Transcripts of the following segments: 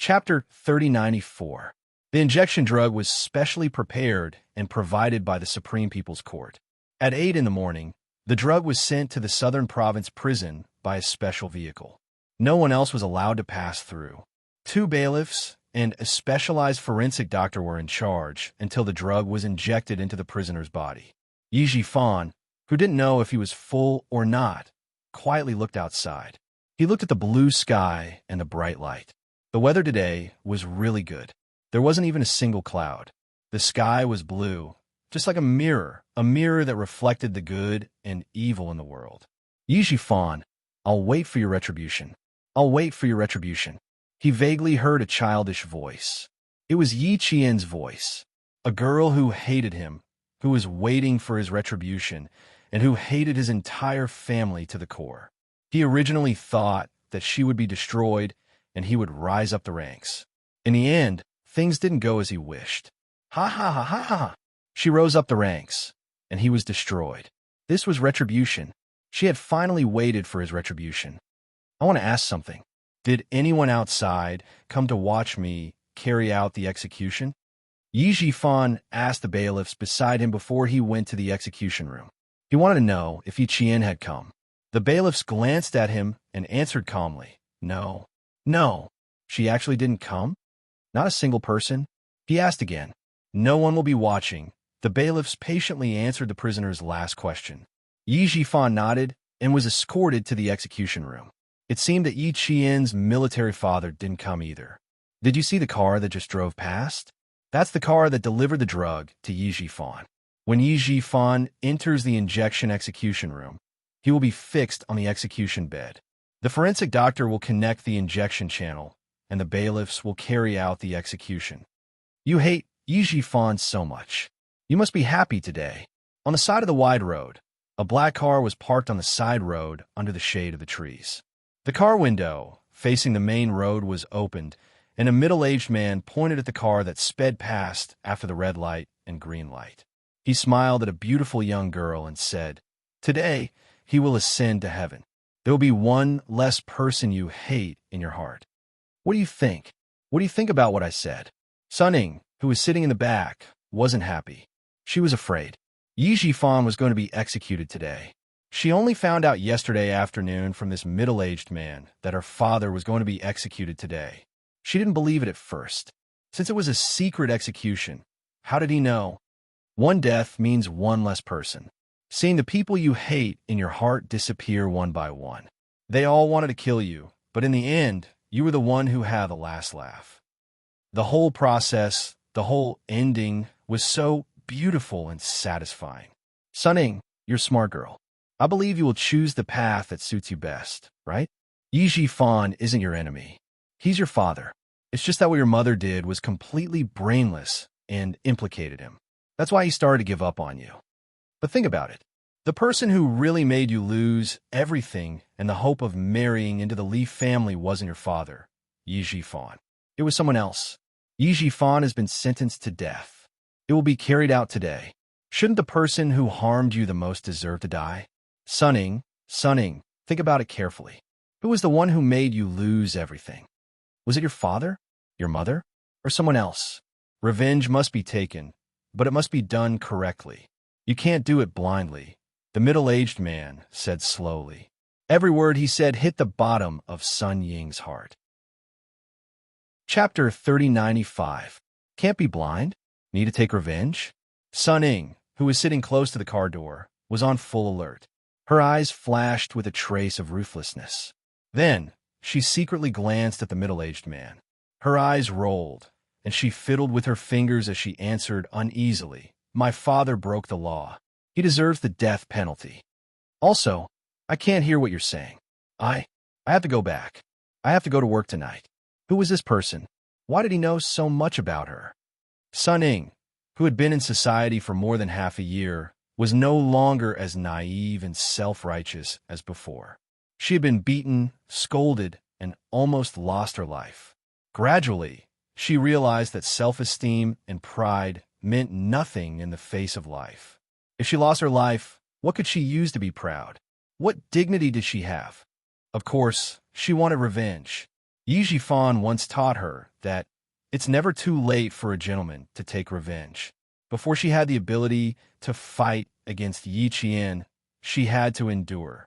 Chapter 3094. The injection drug was specially prepared and provided by the Supreme People's Court. At 8 in the morning, the drug was sent to the Southern Province prison by a special vehicle. No one else was allowed to pass through. 2 bailiffs and a specialized forensic doctor were in charge until the drug was injected into the prisoner's body. Yi Fan, who didn't know if he was full or not, quietly looked outside. He looked at the blue sky and the bright light. The weather today was really good. There wasn't even a single cloud. The sky was blue, just like a mirror that reflected the good and evil in the world. Yi Fan, I'll wait for your retribution. I'll wait for your retribution. He vaguely heard a childish voice. It was Yi Qian's voice, a girl who hated him, who was waiting for his retribution, and who hated his entire family to the core. He originally thought that she would be destroyed and he would rise up the ranks. In the end, things didn't go as he wished. Ha ha ha ha ha! She rose up the ranks, and he was destroyed. This was retribution. She had finally waited for his retribution. I want to ask something. Did anyone outside come to watch me carry out the execution? Yi Fan asked the bailiffs beside him before he went to the execution room. He wanted to know if Yi Qian had come. The bailiffs glanced at him and answered calmly, No. No. She actually didn't come? Not a single person? He asked again. No one will be watching. The bailiffs patiently answered the prisoner's last question. Yi Fan nodded and was escorted to the execution room. It seemed that Yi Qian's military father didn't come either. Did you see the car that just drove past? That's the car that delivered the drug to Yi Fan. When Yi Fan enters the injection execution room, he will be fixed on the execution bed. The forensic doctor will connect the injection channel, and the bailiffs will carry out the execution. You hate Yi Fan so much. You must be happy today. On the side of the wide road, a black car was parked on the side road under the shade of the trees. The car window, facing the main road, was opened, and a middle-aged man pointed at the car that sped past after the red light and green light. He smiled at a beautiful young girl and said, Today, he will ascend to heaven. There will be one less person you hate in your heart. What do you think? What do you think about what I said? Suning, who was sitting in the back, wasn't happy. She was afraid. Yi Fan was going to be executed today. She only found out yesterday afternoon from this middle-aged man that her father was going to be executed today. She didn't believe it at first. Since it was a secret execution, how did he know? One death means one less person. Seeing the people you hate in your heart disappear one by one. They all wanted to kill you, but in the end, you were the one who had the last laugh. The whole process, the whole ending, was so beautiful and satisfying. Suning, you're a smart girl. I believe you will choose the path that suits you best, right? Yi Fan isn't your enemy. He's your father. It's just that what your mother did was completely brainless and implicated him. That's why he started to give up on you. But think about it. The person who really made you lose everything and the hope of marrying into the Li family wasn't your father, Yi Fan. It was someone else. Yi Fan has been sentenced to death. It will be carried out today. Shouldn't the person who harmed you the most deserve to die? Suning, think about it carefully. Who was the one who made you lose everything? Was it your father, your mother, or someone else? Revenge must be taken, but it must be done correctly. You can't do it blindly, the middle-aged man said slowly. Every word he said hit the bottom of Sun Ying's heart. Chapter 3095. Can't be blind? Need to take revenge? Suning, who was sitting close to the car door, was on full alert. Her eyes flashed with a trace of ruthlessness. Then, she secretly glanced at the middle-aged man. Her eyes rolled, and she fiddled with her fingers as she answered uneasily, My father broke the law. He deserves the death penalty. Also, I can't hear what you're saying. I have to go back. I have to go to work tonight. Who was this person? Why did he know so much about her? Suning, who had been in society for more than half a year, was no longer as naive and self-righteous as before. She had been beaten, scolded, and almost lost her life. Gradually, she realized that self-esteem and pride meant nothing in the face of life. If she lost her life, what could she use to be proud? What dignity did she have? Of course, she wanted revenge. Yi Jifan once taught her that it's never too late for a gentleman to take revenge. Before she had the ability to fight against Yi Qian, she had to endure.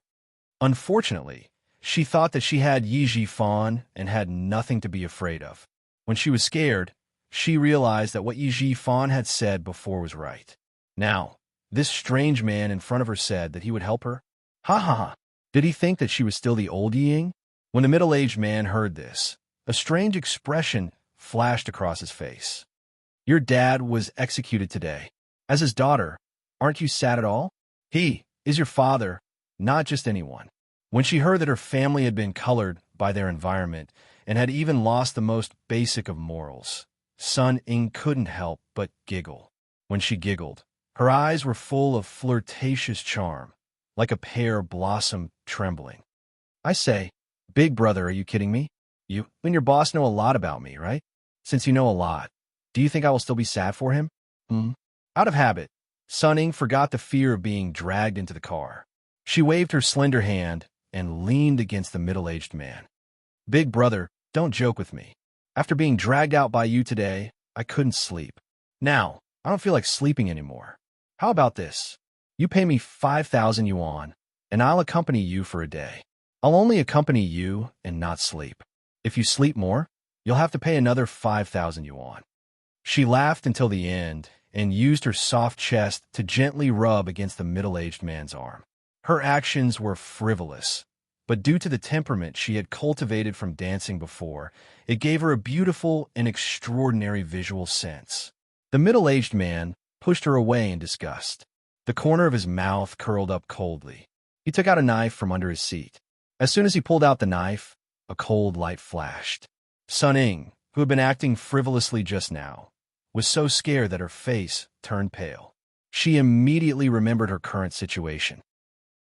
Unfortunately, she thought that she had Yi Jifan and had nothing to be afraid of. When she was scared, she realized that what Yi Jifan had said before was right. Now, this strange man in front of her said that he would help her. Ha ha ha! Did he think that she was still the old Ying? When the middle-aged man heard this, a strange expression flashed across his face. Your dad was executed today. As his daughter, aren't you sad at all? He is your father, not just anyone. When she heard that her family had been colored by their environment and had even lost the most basic of morals, Sun Ying couldn't help but giggle. When she giggled, her eyes were full of flirtatious charm, like a pear blossom trembling. I say, big brother, are you kidding me? You and your boss know a lot about me, right? Since you know a lot, do you think I will still be sad for him? Out of habit, Sun Ying forgot the fear of being dragged into the car. She waved her slender hand and leaned against the middle-aged man. Big brother, don't joke with me. After being dragged out by you today, I couldn't sleep. Now, I don't feel like sleeping anymore. How about this? You pay me 5,000 yuan, and I'll accompany you for a day. I'll only accompany you and not sleep. If you sleep more, you'll have to pay another 5,000 yuan. She laughed until the end and used her soft chest to gently rub against the middle-aged man's arm. Her actions were frivolous, but due to the temperament she had cultivated from dancing before, it gave her a beautiful and extraordinary visual sense. The middle-aged man pushed her away in disgust. The corner of his mouth curled up coldly. He took out a knife from under his seat. As soon as he pulled out the knife, a cold light flashed. Sun Ying, who had been acting frivolously just now, was so scared that her face turned pale. She immediately remembered her current situation.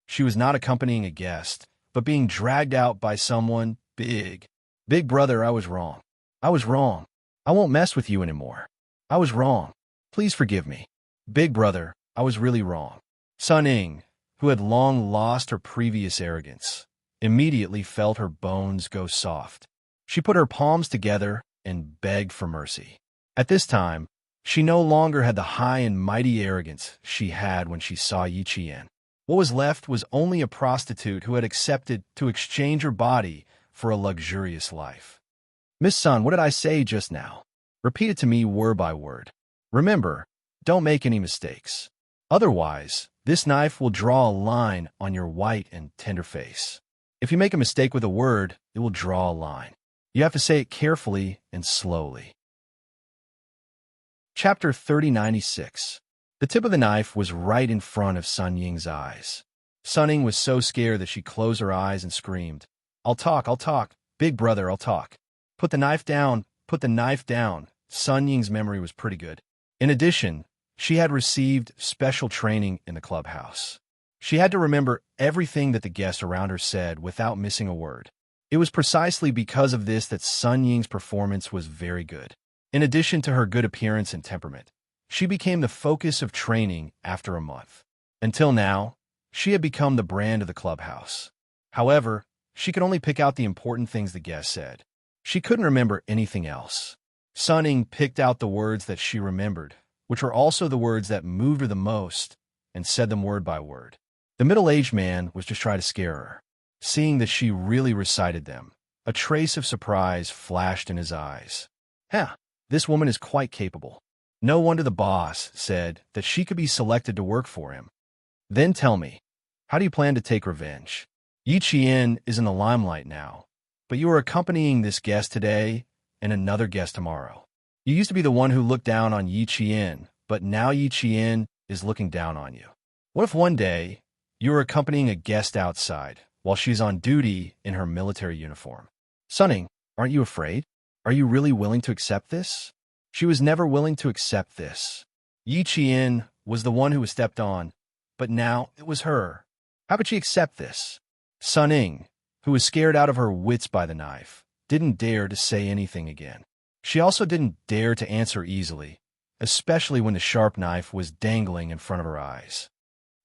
She was not accompanying a guest, but being dragged out by someone big. Big brother, I was wrong. I was wrong. I won't mess with you anymore. I was wrong. Please forgive me. Big brother, I was really wrong. Sun Ying, who had long lost her previous arrogance, immediately felt her bones go soft. She put her palms together and begged for mercy. At this time, she no longer had the high and mighty arrogance she had when she saw Yi Qian. What was left was only a prostitute who had accepted to exchange her body for a luxurious life. Miss Sun, what did I say just now? Repeat it to me word by word. Remember, don't make any mistakes. Otherwise, this knife will draw a line on your white and tender face. If you make a mistake with a word, it will draw a line. You have to say it carefully and slowly. Chapter 3096. The tip of the knife was right in front of Sun Ying's eyes. Sun Ying was so scared that she closed her eyes and screamed, I'll talk. Big brother, I'll talk. Put the knife down. Sun Ying's memory was pretty good. In addition, she had received special training in the clubhouse. She had to remember everything that the guests around her said without missing a word. It was precisely because of this that Sun Ying's performance was very good. In addition to her good appearance and temperament, she became the focus of training after a month. Until now, she had become the brand of the clubhouse. However, she could only pick out the important things the guests said. She couldn't remember anything else. Sun Ying picked out the words that she remembered, which were also the words that moved her the most, and said them word by word. The middle-aged man was just trying to scare her. Seeing that she really recited them, a trace of surprise flashed in his eyes. This woman is quite capable. No wonder the boss said that she could be selected to work for him. Then tell me, how do you plan to take revenge? Yi Qian is in the limelight now, but you are accompanying this guest today and another guest tomorrow. You used to be the one who looked down on Yi Qian, but now Yi Qian is looking down on you. What if one day you are accompanying a guest outside while she's on duty in her military uniform? Sun Ying, aren't you afraid? Are you really willing to accept this? She was never willing to accept this. Yi Qian was the one who was stepped on, but now it was her. How could she accept this? Sun Ying, who was scared out of her wits by the knife, didn't dare to say anything again. She also didn't dare to answer easily, especially when the sharp knife was dangling in front of her eyes.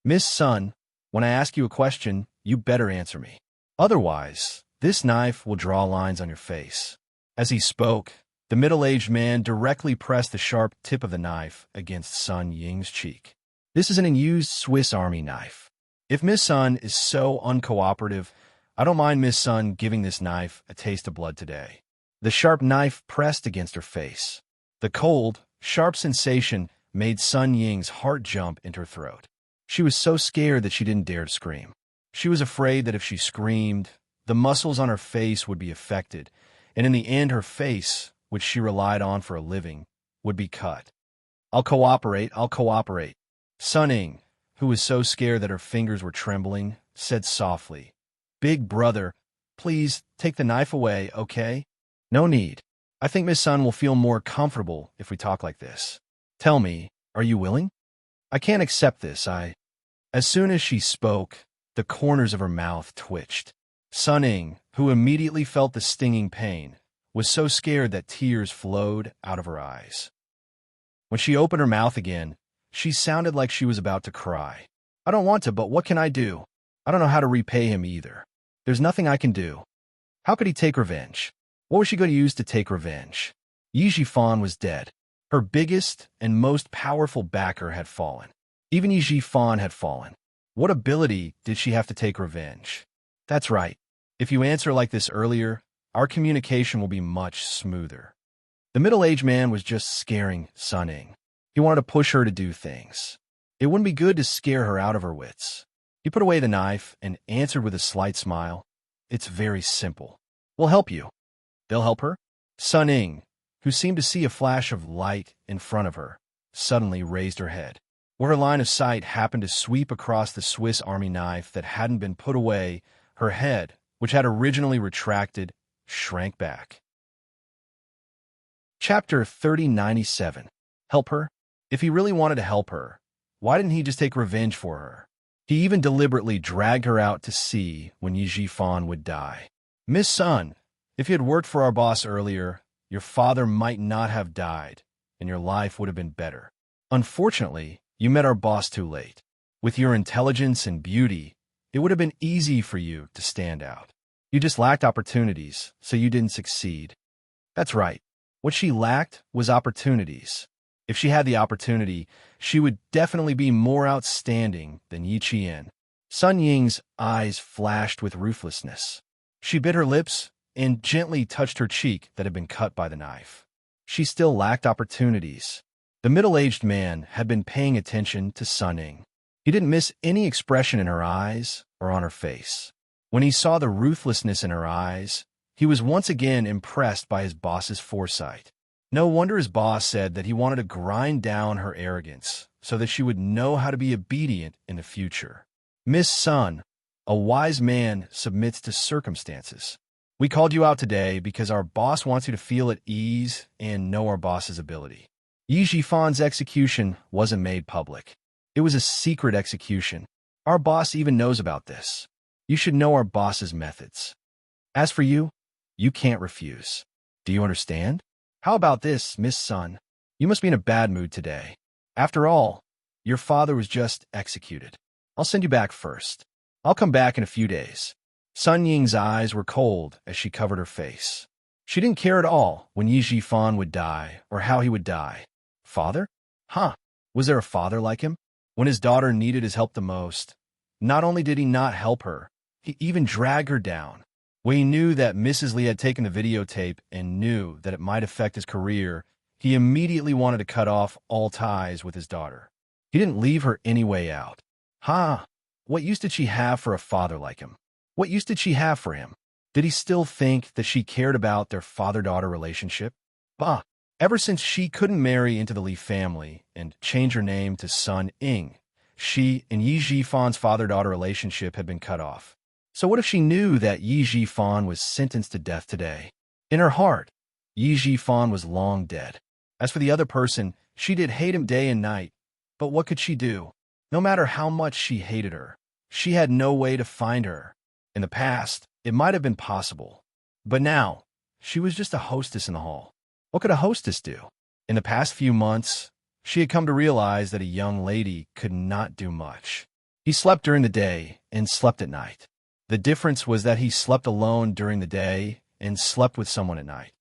Miss Sun, when I ask you a question, you better answer me. Otherwise, This knife will draw lines on your face." As he spoke, the middle-aged man directly pressed the sharp tip of the knife against Sun Ying's cheek. This is an unused Swiss Army knife. If Miss Sun is so uncooperative, I don't mind Miss Sun giving this knife a taste of blood today. The sharp knife pressed against her face. The cold, sharp sensation made Sun Ying's heart jump into her throat. She was so scared that she didn't dare to scream. She was afraid that if she screamed, the muscles on her face would be affected, and in the end her face, which she relied on for a living, would be cut. I'll cooperate. Sun Ying, who was so scared that her fingers were trembling, said softly, "Big brother, please take the knife away, okay?" "No need. I think Miss Sun will feel more comfortable if we talk like this. Tell me, are you willing? I can't accept this, As soon as she spoke, the corners of her mouth twitched. Sun Ying, who immediately felt the stinging pain, was so scared that tears flowed out of her eyes. When she opened her mouth again, she sounded like she was about to cry. "I don't want to, but what can I do? I don't know how to repay him either. There's nothing I can do. How could he take revenge? What was she going to use to take revenge?" Yi Jifan was dead. Her biggest and most powerful backer had fallen. Even Yi Jifan had fallen. What ability did she have to take revenge? That's right. If you answer like this earlier, our communication will be much smoother. The middle-aged man was just scaring Sun Ying. He wanted to push her to do things. It wouldn't be good to scare her out of her wits. He put away the knife and answered with a slight smile, "It's very simple. We'll help you." "They'll help her?" Sun Ying, who seemed to see a flash of light in front of her, suddenly raised her head. Where her line of sight happened to sweep across the Swiss Army knife that hadn't been put away, her head, which had originally retracted, shrank back. Chapter 3097. Help her? If he really wanted to help her, why didn't he just take revenge for her? He even deliberately dragged her out to sea when Yi Jifan would die. "Miss Sun, if you had worked for our boss earlier, your father might not have died, and your life would have been better. Unfortunately, you met our boss too late. With your intelligence and beauty, it would have been easy for you to stand out. You just lacked opportunities, so you didn't succeed." That's right. What she lacked was opportunities. If she had the opportunity, she would definitely be more outstanding than Yi Qian. Sun Ying's eyes flashed with ruthlessness. She bit her lips and gently touched her cheek that had been cut by the knife. She still lacked opportunities. The middle-aged man had been paying attention to Sun Ying. He didn't miss any expression in her eyes or on her face. When he saw the ruthlessness in her eyes, he was once again impressed by his boss's foresight. No wonder his boss said that he wanted to grind down her arrogance so that she would know how to be obedient in the future. "Miss Sun, a wise man submits to circumstances. We called you out today because our boss wants you to feel at ease and know our boss's ability." Yi Jifan's execution wasn't made public. It was a secret execution. Our boss even knows about this. You should know our boss's methods. As for you, you can't refuse. Do you understand? How about this, Miss Sun? You must be in a bad mood today. After all, your father was just executed. I'll send you back first. I'll come back in a few days. Sun Ying's eyes were cold as she covered her face. She didn't care at all when Yi Jifan would die or how he would die. Father? Huh. Was there a father like him? When his daughter needed his help the most, not only did he not help her, he even dragged her down. When he knew that Mrs. Li had taken the videotape and knew that it might affect his career, he immediately wanted to cut off all ties with his daughter. He didn't leave her any way out. What use did she have for a father like him? What use did she have for him? Did he still think that she cared about their father-daughter relationship? Ever since she couldn't marry into the Li family and change her name to Sun Ying, she and Yi Jifan's father-daughter relationship had been cut off. So what if she knew that Yi Jifan was sentenced to death today? In her heart, Yi Jifan was long dead. As for the other person, she did hate him day and night. But what could she do? No matter how much she hated her, she had no way to find her. In the past, it might have been possible. But now, she was just a hostess in the hall. What could a hostess do? In the past few months, she had come to realize that a young lady could not do much. He slept during the day and slept at night. The difference was that he slept alone during the day and slept with someone at night.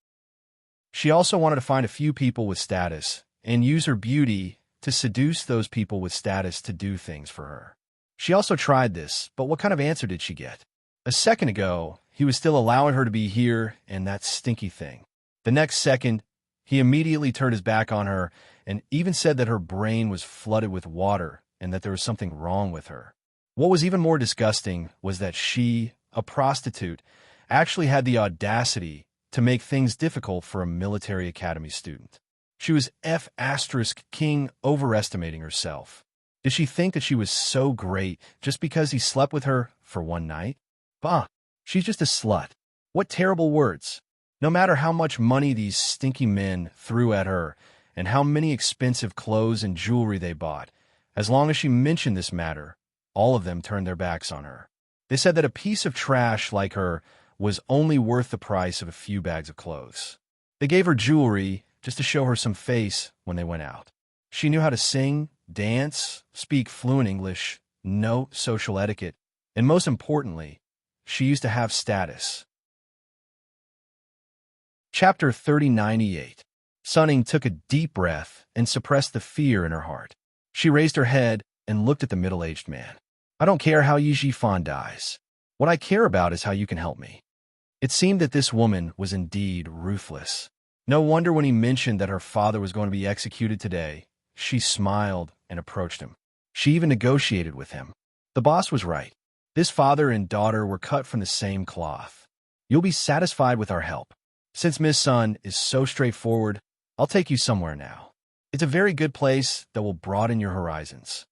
She also wanted to find a few people with status and use her beauty to seduce those people with status to do things for her. She also tried this, but what kind of answer did she get? A second ago, he was still allowing her to be here and that stinky thing. The next second, he immediately turned his back on her and even said that her brain was flooded with water and that there was something wrong with her. What was even more disgusting was that she, a prostitute, actually had the audacity to make things difficult for a military academy student. She was King overestimating herself. Did she think that she was so great just because he slept with her for one night? Bah, she's just a slut. What terrible words. No matter how much money these stinky men threw at her and how many expensive clothes and jewelry they bought, as long as she mentioned this matter, all of them turned their backs on her. They said that a piece of trash like her was only worth the price of a few bags of clothes. They gave her jewelry just to show her some face when they went out. She knew how to sing, dance, speak fluent English, know social etiquette, and most importantly, she used to have status. Chapter 3098. Sunning took a deep breath and suppressed the fear in her heart. She raised her head and looked at the middle-aged man. I don't care how Yi Jifan dies. What I care about is how you can help me. It seemed that this woman was indeed ruthless. No wonder when he mentioned that her father was going to be executed today, she smiled and approached him. She even negotiated with him. The boss was right. This father and daughter were cut from the same cloth. You'll be satisfied with our help. Since Miss Sun is so straightforward, I'll take you somewhere now. It's a very good place that will broaden your horizons.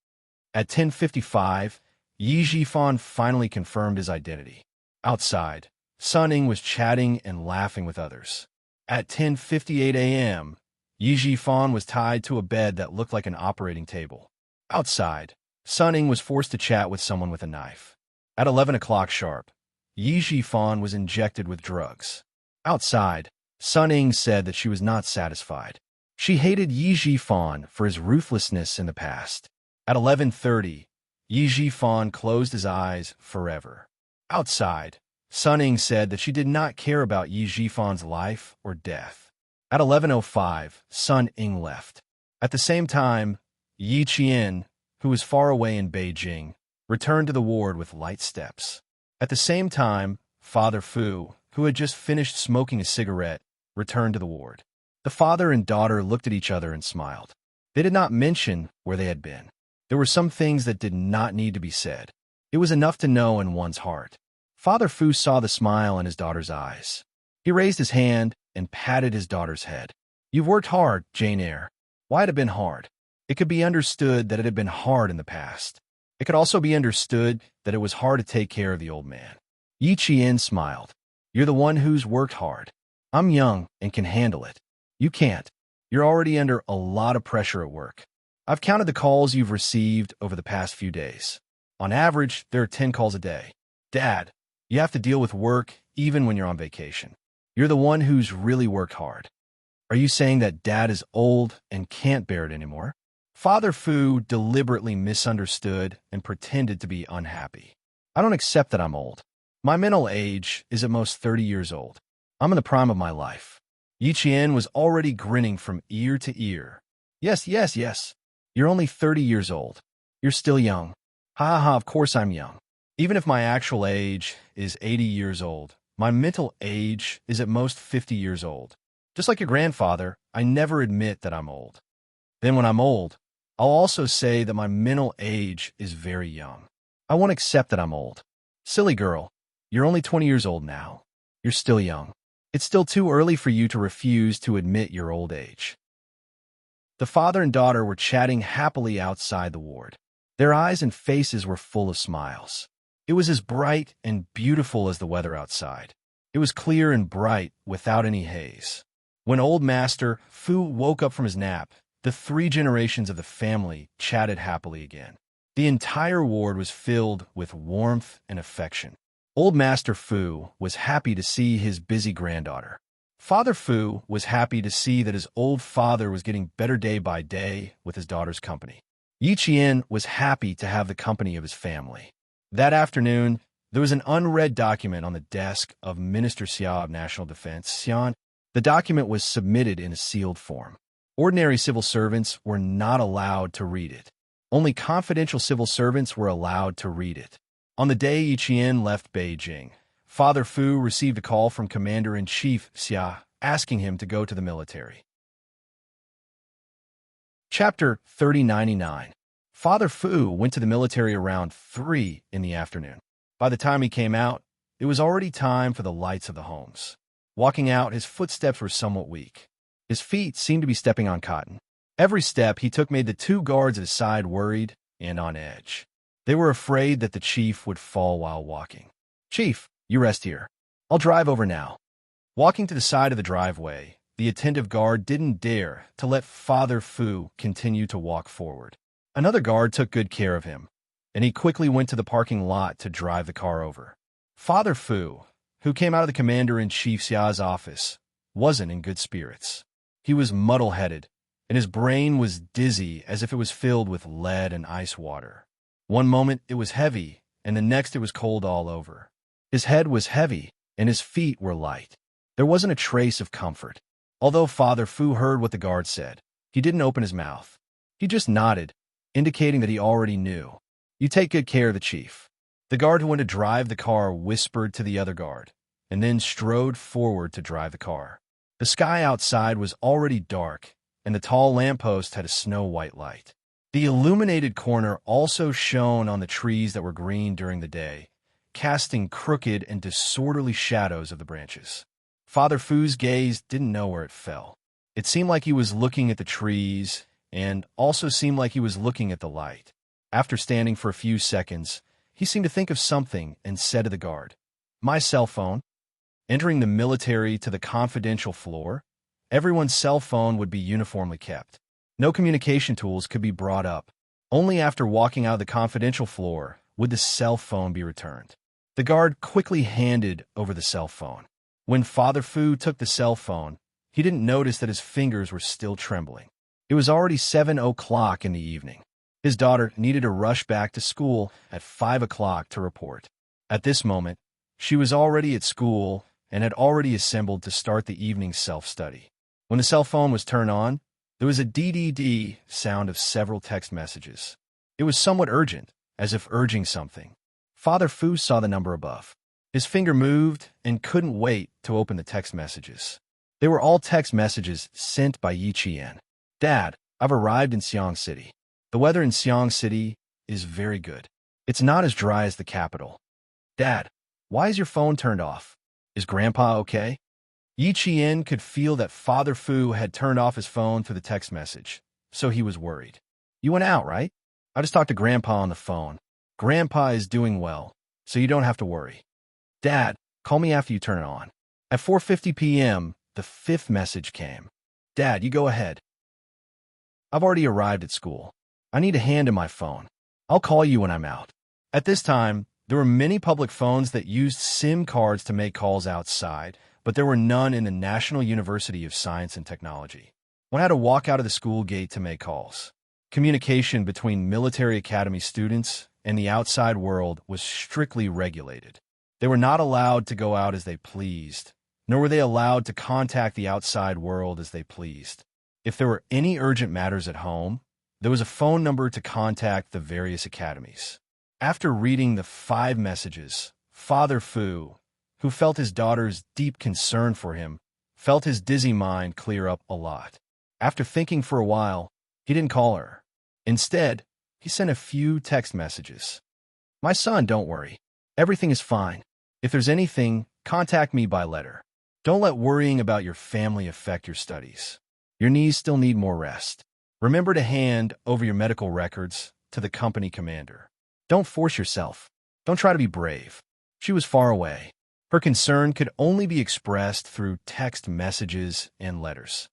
At 10:55, Yi Jifan finally confirmed his identity. Outside, Sunning was chatting and laughing with others. At 10:58 a.m., Yi Jifan was tied to a bed that looked like an operating table. Outside, Sunning was forced to chat with someone with a knife. At 11 o'clock sharp, Yi Jifan was injected with drugs. Outside, Sunning said that she was not satisfied. She hated Yi Jifan for his ruthlessness in the past. At 11:30, Yi Jifan closed his eyes forever. Outside, Sunning said that she did not care about Yi Jifan's life or death. At 11:05, Sun Ying left. At the same time, Yi Qian, who was far away in Beijing, returned to the ward with light steps. At the same time, Father Fu, who had just finished smoking a cigarette, returned to the ward. The father and daughter looked at each other and smiled. They did not mention where they had been. There were some things that did not need to be said. It was enough to know in one's heart. Father Fu saw the smile in his daughter's eyes. He raised his hand and patted his daughter's head. You've worked hard, Jane Eyre. Why had it been hard? It could be understood that it had been hard in the past. It could also be understood that it was hard to take care of the old man. Yi Qian smiled. You're the one who's worked hard. I'm young and can handle it. You can't. You're already under a lot of pressure at work. I've counted the calls you've received over the past few days. On average, there are 10 calls a day. Dad, you have to deal with work even when you're on vacation. You're the one who's really worked hard. Are you saying that Dad is old and can't bear it anymore? Father Fu deliberately misunderstood and pretended to be unhappy. I don't accept that I'm old. My mental age is at most 30 years old. I'm in the prime of my life. Yi Qian was already grinning from ear to ear. Yes. You're only 30 years old. You're still young. Ha ha, of course I'm young. Even if my actual age is 80 years old, my mental age is at most 50 years old. Just like your grandfather, I never admit that I'm old. Then when I'm old, I'll also say that my mental age is very young. I won't accept that I'm old. Silly girl, you're only 20 years old now. You're still young. It's still too early for you to refuse to admit your old age. The father and daughter were chatting happily outside the ward. Their eyes and faces were full of smiles. It was as bright and beautiful as the weather outside. It was clear and bright without any haze. When old Master Fu woke up from his nap, the 3 generations of the family chatted happily again. The entire ward was filled with warmth and affection. Old Master Fu was happy to see his busy granddaughter. Father Fu was happy to see that his old father was getting better day by day with his daughter's company. Yi Qian was happy to have the company of his family. That afternoon, There was an unread document on the desk of Minister Xia of National Defense, Xian. The document was submitted in a sealed form. Ordinary civil servants were not allowed to read it. Only confidential civil servants were allowed to read it. On the day Yiqian left Beijing, Father Fu received a call from Commander-in-Chief Xia asking him to go to the military. Chapter 3099. Father Fu went to the military around 3 in the afternoon. By the time he came out, it was already time for the lights of the homes. Walking out, his footsteps were somewhat weak. His feet seemed to be stepping on cotton. Every step he took made the 2 guards at his side worried and on edge. They were afraid that the chief would fall while walking. "Chief, you rest here. I'll drive over now." Walking to the side of the driveway, the attentive guard didn't dare to let Father Fu continue to walk forward. Another guard took good care of him, and he quickly went to the parking lot to drive the car over. Father Fu, who came out of the Commander-in-Chief Xia's office, wasn't in good spirits. He was muddle-headed, and his brain was dizzy as if it was filled with lead and ice water. One moment it was heavy, and the next it was cold all over. His head was heavy, and his feet were light. There wasn't a trace of comfort. Although Father Fu heard what the guard said, he didn't open his mouth. He just nodded, indicating that he already knew. "You take good care of the chief." The guard who went to drive the car whispered to the other guard, and then strode forward to drive the car. The sky outside was already dark, and the tall lamppost had a snow-white light. The illuminated corner also shone on the trees that were green during the day, casting crooked and disorderly shadows of the branches. Father Fu's gaze didn't know where it fell. It seemed like he was looking at the trees, and also seemed like he was looking at the light. After standing for a few seconds, he seemed to think of something and said to the guard, "My cell phone." Entering the military to the confidential floor, everyone's cell phone would be uniformly kept. No communication tools could be brought up. Only after walking out of the confidential floor would the cell phone be returned. The guard quickly handed over the cell phone. When Father Fu took the cell phone, he didn't notice that his fingers were still trembling. It was already 7 o'clock in the evening. His daughter needed to rush back to school at 5 o'clock to report. At this moment, she was already at school and had already assembled to start the evening self-study. When the cell phone was turned on, there was a DDD sound of several text messages. It was somewhat urgent, as if urging something. Father Fu saw the number above. His finger moved and couldn't wait to open the text messages. They were all text messages sent by Yiqian. "Dad, I've arrived in Xiang City. The weather in Xiang City is very good. It's not as dry as the capital. Dad, why is your phone turned off? Is Grandpa okay?" Yiqian could feel that Father Fu had turned off his phone through the text message, so he was worried. "You went out, right? I just talked to Grandpa on the phone. Grandpa is doing well, so you don't have to worry. Dad, call me after you turn it on." At 4:50 p.m., the 5th message came. "Dad, you go ahead. I've already arrived at school. I need a hand in my phone. I'll call you when I'm out." At this time, there were many public phones that used SIM cards to make calls outside, but there were none in the National University of Science and Technology. One had to walk out of the school gate to make calls. Communication between military academy students and the outside world was strictly regulated. They were not allowed to go out as they pleased, nor were they allowed to contact the outside world as they pleased. If there were any urgent matters at home, there was a phone number to contact the various academies. After reading the 5 messages, Father Fu, who felt his daughter's deep concern for him, felt his dizzy mind clear up a lot. After thinking for a while, he didn't call her. Instead, he sent a few text messages. "My son, don't worry. Everything is fine. If there's anything, contact me by letter. Don't let worrying about your family affect your studies. Your knees still need more rest. Remember to hand over your medical records to the company commander. Don't force yourself. Don't try to be brave." She was far away. Her concern could only be expressed through text messages and letters.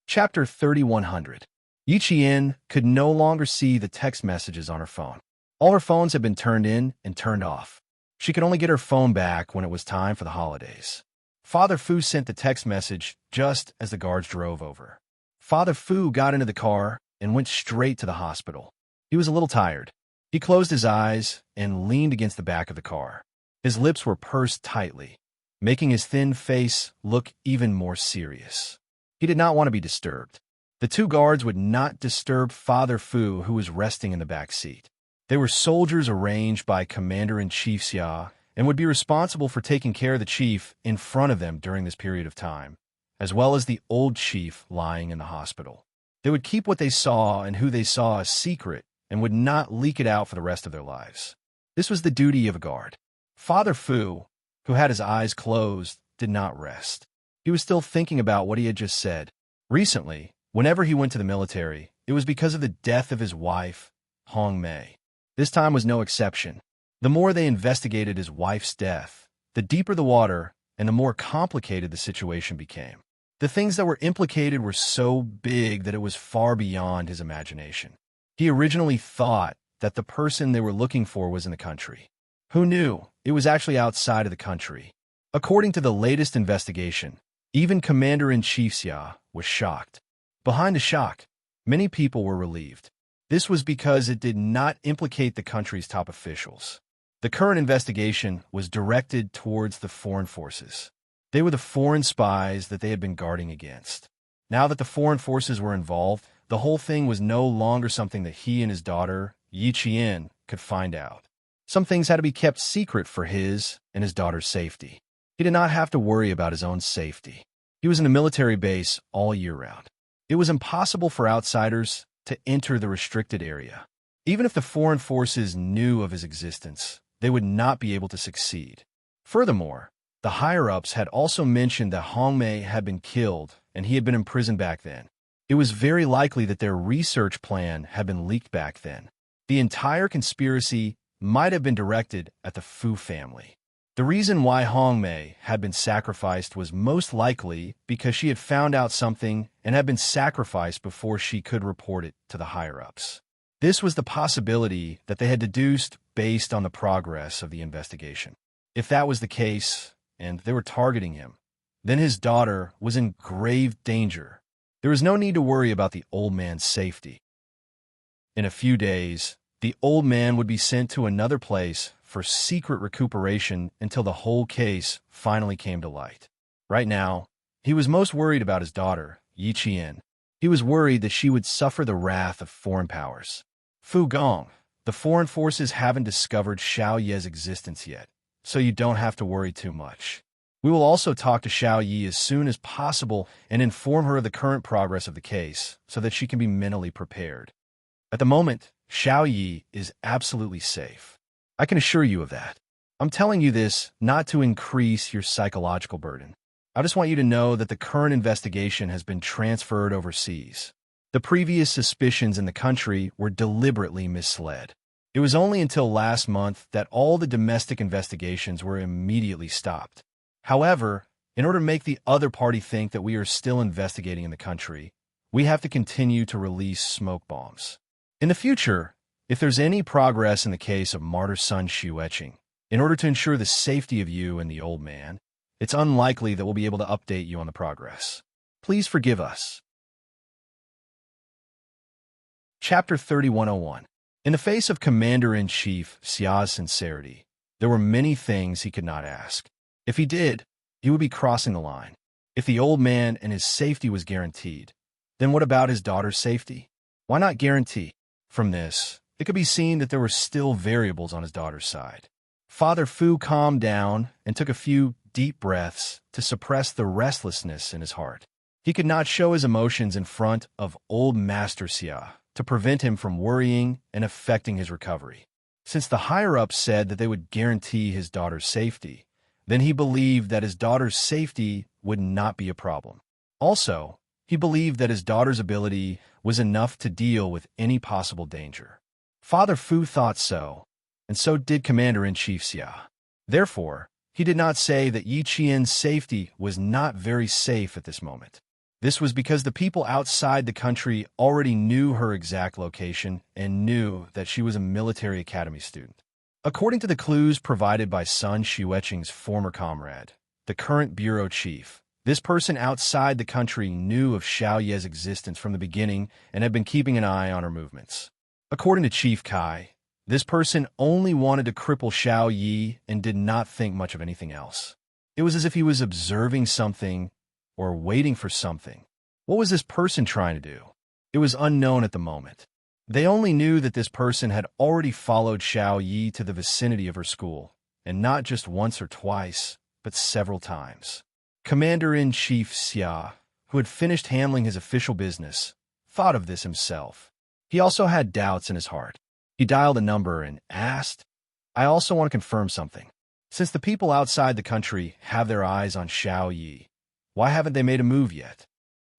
Chapter 3100. Yiqian could no longer see the text messages on her phone. All her phones had been turned in and turned off. She could only get her phone back when it was time for the holidays. Father Fu sent the text message just as the guards drove over. Father Fu got into the car and went straight to the hospital. He was a little tired. He closed his eyes and leaned against the back of the car. His lips were pursed tightly, making his thin face look even more serious. He did not want to be disturbed. The two guards would not disturb Father Fu, who was resting in the back seat. They were soldiers arranged by Commander-in-Chief Xia and would be responsible for taking care of the chief in front of them during this period of time, as well as the old chief lying in the hospital. They would keep what they saw and who they saw a secret and would not leak it out for the rest of their lives. This was the duty of a guard. Father Fu, who had his eyes closed, did not rest. He was still thinking about what he had just said. Recently, whenever he went to the military, it was because of the death of his wife, Hong Mei. This time was no exception. The more they investigated his wife's death, the deeper the water and the more complicated the situation became. The things that were implicated were so big that it was far beyond his imagination. He originally thought that the person they were looking for was in the country. Who knew? It was actually outside of the country. According to the latest investigation, even Commander-in-Chief Xia was shocked. Behind the shock, many people were relieved. This was because it did not implicate the country's top officials. The current investigation was directed towards the foreign forces. They were the foreign spies that they had been guarding against. Now that the foreign forces were involved, the whole thing was no longer something that he and his daughter, Yi Qian, could find out. Some things had to be kept secret for his and his daughter's safety. He did not have to worry about his own safety. He was in a military base all year round. It was impossible for outsiders to enter the restricted area. Even if the foreign forces knew of his existence, they would not be able to succeed. Furthermore, the higher-ups had also mentioned that Hong Mei had been killed and he had been imprisoned back then. It was very likely that their research plan had been leaked back then. The entire conspiracy might have been directed at the Fu family. The reason why Hong Mei had been sacrificed was most likely because she had found out something and had been sacrificed before she could report it to the higher-ups. This was the possibility that they had deduced based on the progress of the investigation. If that was the case, and they were targeting him, then his daughter was in grave danger. There was no need to worry about the old man's safety. In a few days, the old man would be sent to another place for secret recuperation until the whole case finally came to light. Right now, he was most worried about his daughter, Yi Qian. He was worried that she would suffer the wrath of foreign powers. Fu Gong, the foreign forces haven't discovered Xiao Ye's existence yet, so you don't have to worry too much. We will also talk to Xiao Yi as soon as possible and inform her of the current progress of the case so that she can be mentally prepared. At the moment, Xiao Yi is absolutely safe. I can assure you of that. I'm telling you this not to increase your psychological burden. I just want you to know that the current investigation has been transferred overseas. The previous suspicions in the country were deliberately misled. It was only until last month that all the domestic investigations were immediately stopped. However, in order to make the other party think that we are still investigating in the country, we have to continue to release smoke bombs. In the future, if there's any progress in the case of martyr son Xueqing, in order to ensure the safety of you and the old man, it's unlikely that we'll be able to update you on the progress. Please forgive us. Chapter 3101. In the face of Commander-in-Chief Xia's sincerity, there were many things he could not ask. If he did, he would be crossing the line. If the old man and his safety was guaranteed, then what about his daughter's safety? Why not guarantee? From this, it could be seen that there were still variables on his daughter's side. Father Fu calmed down and took a few deep breaths to suppress the restlessness in his heart. He could not show his emotions in front of old Master Xia to prevent him from worrying and affecting his recovery. Since the higher-ups said that they would guarantee his daughter's safety, then he believed that his daughter's safety would not be a problem. Also, he believed that his daughter's ability was enough to deal with any possible danger. Father Fu thought so, and so did Commander-in-Chief Xia. Therefore, he did not say that Yi Qian's safety was not very safe at this moment. This was because the people outside the country already knew her exact location and knew that she was a military academy student. According to the clues provided by Sun Xueqing's former comrade, the current bureau chief, this person outside the country knew of Xiao Ye's existence from the beginning and had been keeping an eye on her movements. According to Chief Kai, This person only wanted to cripple Xiao Yi and did not think much of anything else. It was as if he was observing something or waiting for something. What was this person trying to do? It was unknown at the moment. They only knew that this person had already followed Xiao Yi to the vicinity of her school, and not just once or twice, but several times. Commander-in-Chief Xia, who had finished handling his official business, thought of this himself. He also had doubts in his heart. He dialed a number and asked, "I also want to confirm something. Since the people outside the country have their eyes on Xiao Yi, why haven't they made a move yet?"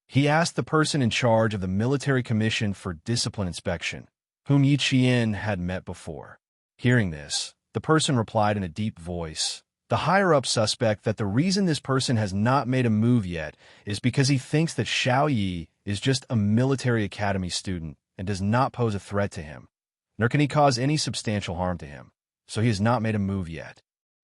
He asked the person in charge of the Military Commission for Discipline Inspection, whom Yi Qian had met before. Hearing this, the person replied in a deep voice, the higher-up suspect, that the reason this person has not made a move yet is because he thinks that Xiao Yi is just a military academy student and does not pose a threat to him, nor can he cause any substantial harm to him, so he has not made a move yet.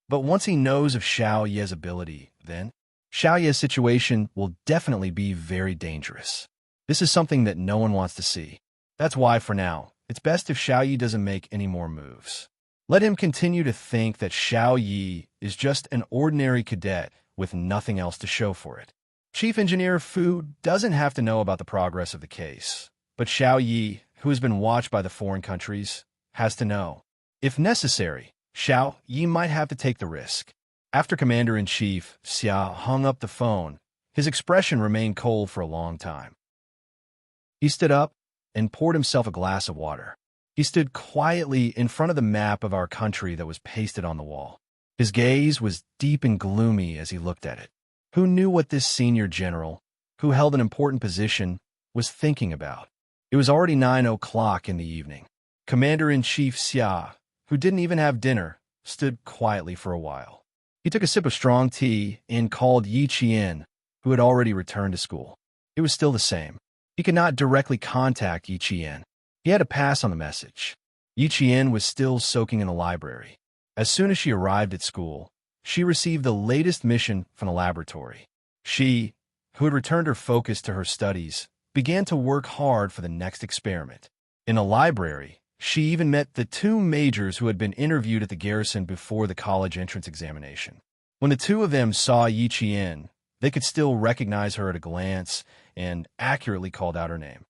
But once he knows of Xiao Yi's ability, then Xiao Yi's situation will definitely be very dangerous. This is something that no one wants to see. That's why, for now, it's best if Xiao Yi doesn't make any more moves. Let him continue to think that Xiao Yi is just an ordinary cadet with nothing else to show for it. Chief Engineer Fu doesn't have to know about the progress of the case, but Xiao Yi, who has been watched by the foreign countries, has to know. If necessary, Xiao Yi might have to take the risk. After Commander-in-Chief Xia hung up the phone, his expression remained cold for a long time. He stood up and poured himself a glass of water. He stood quietly in front of the map of our country that was pasted on the wall. His gaze was deep and gloomy as he looked at it. Who knew what this senior general, who held an important position, was thinking about? It was already 9 o'clock in the evening. Commander-in-Chief Xia, who didn't even have dinner, stood quietly for a while. He took a sip of strong tea and called Yi Qian, who had already returned to school. It was still the same. He could not directly contact Yi Qian. He had to pass on the message. Yi Qian was still soaking in the library. As soon as she arrived at school, she received the latest mission from the laboratory. She, who had returned her focus to her studies, began to work hard for the next experiment. In the library, she even met the 2 majors who had been interviewed at the garrison before the college entrance examination. When the 2 of them saw Yi Qian, they could still recognize her at a glance and accurately called out her name.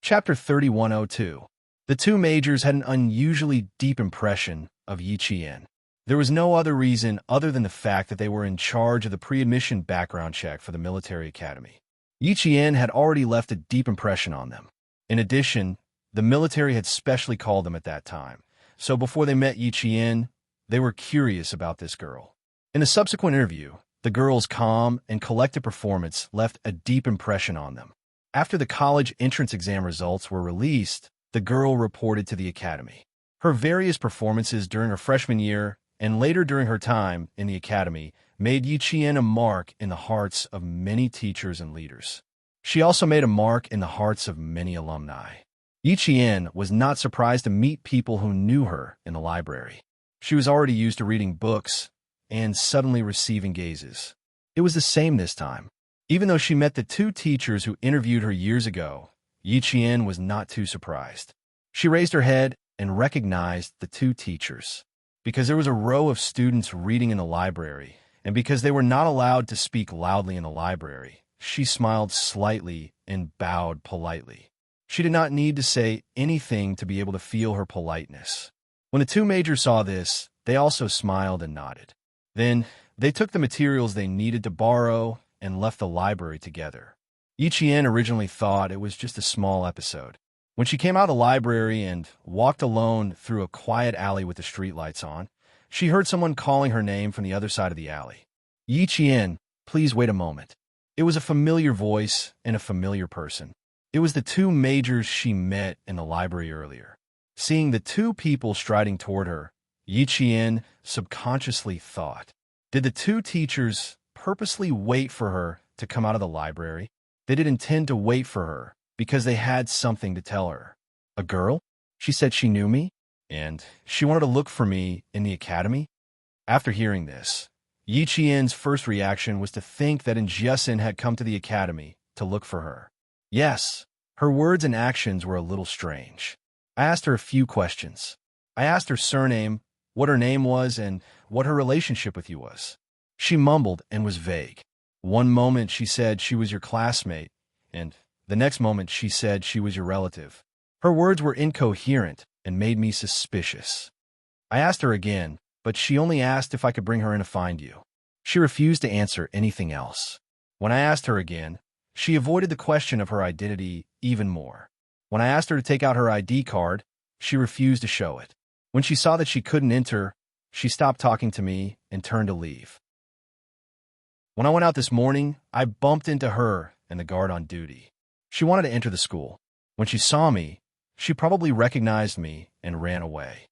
Chapter 3102. The 2 majors had an unusually deep impression of Yi Qian. There was no other reason other than the fact that they were in charge of the pre-admission background check for the military academy. Yi Qian had already left a deep impression on them. In addition, the military had specially called them at that time, so before they met Yi Qian, they were curious about this girl. In the subsequent interview, the girl's calm and collected performance left a deep impression on them. After the college entrance exam results were released, the girl reported to the academy. Her various performances during her freshman year and later during her time in the academy made Yi Qian a mark in the hearts of many teachers and leaders. She also made a mark in the hearts of many alumni. Yi Qian was not surprised to meet people who knew her in the library. She was already used to reading books and suddenly receiving gazes. It was the same this time. Even though she met the 2 teachers who interviewed her years ago, Yi Qian was not too surprised. She raised her head and recognized the 2 teachers. Because there was a row of students reading in the library, and because they were not allowed to speak loudly in the library, she smiled slightly and bowed politely. She did not need to say anything to be able to feel her politeness. When the 2 majors saw this, they also smiled and nodded. Then, they took the materials they needed to borrow and left the library together. Yi Qian originally thought it was just a small episode. When she came out of the library and walked alone through a quiet alley with the streetlights on, she heard someone calling her name from the other side of the alley. "Yi Qian, please wait a moment." It was a familiar voice and a familiar person. It was the 2 majors she met in the library earlier. Seeing the 2 people striding toward her, Yi Qian subconsciously thought, did the 2 teachers purposely wait for her to come out of the library? They did intend to wait for her because they had something to tell her. A girl? She said she knew me, and she wanted to look for me in the academy? After hearing this, Yi Qian's first reaction was to think that Jiasin had come to the academy to look for her. Yes, Her words and actions were a little strange. I asked her a few questions. I asked her surname, what her name was, and what her relationship with you was. She mumbled and was vague. One moment she said she was your classmate, and the next moment she said she was your relative. Her words were incoherent and made me suspicious. I asked her again, but she only asked if I could bring her in to find you. She refused to answer anything else. When I asked her again, she avoided the question of her identity even more. When I asked her to take out her ID card, she refused to show it. When she saw that she couldn't enter, she stopped talking to me and turned to leave. When I went out this morning, I bumped into her and the guard on duty. She wanted to enter the school. When she saw me, she probably recognized me and ran away.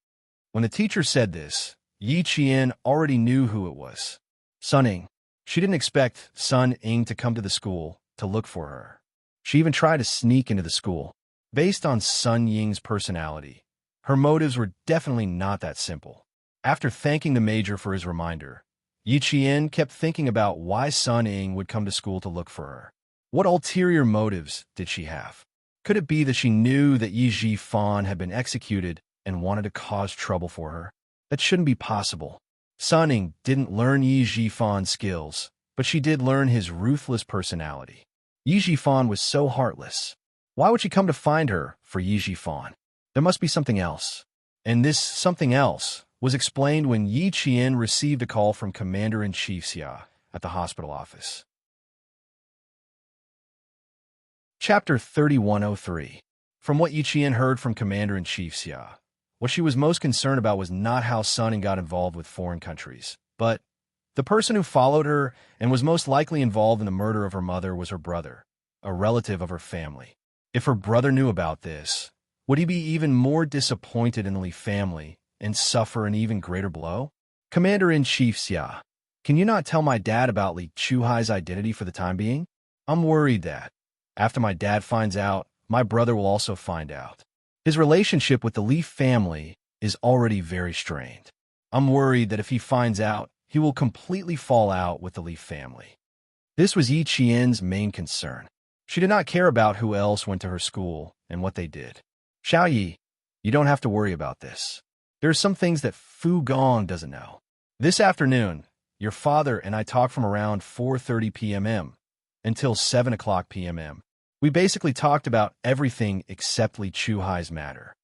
When the teacher said this, Yi Qian already knew who it was. Sun Ying. She didn't expect Sun Ying to come to the school to look for her. She even tried to sneak into the school. Based on Sun Ying's personality, her motives were definitely not that simple. After thanking the major for his reminder, Yi Qian kept thinking about why Sun Ying would come to school to look for her. What ulterior motives did she have? Could it be that she knew that Yi Zhifan had been executed and wanted to cause trouble for her? That shouldn't be possible. Sun Ying didn't learn Yi Zhifan's skills, but she did learn his ruthless personality. Yi Zhifan was so heartless. Why would she come to find her for Yi Zhifan? There must be something else. And this something else was explained when Yi Qian received a call from Commander-in-Chief Xia at the hospital office. Chapter 3103. From what Yi Qian heard from Commander-in-Chief Xia, what she was most concerned about was not how Sun Ying got involved with foreign countries, but the person who followed her and was most likely involved in the murder of her mother was her brother, a relative of her family. If her brother knew about this, would he be even more disappointed in the Li family and suffer an even greater blow? Commander-in-Chief Xia, can you not tell my dad about Li Chuhai's identity for the time being? I'm worried that, after my dad finds out, my brother will also find out. His relationship with the Li family is already very strained. I'm worried that if he finds out, he will completely fall out with the Li family. This was Yi Qian's main concern. She did not care about who else went to her school and what they did. Xiao Yi, you don't have to worry about this. There are some things that Fu Gong doesn't know. This afternoon, your father and I talked from around 4:30 p.m. until 7 o'clock p.m. We basically talked about everything except Li Chuhai's matter.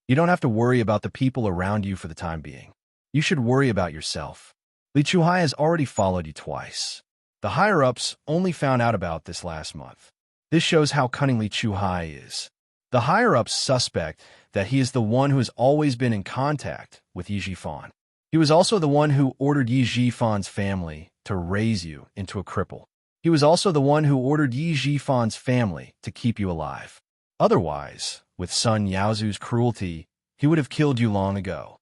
You don't have to worry about the people around you for the time being. You should worry about yourself. Li Chuhai has already followed you twice. The higher-ups only found out about this last month. This shows how cunning Li Chuhai is. The higher-ups suspect that he is the one who has always been in contact with Yi Zhifan. He was also the one who ordered Yi Zhifan's family to raise you into a cripple. He was also the one who ordered Yi Zhifan's family to keep you alive. Otherwise, with Sun Yaozu's cruelty, he would have killed you long ago.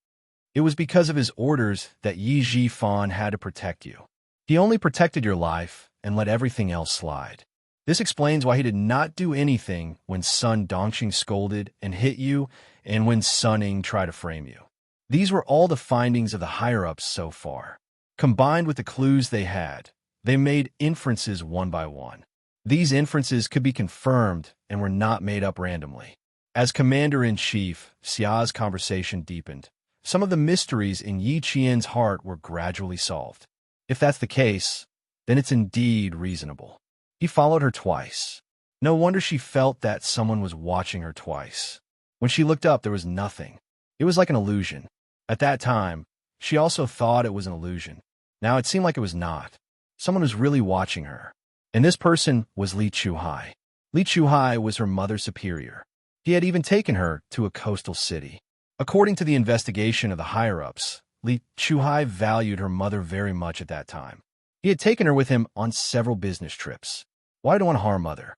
It was because of his orders that Yi Zhifan had to protect you. He only protected your life and let everything else slide. This explains why he did not do anything when Sun Dongxing scolded and hit you and when Sun Ying tried to frame you. These were all the findings of the higher-ups so far. Combined with the clues they had, they made inferences one by one. These inferences could be confirmed and were not made up randomly. As Commander-in-Chief, Xia's conversation deepened. Some of the mysteries in Yi Qian's heart were gradually solved. If that's the case, then it's indeed reasonable. He followed her twice. No wonder she felt that someone was watching her twice. When she looked up, there was nothing. It was like an illusion. At that time, she also thought it was an illusion. Now it seemed like it was not. Someone was really watching her. And this person was Li Chuhai. Li Chuhai was her mother's superior. He had even taken her to a coastal city. According to the investigation of the higher-ups, Li Chuhai valued her mother very much at that time. He had taken her with him on several business trips. Why do I harm mother?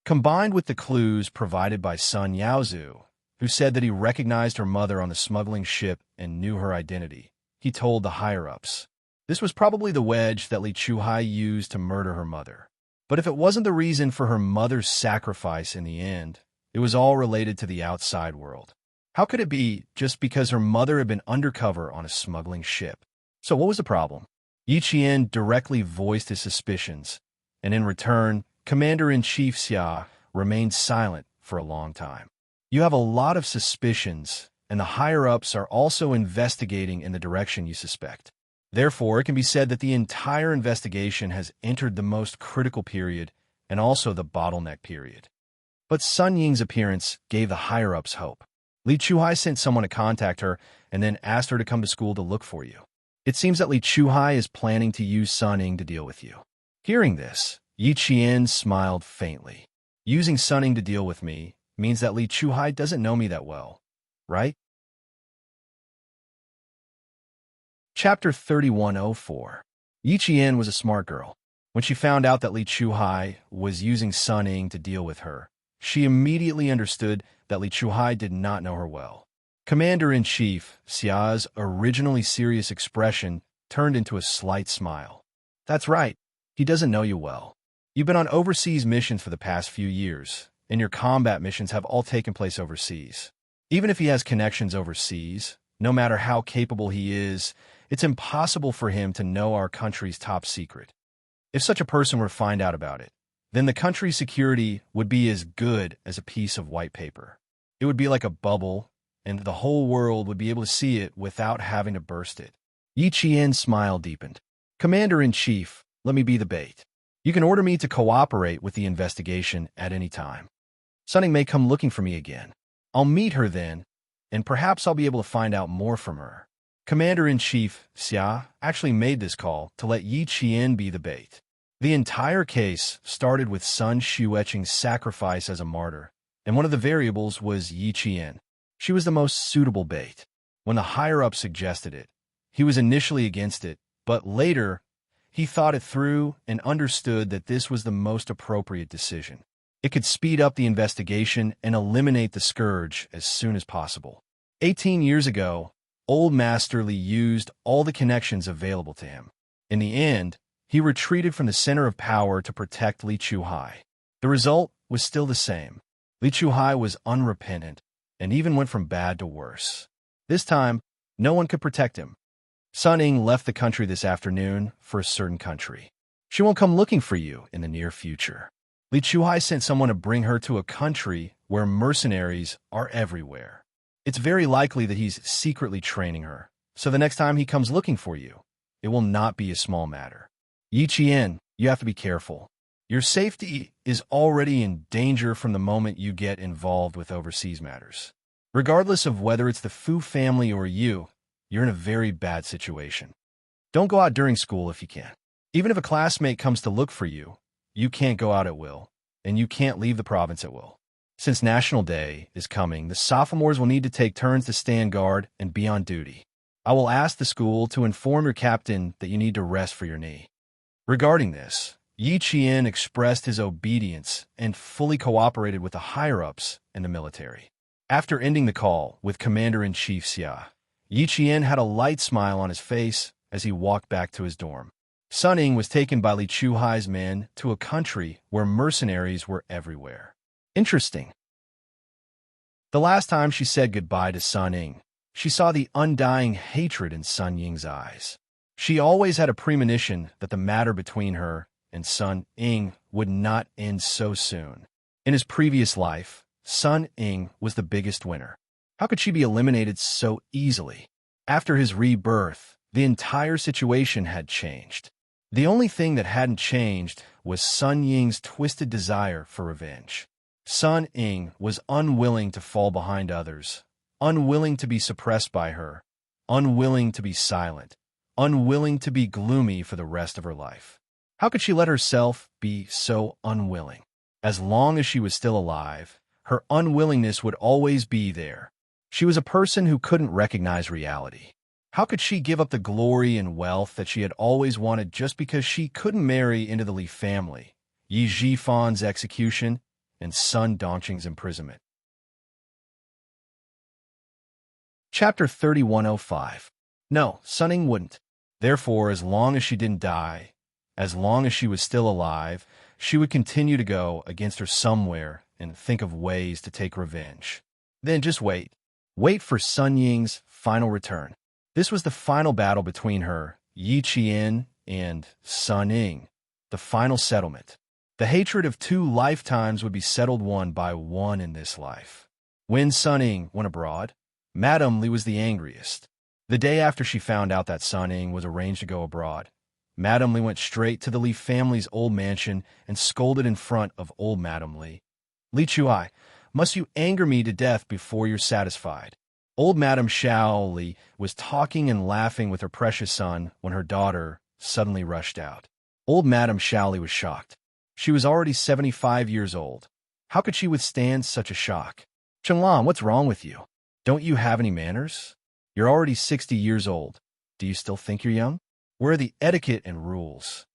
Combined with the clues provided by Sun Yaozu, who said that he recognized her mother on the smuggling ship and knew her identity, he told the higher-ups. This was probably the wedge that Li Chuhai used to murder her mother. But if it wasn't the reason for her mother's sacrifice in the end, it was all related to the outside world. How could it be just because her mother had been undercover on a smuggling ship? So what was the problem? Yi Qian directly voiced his suspicions, and in return, Commander-in-Chief Xia remained silent for a long time. You have a lot of suspicions, and the higher-ups are also investigating in the direction you suspect. Therefore, it can be said that the entire investigation has entered the most critical period and also the bottleneck period. But Sun Ying's appearance gave the higher-ups hope. Li Chuhai sent someone to contact her and then asked her to come to school to look for you. It seems that Li Chuhai is planning to use Sun Ying to deal with you. Hearing this, Yi Qian smiled faintly. Using Sun Ying to deal with me means that Li Chuhai doesn't know me that well, right? Chapter 3104. Yi Qian was a smart girl. When she found out that Li Chuhai was using Sun Ying to deal with her, she immediately understood that Li Chuhai did not know her well. Commander-in-Chief Xia's originally serious expression turned into a slight smile. That's right, he doesn't know you well. You've been on overseas missions for the past few years, and your combat missions have all taken place overseas. Even if he has connections overseas, no matter how capable he is, it's impossible for him to know our country's top secret. If such a person were to find out about it, then the country's security would be as good as a piece of white paper. It would be like a bubble, and the whole world would be able to see it without having to burst it. Yi Qian's smile deepened. Commander-in-Chief, let me be the bait. You can order me to cooperate with the investigation at any time. Sun Ying may come looking for me again. I'll meet her then, and perhaps I'll be able to find out more from her. Commander-in-Chief Xia actually made this call to let Yi Qian be the bait. The entire case started with Sun Xueqing's sacrifice as a martyr, and one of the variables was Yi Qian. She was the most suitable bait. When the higher-up suggested it, he was initially against it, but later, he thought it through and understood that this was the most appropriate decision. It could speed up the investigation and eliminate the scourge as soon as possible. 18 years ago, Old Master Li used all the connections available to him. In the end, he retreated from the center of power to protect Li Chuhai. The result was still the same. Li Chuhai was unrepentant and even went from bad to worse. This time, no one could protect him. Sun Ying left the country this afternoon for a certain country. She won't come looking for you in the near future. Li Chuhai sent someone to bring her to a country where mercenaries are everywhere. It's very likely that he's secretly training her, so the next time he comes looking for you, it will not be a small matter. Yi Qian, you have to be careful. Your safety is already in danger from the moment you get involved with overseas matters. Regardless of whether it's the Fu family or you, you're in a very bad situation. Don't go out during school if you can. Even if a classmate comes to look for you, you can't go out at will, and you can't leave the province at will. Since National Day is coming, the sophomores will need to take turns to stand guard and be on duty. I will ask the school to inform your captain that you need to rest for your knee. Regarding this, Yi Qian expressed his obedience and fully cooperated with the higher-ups in the military. After ending the call with Commander-in-Chief Xia, Yi Qian had a light smile on his face as he walked back to his dorm. Sun Ying was taken by Li Chuhai's men to a country where mercenaries were everywhere. Interesting. The last time she said goodbye to Sun Ying, she saw the undying hatred in Sun Ying's eyes. She always had a premonition that the matter between her and Sun Ying would not end so soon. In his previous life, Sun Ying was the biggest winner. How could she be eliminated so easily? After his rebirth, the entire situation had changed. The only thing that hadn't changed was Sun Ying's twisted desire for revenge. Sun Ying was unwilling to fall behind others, unwilling to be suppressed by her, unwilling to be silent, unwilling to be gloomy for the rest of her life. How could she let herself be so unwilling? As long as she was still alive, her unwillingness would always be there. She was a person who couldn't recognize reality. How could she give up the glory and wealth that she had always wanted just because she couldn't marry into the Li family, Yi Jifan's execution, and Sun Dongqing's imprisonment? Chapter 3105. No, Sun Ying wouldn't. Therefore, as long as she didn't die, as long as she was still alive, she would continue to go against her somewhere and think of ways to take revenge. Then just wait. Wait for Sun Ying's final return. This was the final battle between her, Yi Qian, and Sun Ying, the final settlement. The hatred of 2 lifetimes would be settled one by one in this life. When Sun Ying went abroad, Madame Li was the angriest. The day after she found out that Sun Ying was arranged to go abroad, Madame Li went straight to the Li family's old mansion and scolded in front of old Madame Li. "Li Chuhai, must you anger me to death before you're satisfied?" Old Madame Xiao Li was talking and laughing with her precious son when her daughter suddenly rushed out. Old Madame Xiao Li was shocked. She was already 75 years old. How could she withstand such a shock? "Chenglan, what's wrong with you? Don't you have any manners? You're already 60 years old. Do you still think you're young? Where are the etiquette and rules?"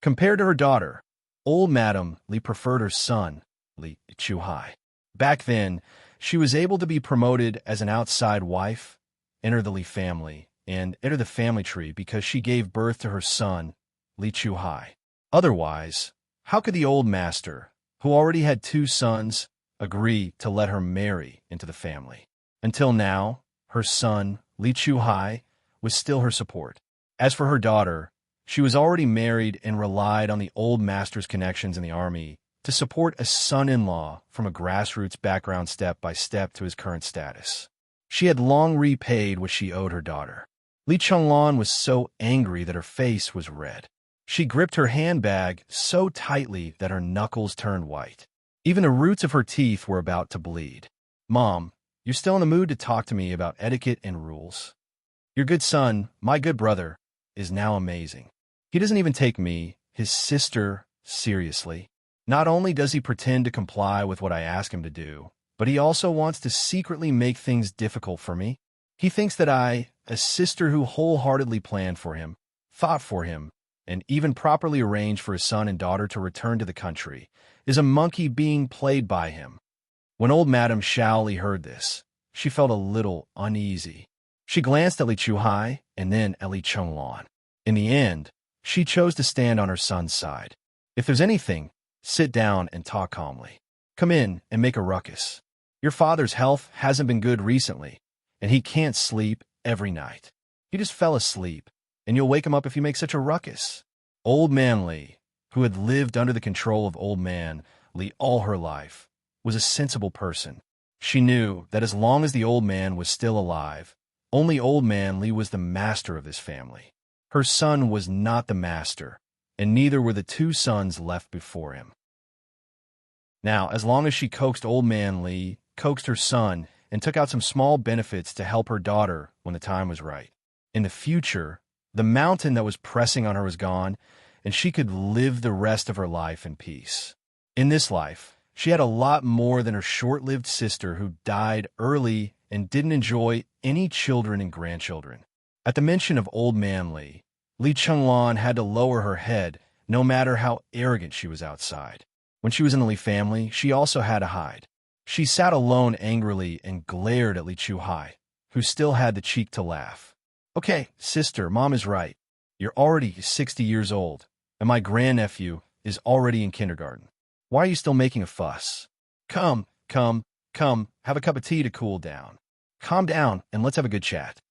Compared to her daughter, old Madame Li preferred her son, Li Chuhai. Back then, she was able to be promoted as an outside wife, enter the Li family, and enter the family tree because she gave birth to her son, Li Chuhai. Otherwise, how could the old master, who already had 2 sons, agree to let her marry into the family? Until now, her son, Li Chuhai, was still her support. As for her daughter, she was already married and relied on the old master's connections in the army to support a son-in-law from a grassroots background step by step to his current status. She had long repaid what she owed her daughter. Li Chenglan was so angry that her face was red. She gripped her handbag so tightly that her knuckles turned white. Even the roots of her teeth were about to bleed. "Mom, you're still in the mood to talk to me about etiquette and rules? Your good son, my good brother, is now amazing. He doesn't even take me, his sister, seriously. Not only does he pretend to comply with what I ask him to do, but he also wants to secretly make things difficult for me. He thinks that I, a sister who wholeheartedly planned for him, thought for him, and even properly arranged for his son and daughter to return to the country, is a monkey being played by him." When old Madame Xiao Li heard this, she felt a little uneasy. She glanced at Li Chuhai and then at Li Chenglan. In the end, she chose to stand on her son's side. "If there's anything, sit down and talk calmly. Come in and make a ruckus. Your father's health hasn't been good recently, and he can't sleep every night. He just fell asleep, and you'll wake him up if you make such a ruckus." Old Man Li, who had lived under the control of Old Man Li all her life, was a sensible person. She knew that as long as the old man was still alive, only Old Man Li was the master of this family. Her son was not the master, and neither were the 2 sons left before him. Now, as long as she coaxed Old Man Li, coaxed her son, and took out some small benefits to help her daughter when the time was right, in the future, the mountain that was pressing on her was gone, and she could live the rest of her life in peace. In this life, she had a lot more than her short-lived sister who died early and didn't enjoy any children and grandchildren. At the mention of Old Man Li, Li Chenglan had to lower her head, no matter how arrogant she was outside. When she was in the Li family, she also had to hide. She sat alone angrily and glared at Li Chuhai, who still had the cheek to laugh. "Okay, sister, Mom is right. You're already 60 years old, and my grandnephew is already in kindergarten. Why are you still making a fuss? Come, have a cup of tea to cool down. Calm down, and let's have a good chat."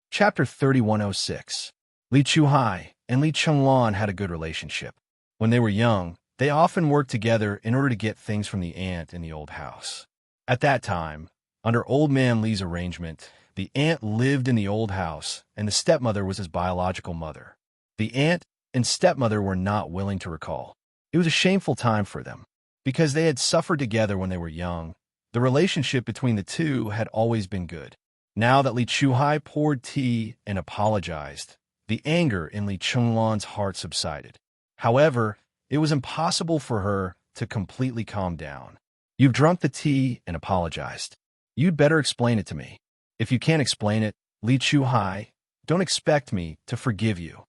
Chapter 3106. Li Chuhai and Li Chenglan had a good relationship. When they were young, they often worked together in order to get things from the aunt in the old house. At that time, under Old Man Li's arrangement, the aunt lived in the old house, and the stepmother was his biological mother. The aunt and stepmother were not willing to recall. It was a shameful time for them. Because they had suffered together when they were young, the relationship between the two had always been good. Now that Li Chuhai poured tea and apologized, the anger in Li Chenglan's heart subsided. However, it was impossible for her to completely calm down. "You've drunk the tea and apologized. You'd better explain it to me. If you can't explain it, Li Chuhai, don't expect me to forgive you.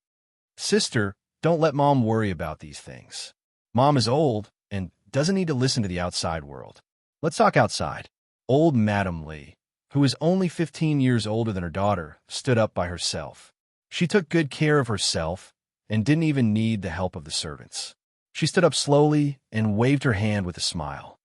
Sister, don't let Mom worry about these things. Mom is old and doesn't need to listen to the outside world. Let's talk outside." Old Madame Li, who was only 15 years older than her daughter, stood up by herself. She took good care of herself and didn't even need the help of the servants. She stood up slowly and waved her hand with a smile.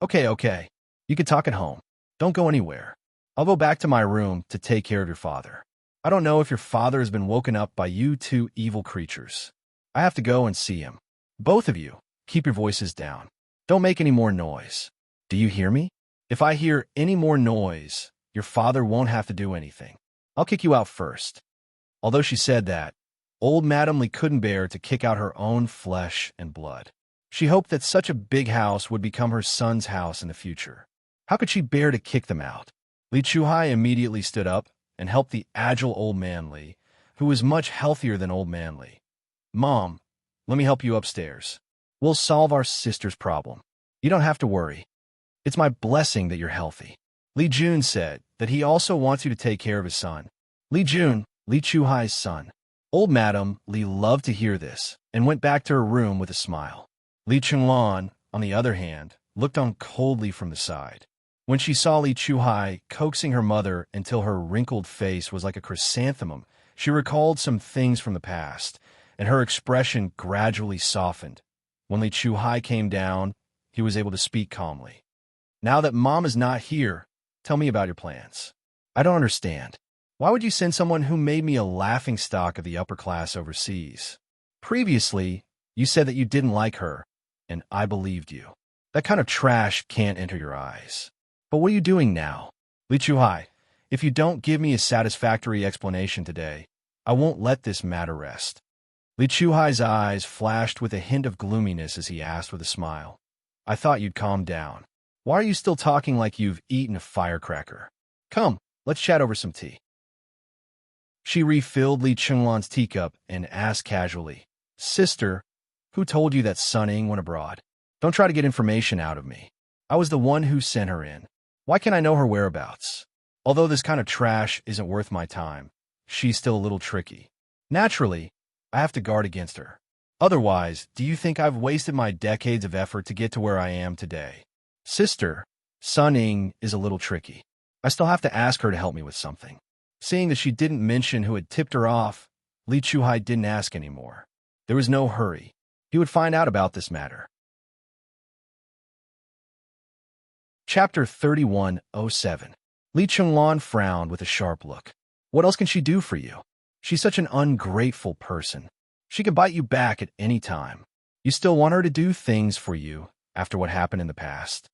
Okay. You can talk at home. Don't go anywhere. I'll go back to my room to take care of your father. I don't know if your father has been woken up by you 2 evil creatures. I have to go and see him. Both of you, keep your voices down. Don't make any more noise. Do you hear me? If I hear any more noise, your father won't have to do anything. I'll kick you out first." Although she said that, old Madam Lee couldn't bear to kick out her own flesh and blood. She hoped that such a big house would become her son's house in the future. How could she bear to kick them out? Li Chuhai immediately stood up and helped the agile old man Lee, who was much healthier than old man Lee. "Mom, let me help you upstairs. We'll solve our sister's problem. You don't have to worry. It's my blessing that you're healthy." Li Jun said that he also wants you to take care of his son. Li Jun, Li Chuhai's son. Old Madam Li loved to hear this and went back to her room with a smile. Li Chunlan, on the other hand, looked on coldly from the side. When she saw Li Chuhai coaxing her mother until her wrinkled face was like a chrysanthemum, she recalled some things from the past, and her expression gradually softened. When Li Chuhai came down, he was able to speak calmly. "Now that Mom is not here, tell me about your plans." "I don't understand. Why would you send someone who made me a laughingstock of the upper class overseas? Previously, you said that you didn't like her, and I believed you. That kind of trash can't enter your eyes. But what are you doing now? Li Chuhai, if you don't give me a satisfactory explanation today, I won't let this matter rest." Li Chuhai's eyes flashed with a hint of gloominess as he asked with a smile, "I thought you'd calm down. Why are you still talking like you've eaten a firecracker? Come, let's chat over some tea." She refilled Li Chunlan's teacup and asked casually, "Sister, who told you that Sun went abroad? Don't try to get information out of me. I was the one who sent her in. Why can't I know her whereabouts? Although this kind of trash isn't worth my time, she's still a little tricky. Naturally, I have to guard against her. Otherwise, do you think I've wasted my decades of effort to get to where I am today? Sister, Sun is a little tricky. I still have to ask her to help me with something." Seeing that she didn't mention who had tipped her off, Li Chuhai didn't ask anymore. There was no hurry. He would find out about this matter. Chapter 3107. Li Chunlan frowned with a sharp look. "What else can she do for you? She's such an ungrateful person. She can bite you back at any time. You still want her to do things for you after what happened in the past?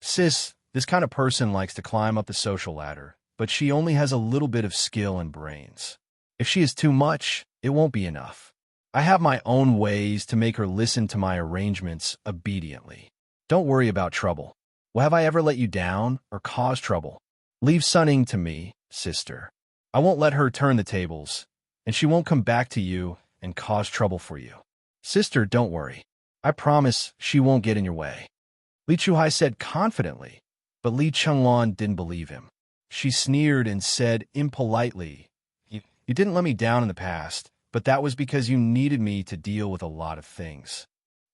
Sis, this kind of person likes to climb up the social ladder, but she only has a little bit of skill and brains. If she is too much, it won't be enough. I have my own ways to make her listen to my arrangements obediently. Don't worry about trouble. Well, have I ever let you down or caused trouble? Leave Sun to me, sister. I won't let her turn the tables, and she won't come back to you and cause trouble for you. Sister, don't worry. I promise she won't get in your way." Li Chuhai said confidently, but Li Chunlan didn't believe him. She sneered and said impolitely, You didn't let me down in the past, but that was because you needed me to deal with a lot of things.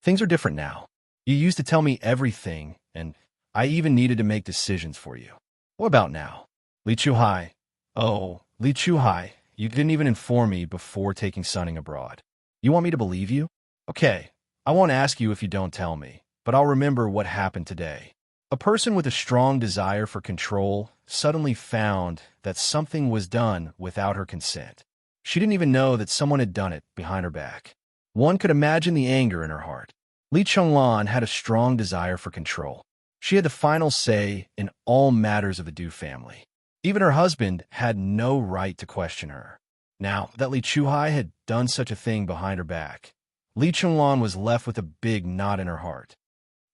Things are different now. You used to tell me everything, and I even needed to make decisions for you. What about now? Li Chuhai. Oh, Li Chuhai, you didn't even inform me before taking Sun abroad. You want me to believe you? Okay, I won't ask you if you don't tell me, but I'll remember what happened today. A person with a strong desire for control suddenly found that something was done without her consent. She didn't even know that someone had done it behind her back. One could imagine the anger in her heart. Li Chunlan had a strong desire for control. She had the final say in all matters of the Du family. Even her husband had no right to question her. Now that Li Chuhai had done such a thing behind her back, Li Chunlan was left with a big knot in her heart.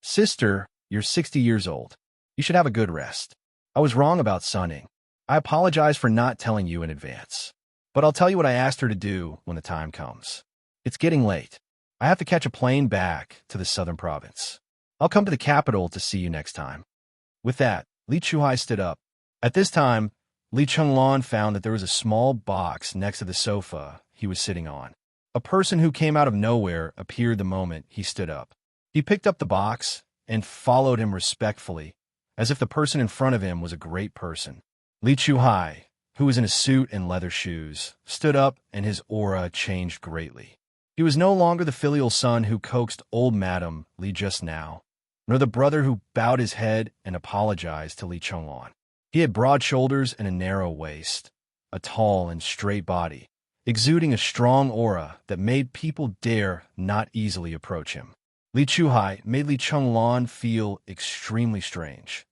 Sister, you're 60 years old. You should have a good rest. I was wrong about Sun. I apologize for not telling you in advance. But I'll tell you what I asked her to do when the time comes. It's getting late. I have to catch a plane back to the southern province. I'll come to the capital to see you next time. With that, Li Chuhai stood up. At this time, Li Chunlan found that there was a small box next to the sofa he was sitting on. A person who came out of nowhere appeared the moment he stood up. He picked up the box and followed him respectfully, as if the person in front of him was a great person. Li Chuhai, who was in a suit and leather shoes, stood up and his aura changed greatly. He was no longer the filial son who coaxed old Madam Li just now, nor the brother who bowed his head and apologized to Li Chunlan. He had broad shoulders and a narrow waist, a tall and straight body, exuding a strong aura that made people dare not easily approach him. Li Chuhai made Li Chenglan feel extremely strange.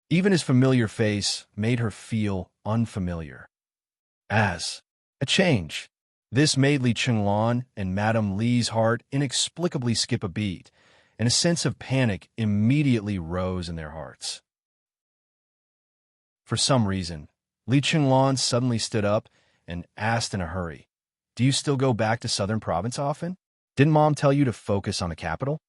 Even his familiar face made her feel unfamiliar. As a change, this made Li Chenglan and Madame Li's heart inexplicably skip a beat, and a sense of panic immediately rose in their hearts. For some reason, Li Chenglan suddenly stood up and asked in a hurry, "Do you still go back to Southern Province often? Didn't Mom tell you to focus on the capital?"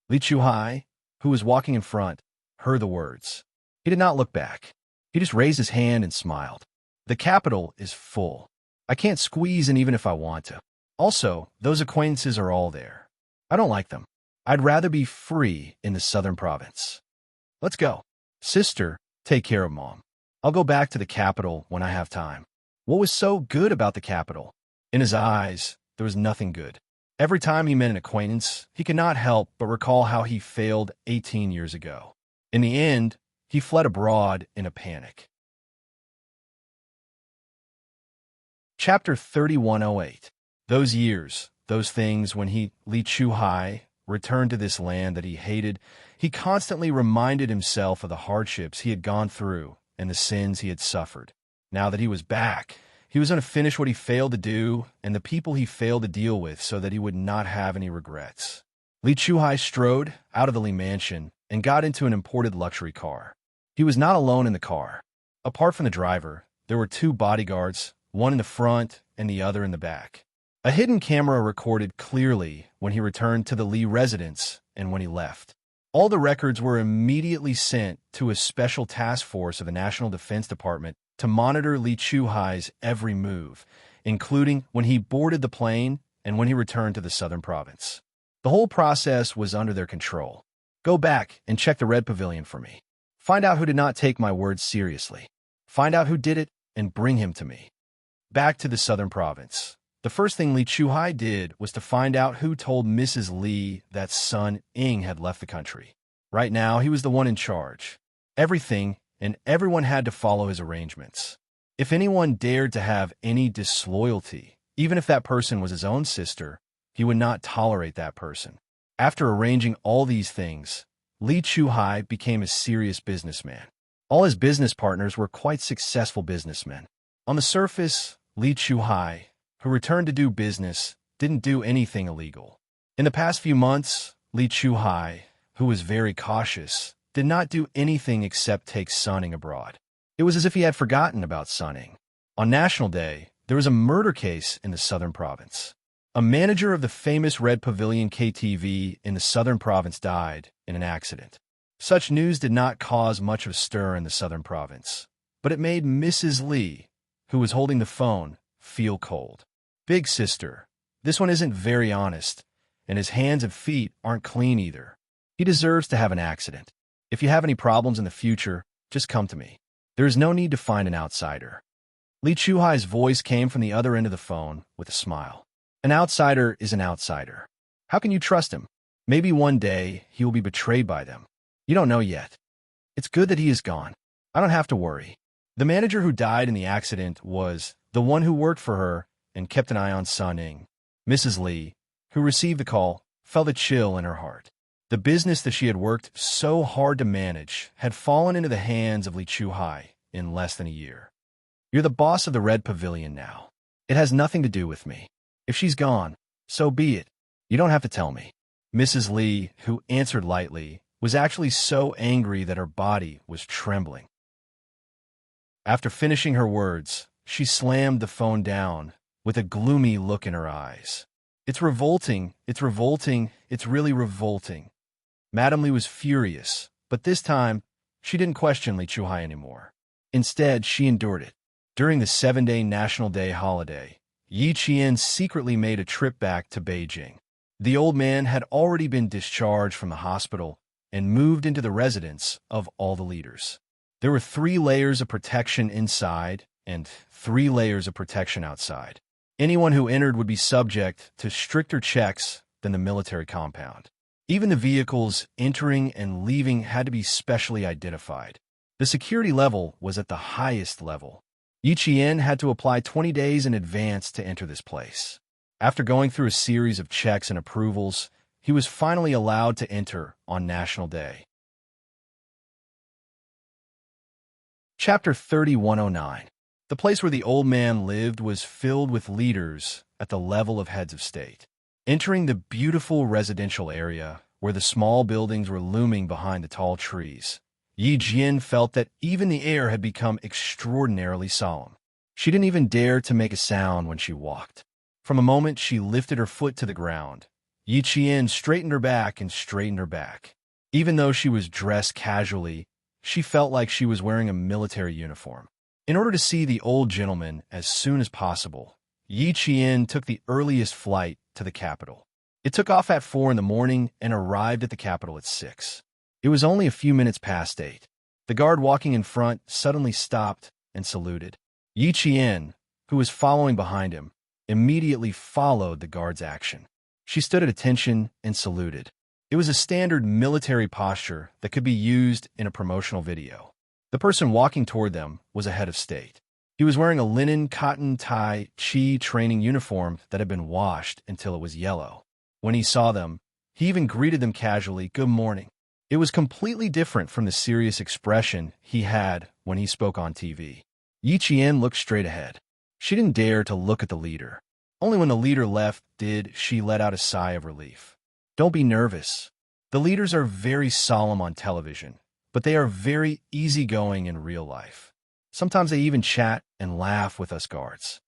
Li Chuhai, who was walking in front, heard the words. He did not look back. He just raised his hand and smiled. "The capital is full. I can't squeeze in even if I want to. Also, those acquaintances are all there. I don't like them. I'd rather be free in the Southern Province. Let's go. Sister, take care of Mom. I'll go back to the capital when I have time." What was so good about the capital? In his eyes, there was nothing good. Every time he met an acquaintance, he could not help but recall how he failed 18 years ago. In the end, he fled abroad in a panic. Chapter 3108. Those years, those things when Li Chuhai, returned to this land that he hated, he constantly reminded himself of the hardships he had gone through and the sins he had suffered. Now that he was back, he was going to finish what he failed to do and the people he failed to deal with so that he would not have any regrets. Li Chuhai strode out of the Li mansion and got into an imported luxury car. He was not alone in the car. Apart from the driver, there were two bodyguards, one in the front and the other in the back. A hidden camera recorded clearly when he returned to the Li residence and when he left. All the records were immediately sent to a special task force of the National Defense Department to monitor Li Chuhai's every move, including when he boarded the plane and when he returned to the Southern Province. The whole process was under their control. Go back and check the Red Pavilion for me. Find out who did not take my words seriously. Find out who did it and bring him to me. Back to the Southern Province. The first thing Li Chuhai did was to find out who told Mrs. Li that son Ing had left the country. Right now, he was the one in charge. Everything and everyone had to follow his arrangements. If anyone dared to have any disloyalty, even if that person was his own sister, he would not tolerate that person. After arranging all these things, Li Chuhai became a serious businessman. All his business partners were quite successful businessmen. On the surface, Li Chuhai, who returned to do business, didn't do anything illegal. In the past few months, Li Chuhai, who was very cautious, did not do anything except take Sunning abroad. It was as if he had forgotten about Sunning. On National Day, there was a murder case in the Southern Province. A manager of the famous Red Pavilion KTV in the Southern Province died in an accident. Such news did not cause much of a stir in the Southern Province, but it made Mrs. Li, who was holding the phone, feel cold. Big sister, this one isn't very honest, and his hands and feet aren't clean either. He deserves to have an accident. If you have any problems in the future, just come to me. There is no need to find an outsider. Li Chuhai's voice came from the other end of the phone with a smile. An outsider is an outsider. How can you trust him? Maybe one day he will be betrayed by them. You don't know yet. It's good that he is gone. I don't have to worry. The manager who died in the accident was the one who worked for her and kept an eye on Sunning. Mrs. Li, who received the call, felt a chill in her heart. The business that she had worked so hard to manage had fallen into the hands of Li Chuhai in less than a year. You're the boss of the Red Pavilion now. It has nothing to do with me. If she's gone, so be it. You don't have to tell me. Mrs. Li, who answered lightly, was actually so angry that her body was trembling. After finishing her words, she slammed the phone down with a gloomy look in her eyes. It's revolting, it's revolting, it's really revolting. Madame Li was furious, but this time, she didn't question Li Chuhai anymore. Instead, she endured it. During the 7-day National Day holiday, Yi Qian secretly made a trip back to Beijing. The old man had already been discharged from the hospital and moved into the residence of all the leaders. There were 3 layers of protection inside and 3 layers of protection outside. Anyone who entered would be subject to stricter checks than the military compound. Even the vehicles entering and leaving had to be specially identified. The security level was at the highest level. Yi Qian had to apply 20 days in advance to enter this place. After going through a series of checks and approvals, he was finally allowed to enter on National Day. Chapter 3109. The place where the old man lived was filled with leaders at the level of heads of state. Entering the beautiful residential area, where the small buildings were looming behind the tall trees, Yi Jian felt that even the air had become extraordinarily solemn. She didn't even dare to make a sound when she walked. From a moment she lifted her foot to the ground, Yi Qian straightened her back and straightened her back. Even though she was dressed casually, she felt like she was wearing a military uniform. In order to see the old gentleman as soon as possible, Yi Qian took the earliest flight to the capital. It took off at 4 in the morning and arrived at the capital at 6. It was only a few minutes past 8. The guard walking in front suddenly stopped and saluted. Yi Qian, who was following behind him, immediately followed the guard's action. She stood at attention and saluted. It was a standard military posture that could be used in a promotional video. The person walking toward them was a head of state. He was wearing a linen cotton tie chi training uniform that had been washed until it was yellow. When he saw them, he even greeted them casually, "Good morning." It was completely different from the serious expression he had when he spoke on TV. Yi Qian looked straight ahead. She didn't dare to look at the leader. Only when the leader left did she let out a sigh of relief. Don't be nervous. The leaders are very solemn on television, but they are very easygoing in real life. Sometimes they even chat and laugh with us guards.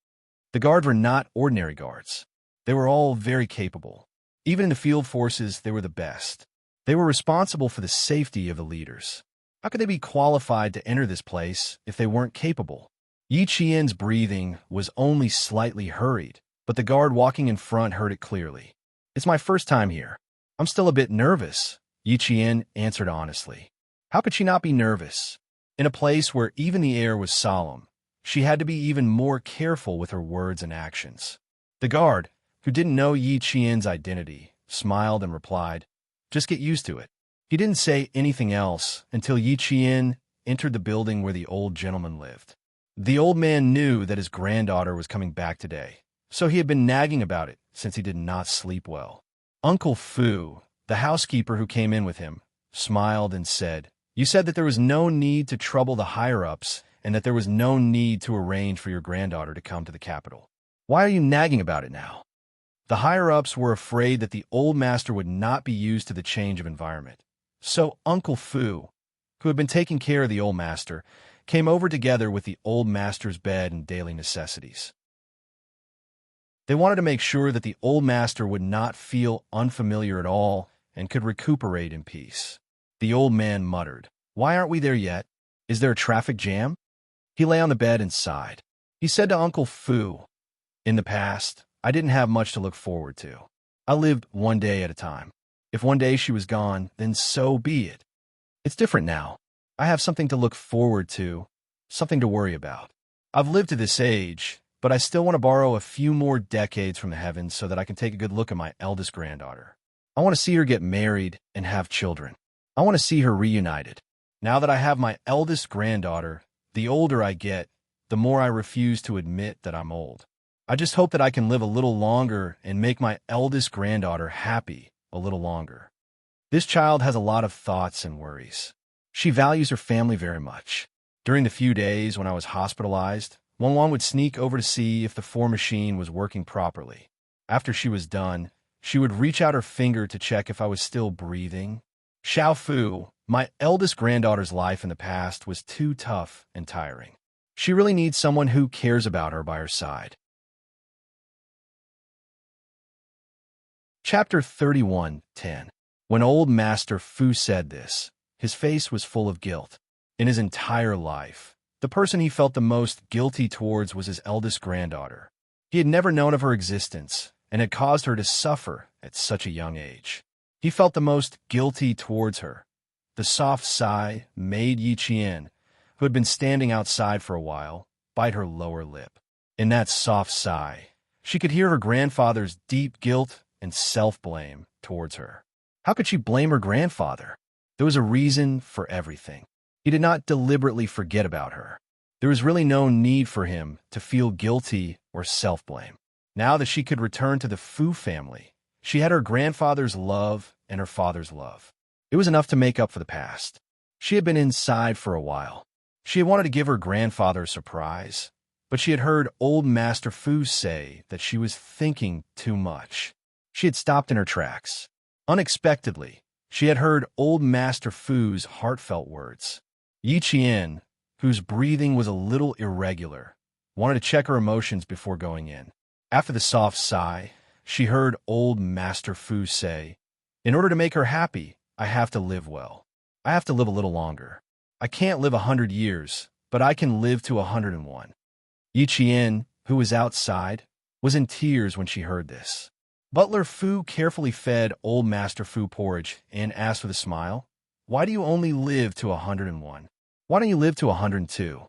The guards were not ordinary guards. They were all very capable. Even in the field forces, they were the best. They were responsible for the safety of the leaders. How could they be qualified to enter this place if they weren't capable? Yi Qian's breathing was only slightly hurried, but the guard walking in front heard it clearly. "It's my first time here. I'm still a bit nervous," Yi Qian answered honestly. How could she not be nervous? In a place where even the air was solemn, she had to be even more careful with her words and actions. The guard, who didn't know Yi Qian's identity, smiled and replied, "Just get used to it." He didn't say anything else until Yi Qian entered the building where the old gentleman lived. The old man knew that his granddaughter was coming back today, so he had been nagging about it since he did not sleep well. Uncle Fu, the housekeeper who came in with him, smiled and said, "You said that there was no need to trouble the higher-ups and that there was no need to arrange for your granddaughter to come to the capital. Why are you nagging about it now?" The higher-ups were afraid that the old master would not be used to the change of environment. So Uncle Fu, who had been taking care of the old master, came over together with the old master's bed and daily necessities. They wanted to make sure that the old master would not feel unfamiliar at all and could recuperate in peace. The old man muttered, "Why aren't we there yet? Is there a traffic jam?" He lay on the bed and sighed. He said to Uncle Fu, "In the past, I didn't have much to look forward to. I lived one day at a time. If one day she was gone, then so be it. It's different now. I have something to look forward to, something to worry about. I've lived to this age, but I still want to borrow a few more decades from the heavens so that I can take a good look at my eldest granddaughter. I want to see her get married and have children. I want to see her reunited. Now that I have my eldest granddaughter, the older I get, the more I refuse to admit that I'm old. I just hope that I can live a little longer and make my eldest granddaughter happy a little longer. This child has a lot of thoughts and worries. She values her family very much. During the few days when I was hospitalized, Wang would sneak over to see if the 4 machine was working properly. After she was done, she would reach out her finger to check if I was still breathing. Xiao Fu, my eldest granddaughter's life in the past was too tough and tiring. She really needs someone who cares about her by her side. Chapter 31:10. When old Master Fu said this, his face was full of guilt. In his entire life, the person he felt the most guilty towards was his eldest granddaughter. He had never known of her existence and had caused her to suffer at such a young age. He felt the most guilty towards her. The soft sigh made Yi Qian, who had been standing outside for a while, bite her lower lip. In that soft sigh, she could hear her grandfather's deep guilt and self-blame towards her. How could she blame her grandfather? There was a reason for everything. He did not deliberately forget about her. There was really no need for him to feel guilty or self-blame. Now that she could return to the Fu family, she had her grandfather's love and her father's love. It was enough to make up for the past. She had been inside for a while. She had wanted to give her grandfather a surprise, but she had heard old Master Fu say that she was thinking too much. She had stopped in her tracks. Unexpectedly, she had heard old Master Fu's heartfelt words. Yi Qian, whose breathing was a little irregular, wanted to check her emotions before going in. After the soft sigh, she heard old Master Fu say, "In order to make her happy, I have to live well. I have to live a little longer. I can't live 100 years, but I can live to 101. Yi Qian, who was outside, was in tears when she heard this. Butler Fu carefully fed old Master Fu porridge and asked with a smile, "Why do you only live to 101? Why don't you live to 102?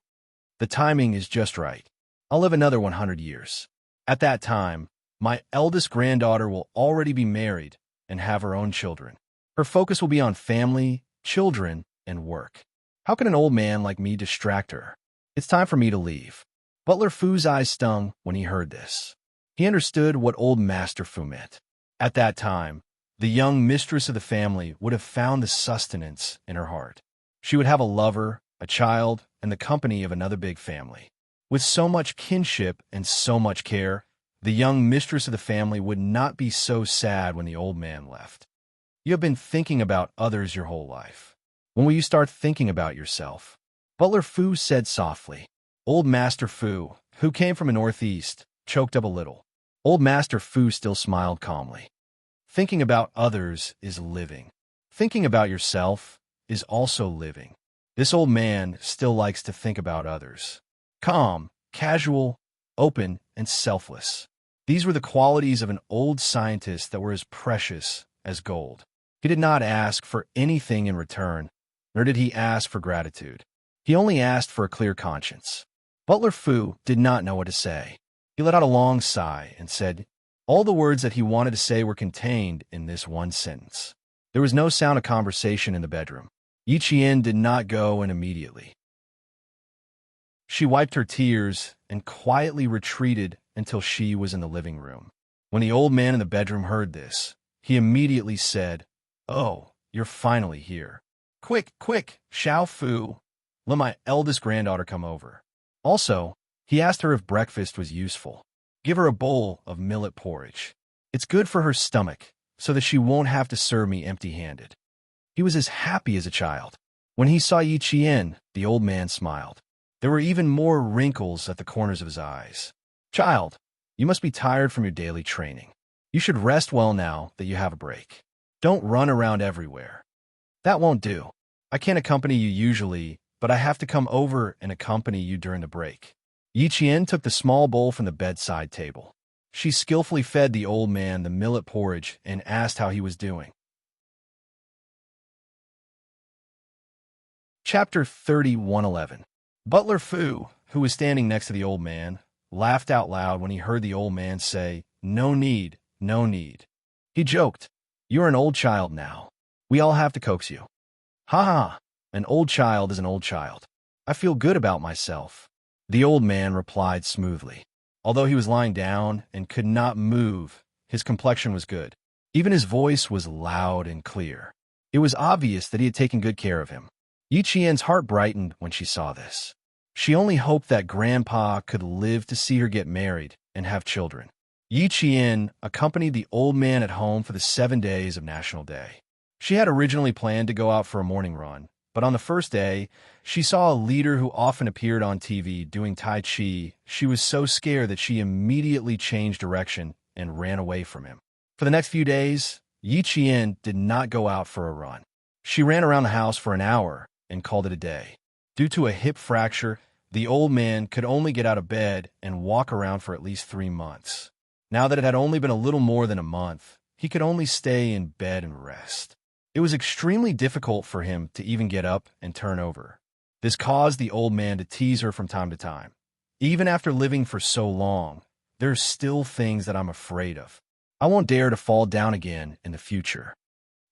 The timing is just right. I'll live another 100 years. At that time, my eldest granddaughter will already be married and have her own children. Her focus will be on family, children, and work. How can an old man like me distract her? It's time for me to leave." Butler Fu's eyes stung when he heard this. He understood what old Master Fu meant. At that time, the young mistress of the family would have found the sustenance in her heart. She would have a lover, a child, and the company of another big family. With so much kinship and so much care, the young mistress of the family would not be so sad when the old man left. You have been thinking about others your whole life. When will you start thinking about yourself? Butler Fu said softly. Old Master Fu, who came from the northeast, choked up a little. Old Master Fu still smiled calmly. Thinking about others is living. Thinking about yourself is also living. This old man still likes to think about others. Calm, casual, open, and selfless. These were the qualities of an old scientist that were as precious as gold. He did not ask for anything in return, nor did he ask for gratitude. He only asked for a clear conscience. Butler Fu did not know what to say. He let out a long sigh and said, all the words that he wanted to say were contained in this one sentence. There was no sound of conversation in the bedroom. Yi Qian did not go in immediately. She wiped her tears and quietly retreated until she was in the living room. When the old man in the bedroom heard this, he immediately said, "Oh, you're finally here. Quick, quick, Xiao Fu. Let my eldest granddaughter come over." Also, he asked her if breakfast was useful. Give her a bowl of millet porridge. It's good for her stomach, so that she won't have to serve me empty-handed. He was as happy as a child. When he saw Yi Qian, the old man smiled. There were even more wrinkles at the corners of his eyes. Child, you must be tired from your daily training. You should rest well now that you have a break. Don't run around everywhere. That won't do. I can't accompany you usually, but I have to come over and accompany you during the break. Yi Qian took the small bowl from the bedside table. She skillfully fed the old man the millet porridge and asked how he was doing. Chapter 31:11. Butler Fu, who was standing next to the old man, laughed out loud when he heard the old man say, "No need, no need." He joked, "You're an old child now. We all have to coax you." "Ha ha, an old child is an old child. I feel good about myself," the old man replied smoothly. Although he was lying down and could not move, his complexion was good. Even his voice was loud and clear. It was obvious that he had taken good care of him. Yi Qian's heart brightened when she saw this. She only hoped that Grandpa could live to see her get married and have children. Yi Qian accompanied the old man at home for the 7 days of National Day. She had originally planned to go out for a morning run, but on the first day, she saw a leader who often appeared on TV doing Tai Chi. She was so scared that she immediately changed direction and ran away from him. For the next few days, Yi Qian did not go out for a run. She ran around the house for an hour and called it a day. Due to a hip fracture, the old man could only get out of bed and walk around for at least 3 months. Now that it had only been a little more than a month, he could only stay in bed and rest. It was extremely difficult for him to even get up and turn over. This caused the old man to tease her from time to time. Even after living for so long, there are still things that I'm afraid of. I won't dare to fall down again in the future.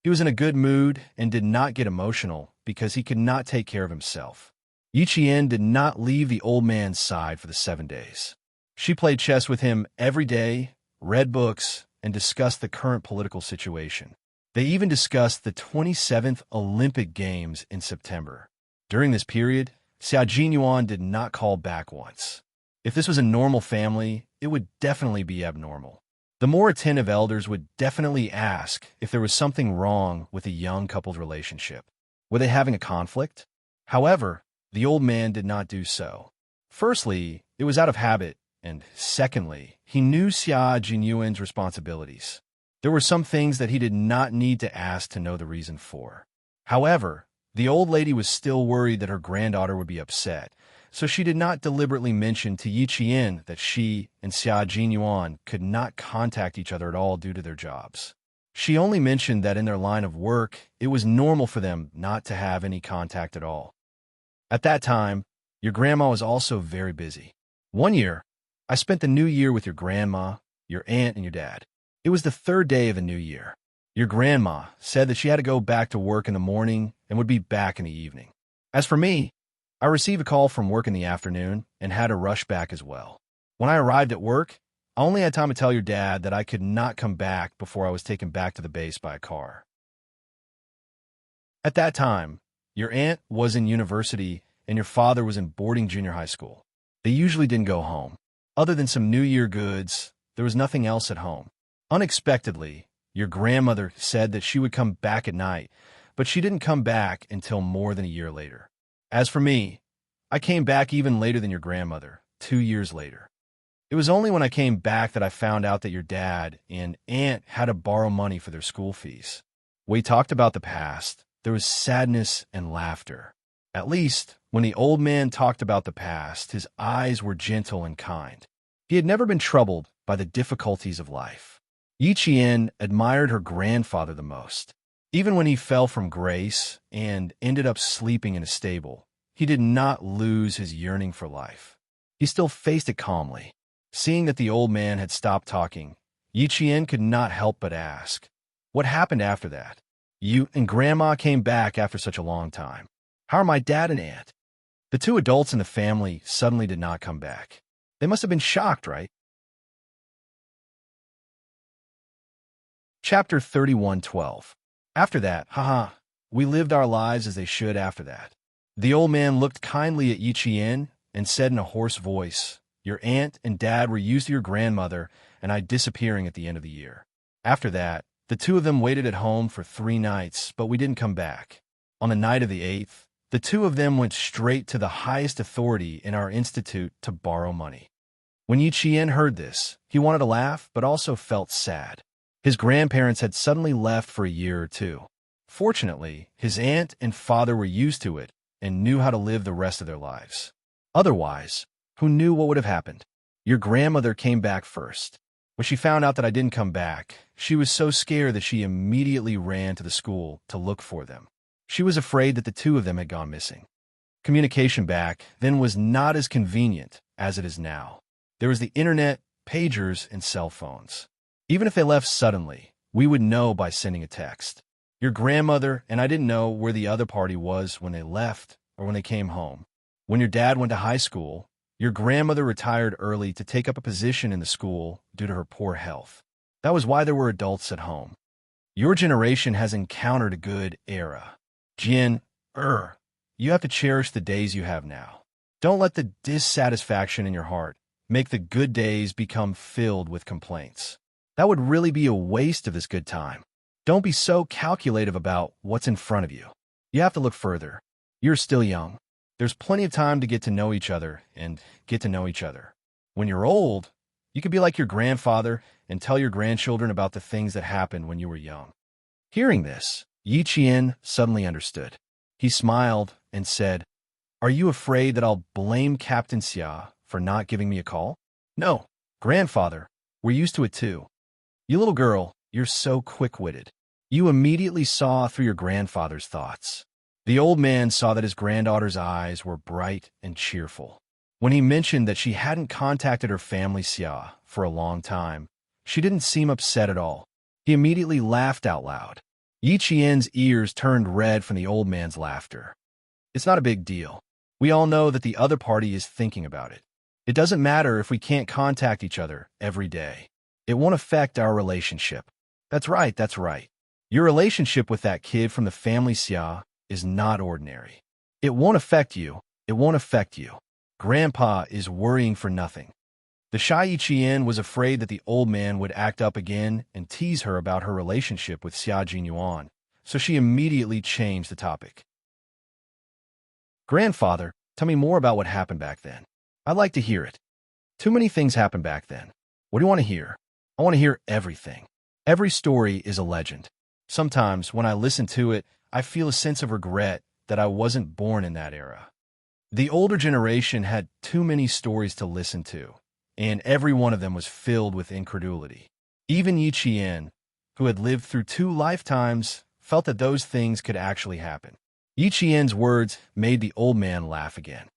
He was in a good mood and did not get emotional because he could not take care of himself. Yi Qian did not leave the old man's side for the 7 days. She played chess with him every day, read books, and discussed the current political situation. They even discussed the 27th Olympic Games in September. During this period, Xia Jinyuan did not call back once. If this was a normal family, it would definitely be abnormal. The more attentive elders would definitely ask if there was something wrong with the young couple's relationship. Were they having a conflict? However, the old man did not do so. Firstly, it was out of habit, and secondly, he knew Xia Jinyuan's responsibilities. There were some things that he did not need to ask to know the reason for. However, the old lady was still worried that her granddaughter would be upset, so she did not deliberately mention to Yi Qian that she and Xia Jinyuan could not contact each other at all due to their jobs. She only mentioned that in their line of work, it was normal for them not to have any contact at all. At that time, your grandma was also very busy. One year, I spent the new year with your grandma, your aunt, and your dad. It was the 3rd day of the new year. Your grandma said that she had to go back to work in the morning and would be back in the evening. As for me, I received a call from work in the afternoon and had to rush back as well. When I arrived at work, I only had time to tell your dad that I could not come back before I was taken back to the base by a car. At that time, your aunt was in university and your father was in boarding junior high school. They usually didn't go home. Other than some New Year goods, there was nothing else at home. Unexpectedly, your grandmother said that she would come back at night, but she didn't come back until more than a year later. As for me, I came back even later than your grandmother, 2 years later. It was only when I came back that I found out that your dad and aunt had to borrow money for their school fees. We talked about the past. There was sadness and laughter. At least, when the old man talked about the past, his eyes were gentle and kind. He had never been troubled by the difficulties of life. Yi Qian admired her grandfather the most. Even when he fell from grace and ended up sleeping in a stable, he did not lose his yearning for life. He still faced it calmly. Seeing that the old man had stopped talking, Yi Qian could not help but ask, "What happened after that? You and Grandma came back after such a long time. How are my dad and aunt?" The 2 adults in the family suddenly did not come back. They must have been shocked, right? Chapter 31:12. After that, we lived our lives as they should after that. The old man looked kindly at Yi Qian and said in a hoarse voice, "Your aunt and dad were used to your grandmother and I disappearing at the end of the year. After that, the 2 of them waited at home for 3 nights, but we didn't come back. On the night of the 8th, the 2 of them went straight to the highest authority in our institute to borrow money." When Yi Qian heard this, he wanted to laugh but also felt sad. His grandparents had suddenly left for a year or 2. Fortunately, his aunt and father were used to it and knew how to live the rest of their lives. Otherwise, who knew what would have happened? Your grandmother came back first. When she found out that I didn't come back, she was so scared that she immediately ran to the school to look for them. She was afraid that the 2 of them had gone missing. Communication back then was not as convenient as it is now. There was the internet, pagers, and cell phones. Even if they left suddenly, we would know by sending a text. Your grandmother and I didn't know where the other party was when they left or when they came home. When your dad went to high school, your grandmother retired early to take up a position in the school due to her poor health. That was why there were adults at home. Your generation has encountered a good era. Jin, you have to cherish the days you have now. Don't let the dissatisfaction in your heart make the good days become filled with complaints. That would really be a waste of this good time. Don't be so calculative about what's in front of you. You have to look further. You're still young. There's plenty of time to get to know each other and get to know each other. When you're old, you could be like your grandfather and tell your grandchildren about the things that happened when you were young. Hearing this, Yi Qian suddenly understood. He smiled and said, "Are you afraid that I'll blame Captain Xia for not giving me a call?" "No, grandfather, we're used to it too. You little girl, you're so quick-witted. You immediately saw through your grandfather's thoughts." The old man saw that his granddaughter's eyes were bright and cheerful. When he mentioned that she hadn't contacted her family Xia for a long time, she didn't seem upset at all. He immediately laughed out loud. Yi Qian's ears turned red from the old man's laughter. "It's not a big deal. We all know that the other party is thinking about it. It doesn't matter if we can't contact each other every day. It won't affect our relationship. That's right, that's right. Your relationship with that kid from the family Xia is not ordinary. It won't affect you. It won't affect you. Grandpa is worrying for nothing. The shy Yiqian was afraid that the old man would act up again and tease her about her relationship with Xia Jinyuan, so she immediately changed the topic. Grandfather, tell me more about what happened back then. I'd like to hear it. Too many things happened back then. What do you want to hear? I want to hear everything. Every story is a legend. Sometimes, when I listen to it, I feel a sense of regret that I wasn't born in that era. The older generation had too many stories to listen to, and every one of them was filled with incredulity. Even Yi Qian, who had lived through 2 lifetimes, felt that those things could actually happen. Yi Qian's words made the old man laugh again.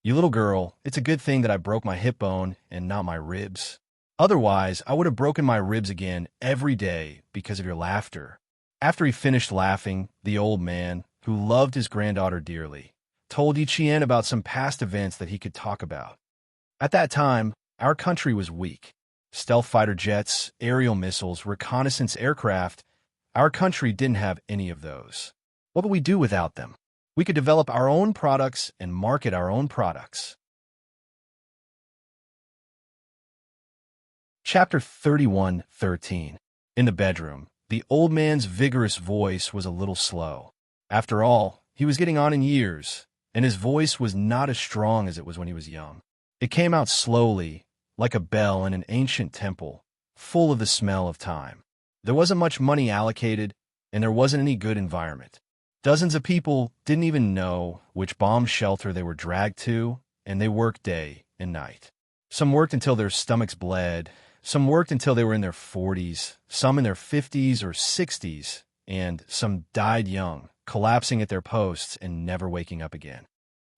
You little girl, it's a good thing that I broke my hip bone and not my ribs. Otherwise, I would have broken my ribs again every day because of your laughter. After he finished laughing, the old man, who loved his granddaughter dearly, told Yi Qian about some past events that he could talk about. At that time, our country was weak. Stealth fighter jets, aerial missiles, reconnaissance aircraft, our country didn't have any of those. What would we do without them? We could develop our own products and market our own products. Chapter 31:13. In the bedroom, the old man's vigorous voice was a little slow. After all, he was getting on in years, and his voice was not as strong as it was when he was young. It came out slowly, like a bell in an ancient temple, full of the smell of time. There wasn't much money allocated, and there wasn't any good environment. Dozens of people didn't even know which bomb shelter they were dragged to, and they worked day and night. Some worked until their stomachs bled, some worked until they were in their 40s, some in their 50s or 60s, and some died young, collapsing at their posts and never waking up again.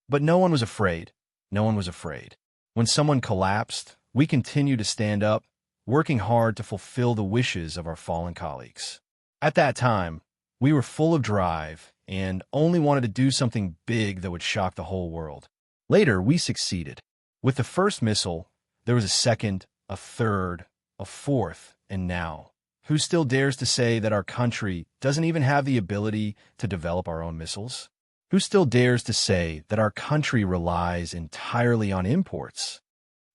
But no one was afraid. No one was afraid. When someone collapsed, we continued to stand up, working hard to fulfill the wishes of our fallen colleagues. At that time, we were full of drive and only wanted to do something big that would shock the whole world. Later, we succeeded. With the first missile, there was a second, a third, a fourth, and now, who still dares to say that our country doesn't even have the ability to develop our own missiles? Who still dares to say that our country relies entirely on imports?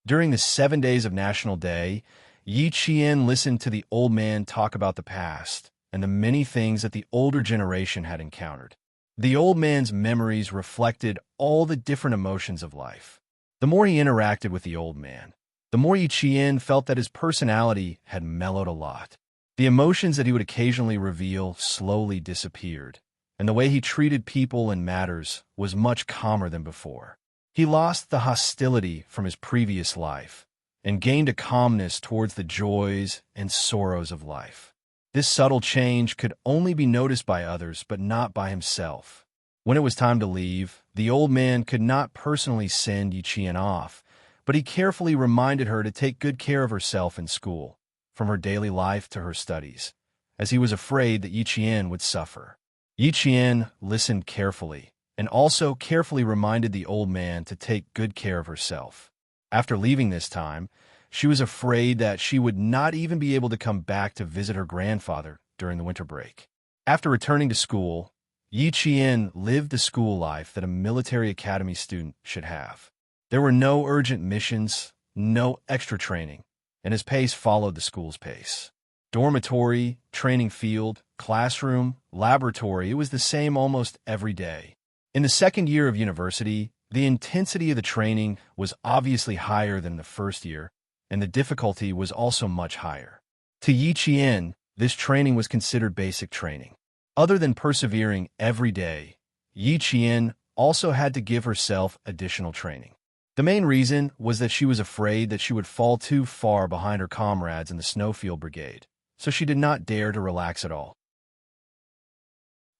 During the 7 days of National Day, Yi Qian listened to the old man talk about the past and the many things that the older generation had encountered. The old man's memories reflected all the different emotions of life. The more he interacted with the old man, the more Yi Qian felt that his personality had mellowed a lot. The emotions that he would occasionally reveal slowly disappeared, and the way he treated people and matters was much calmer than before. He lost the hostility from his previous life and gained a calmness towards the joys and sorrows of life. This subtle change could only be noticed by others, but not by himself. When it was time to leave, the old man could not personally send Yi Qian off, but he carefully reminded her to take good care of herself in school, from her daily life to her studies, as he was afraid that Yi Qian would suffer. Yi Qian listened carefully, and also carefully reminded the old man to take good care of herself. After leaving this time, she was afraid that she would not even be able to come back to visit her grandfather during the winter break. After returning to school, Yi Qian lived the school life that a military academy student should have. There were no urgent missions, no extra training, and his pace followed the school's pace. Dormitory, training field, classroom, laboratory, it was the same almost every day. In the second year of university, the intensity of the training was obviously higher than the first year, and the difficulty was also much higher. To Yi Qian, this training was considered basic training. Other than persevering every day, Yi Qian also had to give herself additional training. The main reason was that she was afraid that she would fall too far behind her comrades in the snowfield brigade, so she did not dare to relax at all.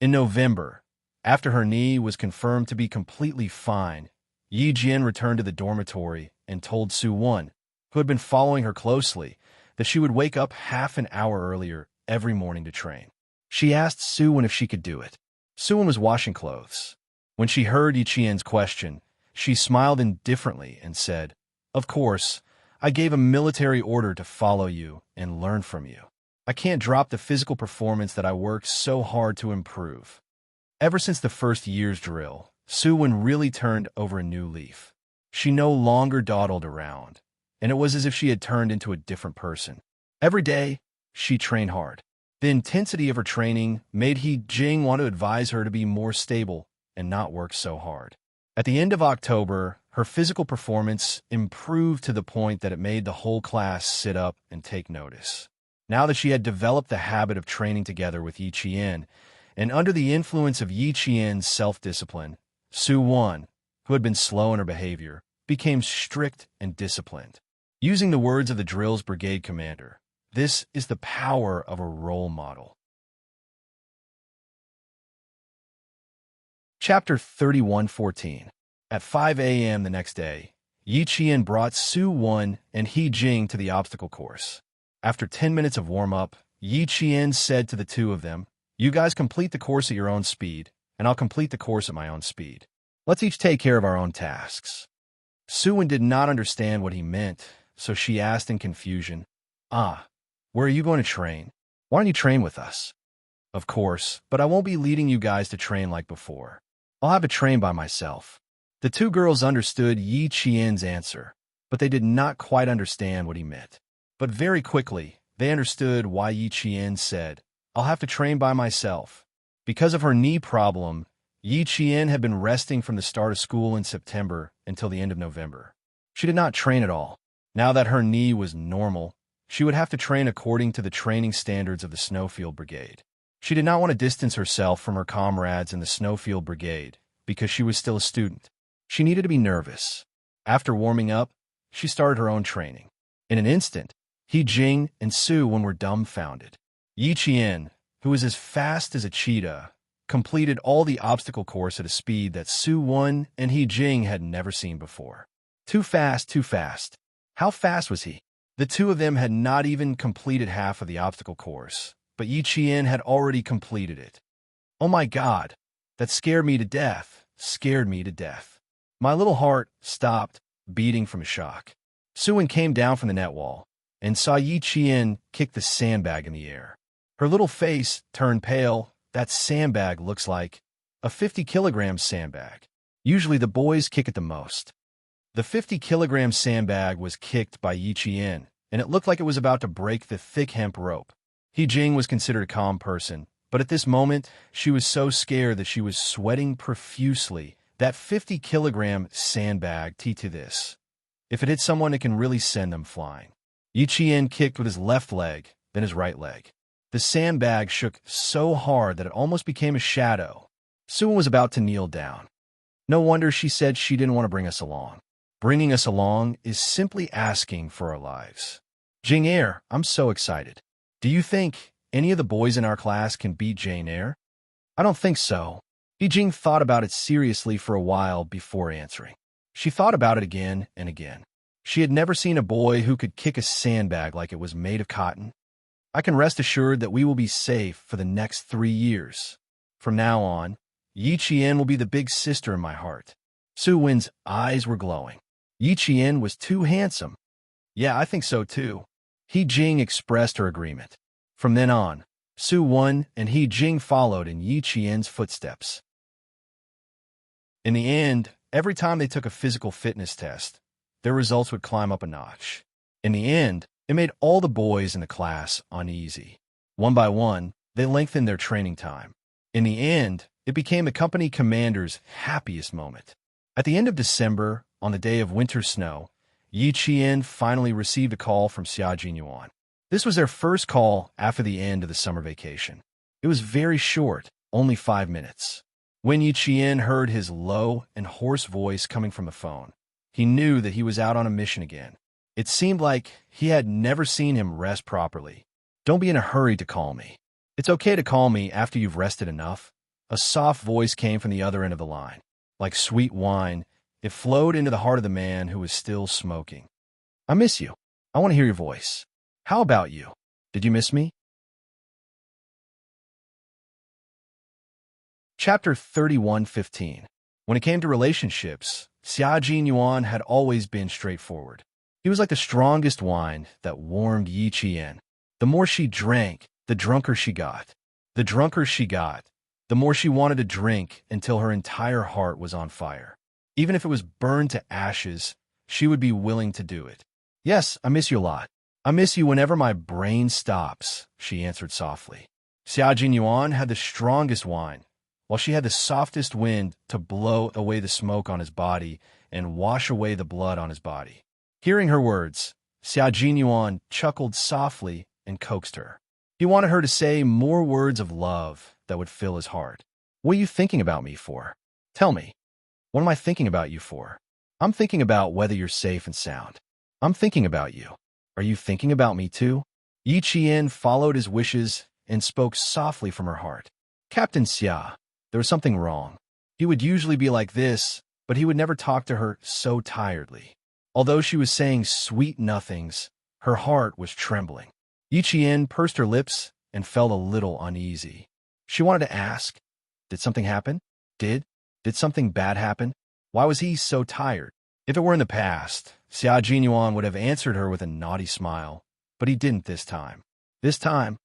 In November, after her knee was confirmed to be completely fine, Yi Jian returned to the dormitory and told Su Wen, who had been following her closely, that she would wake up half an hour earlier every morning to train. She asked Su Wen if she could do it. Su Wen was washing clothes. When she heard Yi Qian's question, She smiled indifferently and said, "Of course, I gave a military order to follow you and learn from you. I can't drop the physical performance that I worked so hard to improve." Ever since the first year's drill, Suwon really turned over a new leaf. She no longer dawdled around, and it was as if she had turned into a different person. Every day, she trained hard. The intensity of her training made He Jing want to advise her to be more stable and not work so hard. At the end of October, her physical performance improved to the point that it made the whole class sit up and take notice. Now that she had developed the habit of training together with Yi Qian, and under the influence of Yi Qian's self-discipline, Suwon, who had been slow in her behavior, became strict and disciplined. Using the words of the drill's brigade commander, this is the power of a role model. Chapter 31:14. At 5 a.m. the next day, Yi Qian brought Suwon and He Jing to the obstacle course. After 10 minutes of warm-up, Yi Qian said to the two of them, "You guys complete the course at your own speed, and I'll complete the course at my own speed. Let's each take care of our own tasks." Suwon did not understand what he meant, so she asked in confusion, "Where are you going to train? Why don't you train with us?" "Of course, but I won't be leading you guys to train like before. I'll have to train by myself." The two girls understood Yi Qian's answer, but they did not quite understand what he meant. But very quickly, they understood why Yi Qian said, "I'll have to train by myself." Because of her knee problem, Yi Qian had been resting from the start of school in September until the end of November. She did not train at all. Now that her knee was normal, she would have to train according to the training standards of the Snowfield Brigade. She did not want to distance herself from her comrades in the Snowfield Brigade because she was still a student. She needed to be nervous. After warming up, she started her own training. In an instant, He Jing and Suwon were dumbfounded. Yi Qian, who was as fast as a cheetah, completed all the obstacle course at a speed that Suwon and He Jing had never seen before. Too fast, too fast. How fast was he? The two of them had not even completed half of the obstacle course, but Yi Qian had already completed it. "Oh my God, that scared me to death, scared me to death." My little heart stopped beating from shock. Suwon came down from the net wall and saw Yi Qian kick the sandbag in the air. Her little face turned pale. That sandbag looks like a 50-kilogram sandbag. Usually the boys kick it the most. The 50-kilogram sandbag was kicked by Yi Qian, and it looked like it was about to break the thick hemp rope. He Jing was considered a calm person, but at this moment, she was so scared that she was sweating profusely. That 50-kilogram sandbag, to this. If it hit someone, it can really send them flying. Yi Qian kicked with his left leg, then his right leg. The sandbag shook so hard that it almost became a shadow. Suwon was about to kneel down. No wonder she said she didn't want to bring us along. Bringing us along is simply asking for our lives. Jane Eyre, I'm so excited. Do you think any of the boys in our class can beat Jane Eyre? I don't think so. Yi Jing thought about it seriously for a while before answering. She thought about it again and again. She had never seen a boy who could kick a sandbag like it was made of cotton. I can rest assured that we will be safe for the next 3 years. From now on, Yi Qian will be the big sister in my heart. Suwon's eyes were glowing. Yi Qian was too handsome. Yeah, I think so too. He Jing expressed her agreement. From then on, Suwon and He Jing followed in Yi Qian's footsteps. In the end, every time they took a physical fitness test, their results would climb up a notch. In the end, it made all the boys in the class uneasy. One by one, they lengthened their training time. In the end, it became the company commander's happiest moment. At the end of December, on the day of winter snow, Yi Qian finally received a call from Xia Jinyuan. This was their first call after the end of the summer vacation. It was very short, only 5 minutes. When Yi Qian heard his low and hoarse voice coming from the phone, he knew that he was out on a mission again. It seemed like he had never seen him rest properly. Don't be in a hurry to call me. It's okay to call me after you've rested enough. A soft voice came from the other end of the line. Like sweet wine, it flowed into the heart of the man who was still smoking. I miss you. I want to hear your voice. How about you? Did you miss me? Chapter 31:15. When it came to relationships, Xia Jinyuan had always been straightforward. He was like the strongest wine that warmed Yi Qian. The more she drank, the drunker she got. The drunker she got, the more she wanted to drink until her entire heart was on fire. Even if it was burned to ashes, she would be willing to do it. Yes, I miss you a lot. I miss you whenever my brain stops, she answered softly. Xia Jinyuan had the strongest wine, while she had the softest wind to blow away the smoke on his body and wash away the blood on his body. Hearing her words, Xia Jinyuan chuckled softly and coaxed her. He wanted her to say more words of love that would fill his heart. What are you thinking about me for? Tell me. What am I thinking about you for? I'm thinking about whether you're safe and sound. I'm thinking about you. Are you thinking about me too? Yi Qian followed his wishes and spoke softly from her heart. Captain Xia, there was something wrong. He would usually be like this, but he would never talk to her so tiredly. Although she was saying sweet nothings, her heart was trembling. Yi Qian pursed her lips and felt a little uneasy. She wanted to ask, did something happen? Did something bad happen? Why was he so tired? If it were in the past, Xia Jinyuan would have answered her with a naughty smile, but he didn't this time. This time,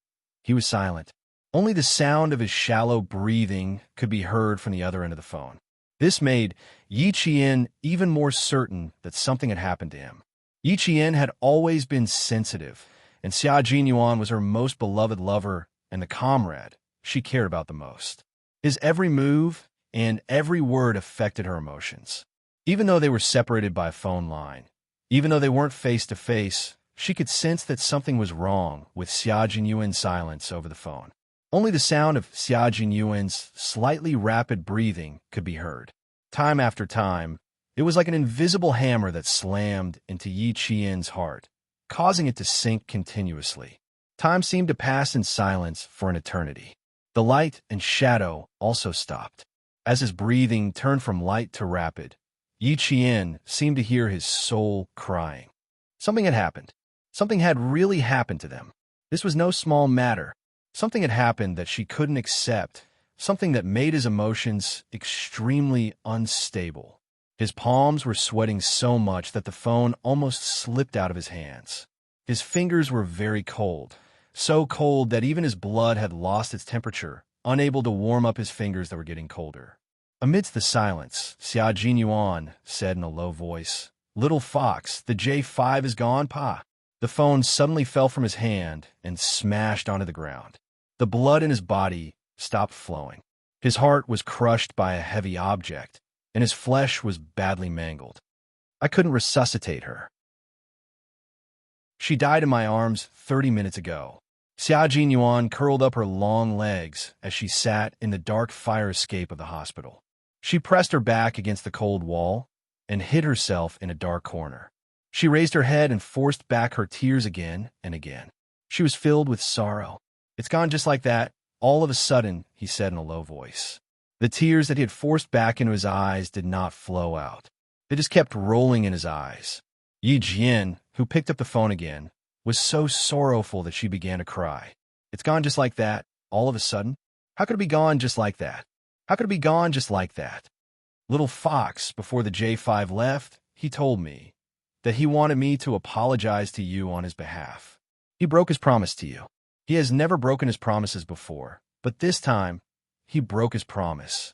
he was silent. Only the sound of his shallow breathing could be heard from the other end of the phone. This made Yi Qian even more certain that something had happened to him. Yi Qian had always been sensitive, and Xia Jinyuan was her most beloved lover and the comrade she cared about the most. His every move and every word affected her emotions. Even though they were separated by a phone line, even though they weren't face-to-face, she could sense that something was wrong with Xia Jinyuan's silence over the phone. Only the sound of Xia Jinyuan's slightly rapid breathing could be heard. Time after time, it was like an invisible hammer that slammed into Yi Qian's heart, causing it to sink continuously. Time seemed to pass in silence for an eternity. The light and shadow also stopped. As his breathing turned from light to rapid, Yi Qian seemed to hear his soul crying. Something had happened. Something had really happened to them. This was no small matter. Something had happened that she couldn't accept, something that made his emotions extremely unstable. His palms were sweating so much that the phone almost slipped out of his hands. His fingers were very cold, so cold that even his blood had lost its temperature, unable to warm up his fingers that were getting colder. Amidst the silence, Xia Jinyuan said in a low voice, "Little fox, the J5 is gone, pa." The phone suddenly fell from his hand and smashed onto the ground. The blood in his body stopped flowing. His heart was crushed by a heavy object, and his flesh was badly mangled. I couldn't resuscitate her. She died in my arms 30 minutes ago. Xia Jinyuan curled up her long legs as she sat in the dark fire escape of the hospital. She pressed her back against the cold wall and hid herself in a dark corner. She raised her head and forced back her tears again and again. She was filled with sorrow. "It's gone just like that, all of a sudden," he said in a low voice. The tears that he had forced back into his eyes did not flow out. They just kept rolling in his eyes. Yi Jian, who picked up the phone again, was so sorrowful that she began to cry. "It's gone just like that, all of a sudden? How could it be gone just like that? How could it be gone just like that? Little fox, before the J5 left, he told me that he wanted me to apologize to you on his behalf. He broke his promise to you. He has never broken his promises before, but this time, he broke his promise."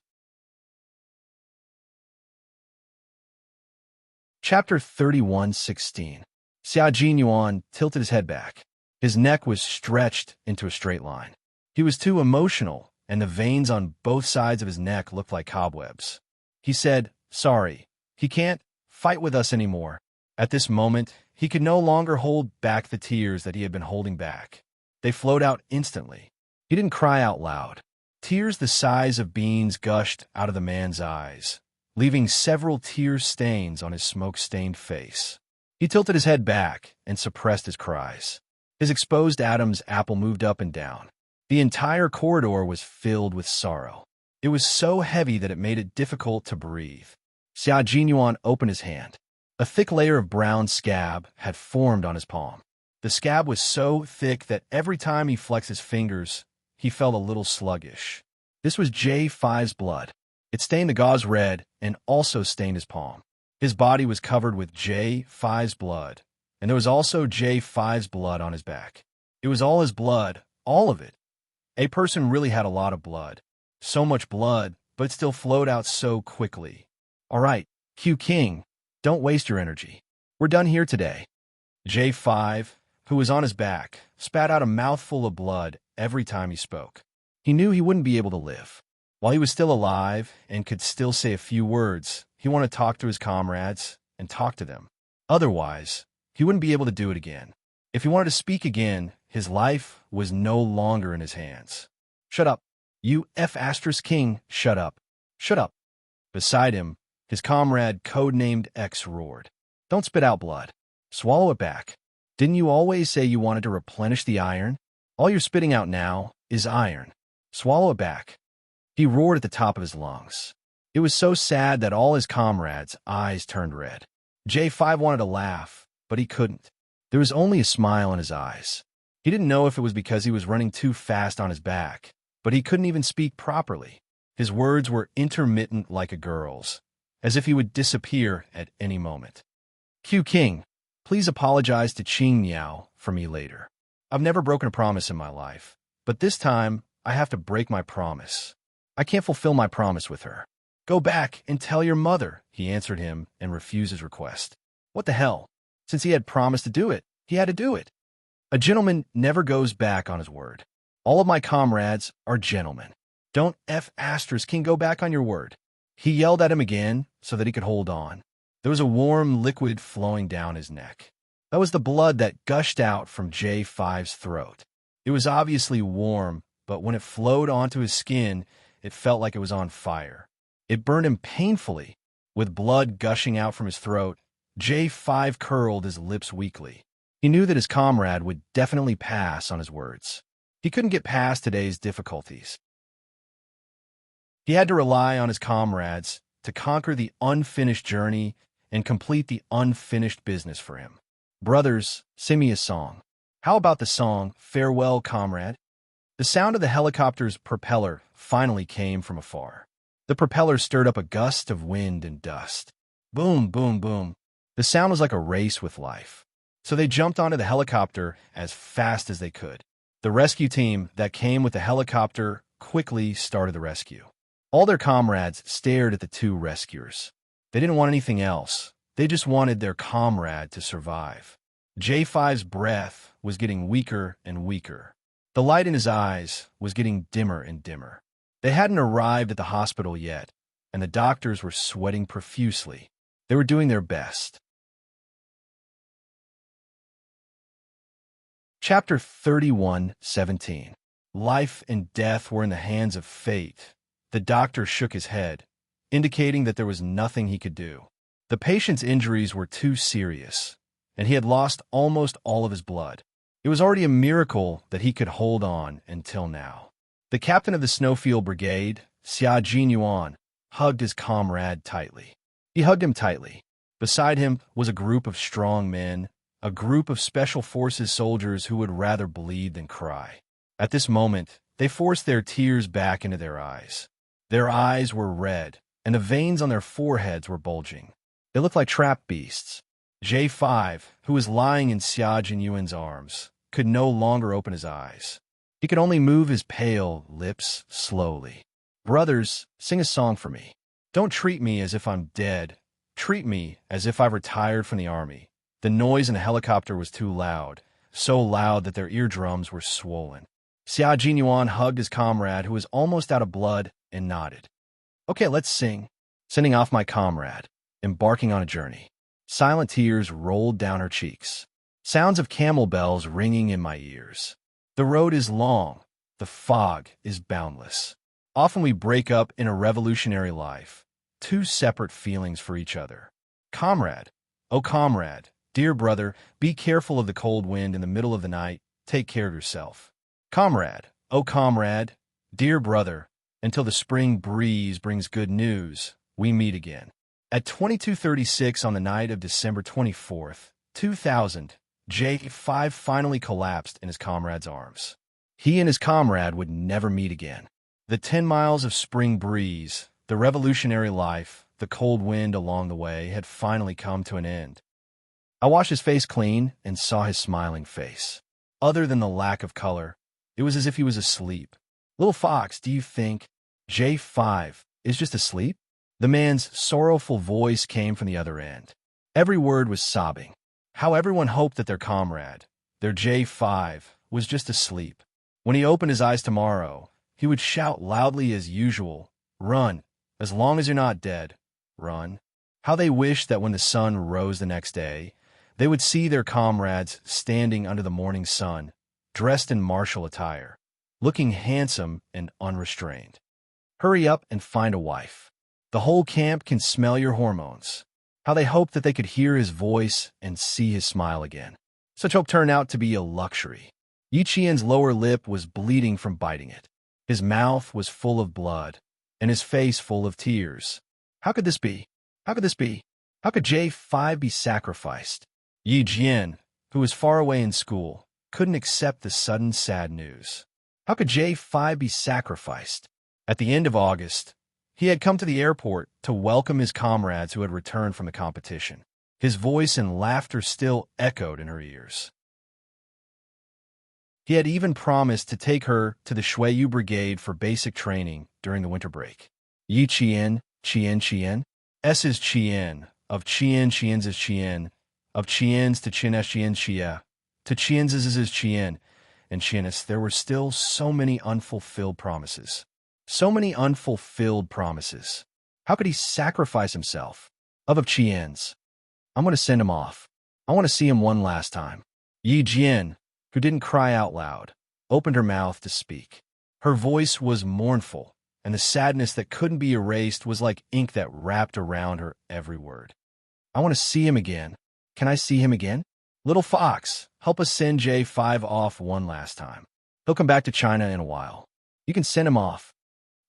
Chapter 31:16. Xia Jinyuan tilted his head back. His neck was stretched into a straight line. He was too emotional, and the veins on both sides of his neck looked like cobwebs. He said, "Sorry, he can't fight with us anymore." At this moment, he could no longer hold back the tears that he had been holding back. They flowed out instantly. He didn't cry out loud. Tears the size of beans gushed out of the man's eyes, leaving several tear stains on his smoke-stained face. He tilted his head back and suppressed his cries. His exposed Adam's apple moved up and down. The entire corridor was filled with sorrow. It was so heavy that it made it difficult to breathe. Xia Jinyuan opened his hand. A thick layer of brown scab had formed on his palm. The scab was so thick that every time he flexed his fingers, he felt a little sluggish. This was J5's blood. It stained the gauze red and also stained his palm. His body was covered with J5's blood, and there was also J5's blood on his back. It was all his blood, all of it. A person really had a lot of blood. So much blood, but it still flowed out so quickly. All right, Q King, don't waste your energy. We're done here today. J5, who was on his back, spat out a mouthful of blood every time he spoke. He knew he wouldn't be able to live. While he was still alive and could still say a few words, he wanted to talk to his comrades and talk to them. Otherwise, he wouldn't be able to do it again. If he wanted to speak again, his life was no longer in his hands. Shut up. You F***king, shut up. Shut up. Beside him, his comrade, codenamed X, roared. Don't spit out blood. Swallow it back. Didn't you always say you wanted to replenish the iron? All you're spitting out now is iron. Swallow it back. He roared at the top of his lungs. It was so sad that all his comrades' eyes turned red. J5 wanted to laugh, but he couldn't. There was only a smile in his eyes. He didn't know if it was because he was running too fast on his back, but he couldn't even speak properly. His words were intermittent like a girl's, as if he would disappear at any moment. Q King, please apologize to Qing Miao for me later. I've never broken a promise in my life, but this time I have to break my promise. I can't fulfill my promise with her. Go back and tell your mother, he answered him and refused his request. What the hell? Since he had promised to do it, he had to do it. A gentleman never goes back on his word. All of my comrades are gentlemen. Don't F***king go back on your word. He yelled at him again so that he could hold on. There was a warm liquid flowing down his neck. That was the blood that gushed out from J5's throat. It was obviously warm, but when it flowed onto his skin, it felt like it was on fire. It burned him painfully. With blood gushing out from his throat, J5 curled his lips weakly. He knew that his comrade would definitely pass on his words. He couldn't get past today's difficulties. He had to rely on his comrades to conquer the unfinished journey and complete the unfinished business for him. Brothers, sing me a song. How about the song, Farewell, Comrade? The sound of the helicopter's propeller finally came from afar. The propeller stirred up a gust of wind and dust. Boom, boom, boom. The sound was like a race with life. So they jumped onto the helicopter as fast as they could. The rescue team that came with the helicopter quickly started the rescue. All their comrades stared at the two rescuers. They didn't want anything else. They just wanted their comrade to survive. J5's breath was getting weaker and weaker. The light in his eyes was getting dimmer and dimmer. They hadn't arrived at the hospital yet, and the doctors were sweating profusely. They were doing their best. Chapter 31:17. Life and death were in the hands of fate. The doctor shook his head, indicating that there was nothing he could do. The patient's injuries were too serious, and he had lost almost all of his blood. It was already a miracle that he could hold on until now. The captain of the Snowfield Brigade, Xia Jinyuan, hugged his comrade tightly. He hugged him tightly. Beside him was a group of strong men, a group of Special Forces soldiers who would rather bleed than cry. At this moment, they forced their tears back into their eyes. Their eyes were red, and the veins on their foreheads were bulging. They looked like trapped beasts. J5, who was lying in Xia Jinyuan's arms, could no longer open his eyes. He could only move his pale lips slowly. Brothers, sing a song for me. Don't treat me as if I'm dead. Treat me as if I've retired from the army. The noise in the helicopter was too loud, so loud that their eardrums were swollen. Xia Jinyuan hugged his comrade, who was almost out of blood, and nodded. Okay, let's sing. Sending off my comrade, embarking on a journey. Silent tears rolled down her cheeks. Sounds of camel bells ringing in my ears. The road is long. The fog is boundless. Often we break up in a revolutionary life, two separate feelings for each other. Comrade, oh comrade, dear brother, be careful of the cold wind in the middle of the night. Take care of yourself. Comrade, oh comrade, dear brother, until the spring breeze brings good news, we meet again. At 22:36 on the night of December 24th, 2000, J5 finally collapsed in his comrade's arms. He and his comrade would never meet again. The 10 miles of spring breeze, the revolutionary life, the cold wind along the way, had finally come to an end. I washed his face clean and saw his smiling face. Other than the lack of color, it was as if he was asleep. "Little Fox, do you think J5 is just asleep?" The man's sorrowful voice came from the other end. Every word was sobbing. How everyone hoped that their comrade, their J5, was just asleep. When he opened his eyes tomorrow, he would shout loudly as usual, "Run! As long as you're not dead, run." How they wished that when the sun rose the next day, they would see their comrades standing under the morning sun, dressed in martial attire, looking handsome and unrestrained. Hurry up and find a wife. The whole camp can smell your hormones. How they hoped that they could hear his voice and see his smile again. Such hope turned out to be a luxury. Yi Qian's lower lip was bleeding from biting it. His mouth was full of blood, and his face full of tears. How could this be? How could this be? How could J5 be sacrificed? Yi Jian, who was far away in school, couldn't accept the sudden sad news. How could J5 be sacrificed? At the end of August, he had come to the airport to welcome his comrades who had returned from the competition. His voice and laughter still echoed in her ears. He had even promised to take her to the Shuiyu Brigade for basic training during the winter break. Yi Qian, Qian. S is Qian, of Qian's is Qian, of Qian's to Qian's Xia, to Qian's is Qian, and Qian's. There were still so many unfulfilled promises. So many unfulfilled promises. How could he sacrifice himself? Of Qian's. I'm going to send him off. I want to see him one last time. Yi Jian, who didn't cry out loud, opened her mouth to speak. Her voice was mournful, and the sadness that couldn't be erased was like ink that wrapped around her every word. I want to see him again. Can I see him again? Little Fox, help us send J5 off one last time. He'll come back to China in a while. You can send him off.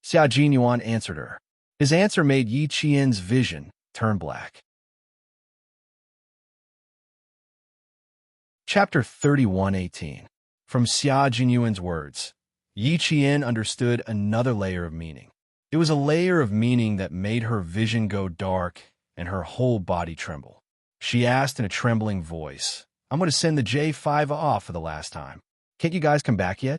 Xia Jinyuan answered her. His answer made Yi Qian's vision turn black. Chapter 31:18. From Xia Jinyuan's words, Yi Qian understood another layer of meaning. It was a layer of meaning that made her vision go dark and her whole body tremble. She asked in a trembling voice, I'm going to send the J5 off for the last time. Can't you guys come back yet?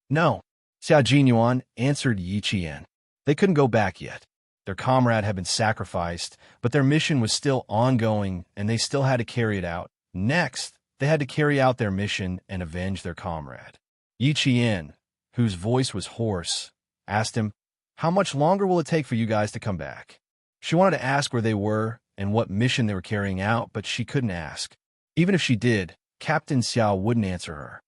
No. Xia Jinyuan answered Yi Qian. They couldn't go back yet. Their comrade had been sacrificed, but their mission was still ongoing, and they still had to carry it out. Next, they had to carry out their mission and avenge their comrade. Yi Qian, whose voice was hoarse, asked him, How much longer will it take for you guys to come back? She wanted to ask where they were and what mission they were carrying out, but she couldn't ask. Even if she did, Captain Xiao wouldn't answer her.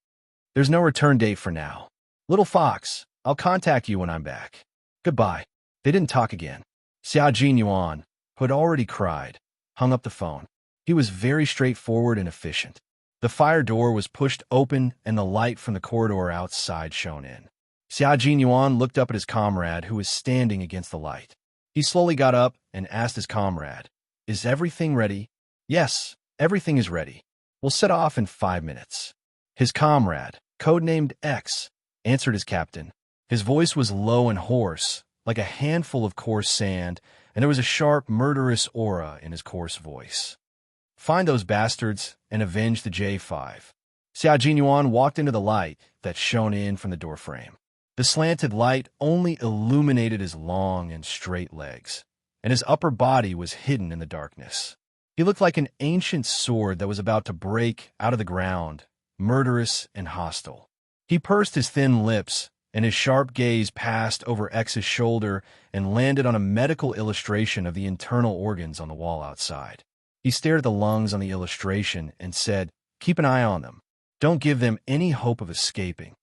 There's no return date for now. Little Fox, I'll contact you when I'm back. Goodbye. They didn't talk again. Xia Jinyuan, who had already cried, hung up the phone. He was very straightforward and efficient. The fire door was pushed open and the light from the corridor outside shone in. Xia Jinyuan looked up at his comrade who was standing against the light. He slowly got up and asked his comrade, Is everything ready? Yes, everything is ready. We'll set off in 5 minutes. His comrade, codenamed X, answered his captain. His voice was low and hoarse, like a handful of coarse sand, and there was a sharp, murderous aura in his coarse voice. Find those bastards and avenge the J5. Xia Jinyuan walked into the light that shone in from the doorframe. The slanted light only illuminated his long and straight legs, and his upper body was hidden in the darkness. He looked like an ancient sword that was about to break out of the ground, murderous and hostile. He pursed his thin lips, and his sharp gaze passed over X's shoulder and landed on a medical illustration of the internal organs on the wall outside. He stared at the lungs on the illustration and said, Keep an eye on them. Don't give them any hope of escaping.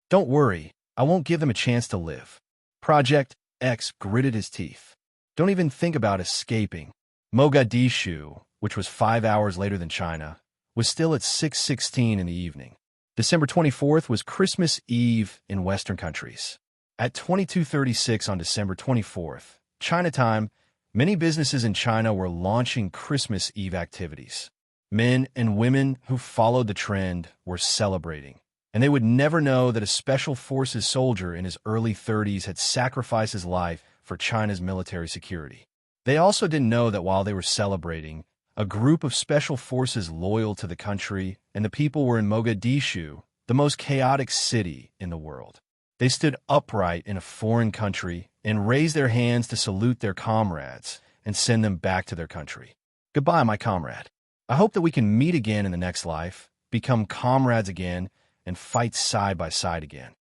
Don't worry, I won't give them a chance to live. Project X gritted his teeth. Don't even think about escaping. Mogadishu, which was 5 hours later than China, was still at 6:16 in the evening. December 24th was Christmas Eve in Western countries. At 22:36 on December 24th, China time, many businesses in China were launching Christmas Eve activities. Men and women who followed the trend were celebrating, and they would never know that a Special Forces soldier in his early 30s had sacrificed his life for China's military security. They also didn't know that while they were celebrating, a group of special forces loyal to the country and the people were in Mogadishu, the most chaotic city in the world. They stood upright in a foreign country and raised their hands to salute their comrades and send them back to their country. Goodbye, my comrade. I hope that we can meet again in the next life, become comrades again, and fight side by side again.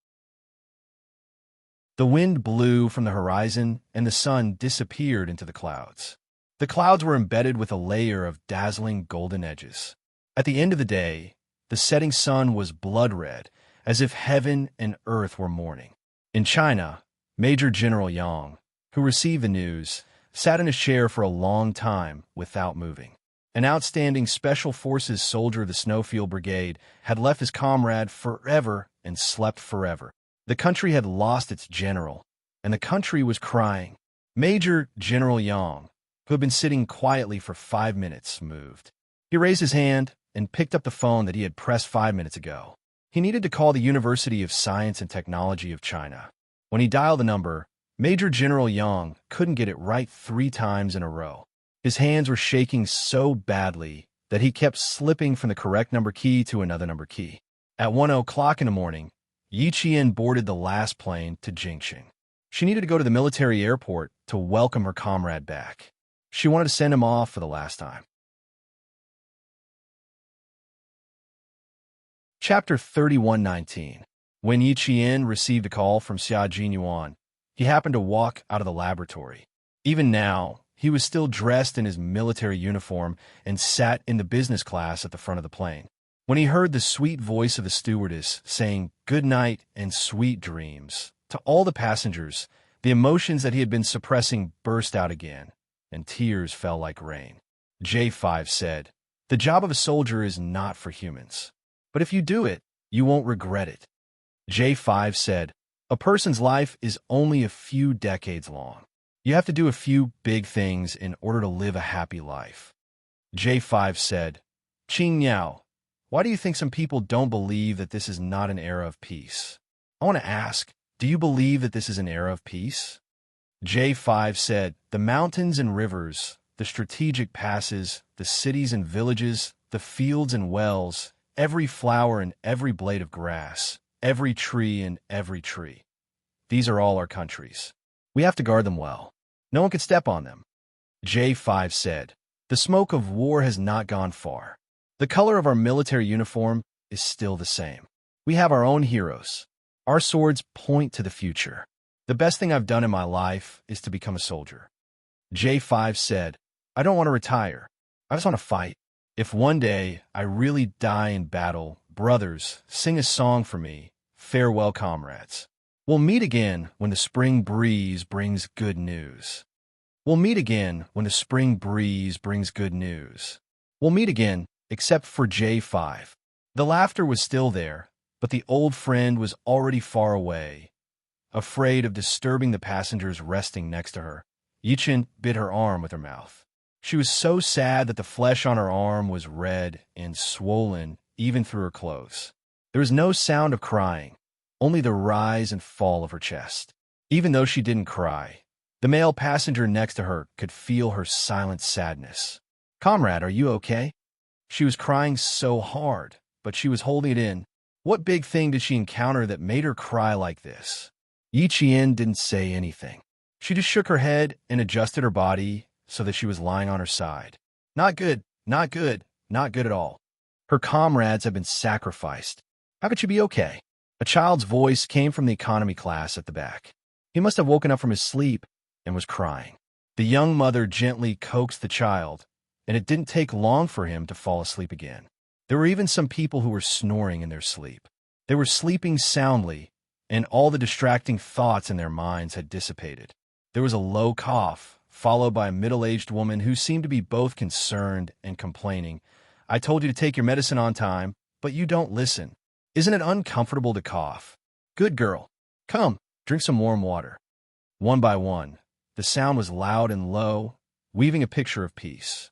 The wind blew from the horizon, and the sun disappeared into the clouds. The clouds were embedded with a layer of dazzling golden edges. At the end of the day, the setting sun was blood red, as if heaven and earth were mourning. In China, Major General Yang, who received the news, sat in his chair for a long time without moving. An outstanding Special Forces soldier of the Snowfield Brigade had left his comrade forever and slept forever. The country had lost its general, and the country was crying. Major General Yang, who had been sitting quietly for 5 minutes, moved. He raised his hand and picked up the phone that he had pressed 5 minutes ago. He needed to call the University of Science and Technology of China. When he dialed the number, Major General Yang couldn't get it right 3 times in a row. His hands were shaking so badly that he kept slipping from the correct number key to another number key. At 1:00 in the morning, Yi Qian boarded the last plane to Jingxing. She needed to go to the military airport to welcome her comrade back. She wanted to send him off for the last time. Chapter 31:19. When Yi Qian received a call from Xia Jinyuan, he happened to walk out of the laboratory. Even now, he was still dressed in his military uniform and sat in the business class at the front of the plane. When he heard the sweet voice of the stewardess saying good night and sweet dreams to all the passengers, the emotions that he had been suppressing burst out again, and tears fell like rain. J5 said, "The job of a soldier is not for humans. But if you do it, you won't regret it." J5 said, "A person's life is only a few decades long. You have to do a few big things in order to live a happy life." J5 said, "Qing Yao, why do you think some people don't believe that this is not an era of peace? I want to ask, do you believe that this is an era of peace?" J5 said, "The mountains and rivers, the strategic passes, the cities and villages, the fields and wells, every flower and every blade of grass, every tree and every tree. These are all our countries. We have to guard them well. No one can step on them." J5 said, "The smoke of war has not gone far. The color of our military uniform is still the same. We have our own heroes. Our swords point to the future. The best thing I've done in my life is to become a soldier." J5 said, "I don't want to retire. I just want to fight. If one day I really die in battle, brothers, sing a song for me. Farewell, comrades. We'll meet again when the spring breeze brings good news. We'll meet again when the spring breeze brings good news. We'll meet again, except for J5. The laughter was still there, but the old friend was already far away. Afraid of disturbing the passengers resting next to her, Yichen bit her arm with her mouth. She was so sad that the flesh on her arm was red and swollen even through her clothes. There was no sound of crying, only the rise and fall of her chest. Even though she didn't cry, the male passenger next to her could feel her silent sadness. "Comrade, are you okay?" She was crying so hard, but she was holding it in. What big thing did she encounter that made her cry like this? Yi Qian didn't say anything. She just shook her head and adjusted her body so that she was lying on her side. Not good, not good, not good at all. Her comrades had been sacrificed. How could she be okay? A child's voice came from the economy class at the back. He must have woken up from his sleep and was crying. The young mother gently coaxed the child, and it didn't take long for him to fall asleep again. There were even some people who were snoring in their sleep. They were sleeping soundly, and all the distracting thoughts in their minds had dissipated. There was a low cough, followed by a middle-aged woman who seemed to be both concerned and complaining. "I told you to take your medicine on time, but you don't listen. Isn't it uncomfortable to cough? Good girl. Come, drink some warm water." One by one, the sound was loud and low, weaving a picture of peace.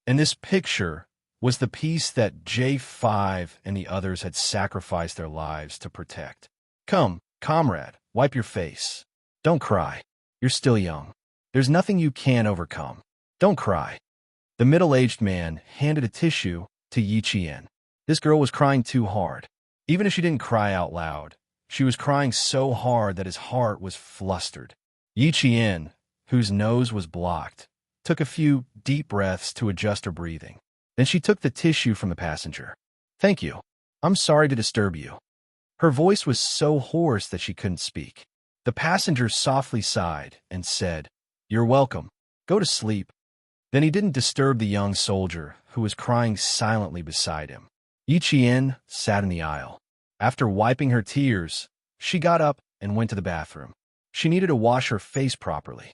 And this picture was the peace that J5 and the others had sacrificed their lives to protect. "Come, comrade, wipe your face. Don't cry. You're still young. There's nothing you can't overcome. Don't cry. The middle-aged man handed a tissue to Yi Qian. This girl was crying too hard. Even if she didn't cry out loud, she was crying so hard that his heart was flustered. Yi Qian, whose nose was blocked, took a few deep breaths to adjust her breathing. Then she took the tissue from the passenger. Thank you. I'm sorry to disturb you. Her voice was so hoarse that she couldn't speak. The passenger softly sighed and said, You're welcome. Go to sleep. Then he didn't disturb the young soldier, who was crying silently beside him. Yi Qian sat in the aisle. After wiping her tears, she got up and went to the bathroom. She needed to wash her face properly.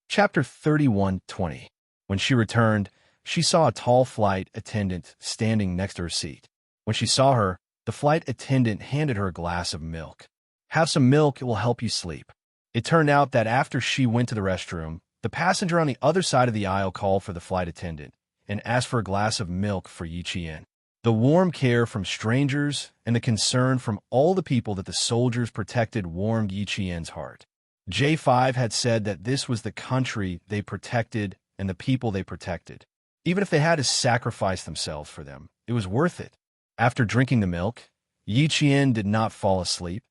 Chapter 31:20. When she returned, she saw a tall flight attendant standing next to her seat. When she saw her, the flight attendant handed her a glass of milk. Have some milk, it will help you sleep. It turned out that after she went to the restroom, the passenger on the other side of the aisle called for the flight attendant and asked for a glass of milk for Yi Qian. The warm care from strangers and the concern from all the people that the soldiers protected warmed Yi Qian's heart. J5 had said that this was the country they protected and the people they protected. Even if they had to sacrifice themselves for them, it was worth it. After drinking the milk, Yi Qian did not fall asleep,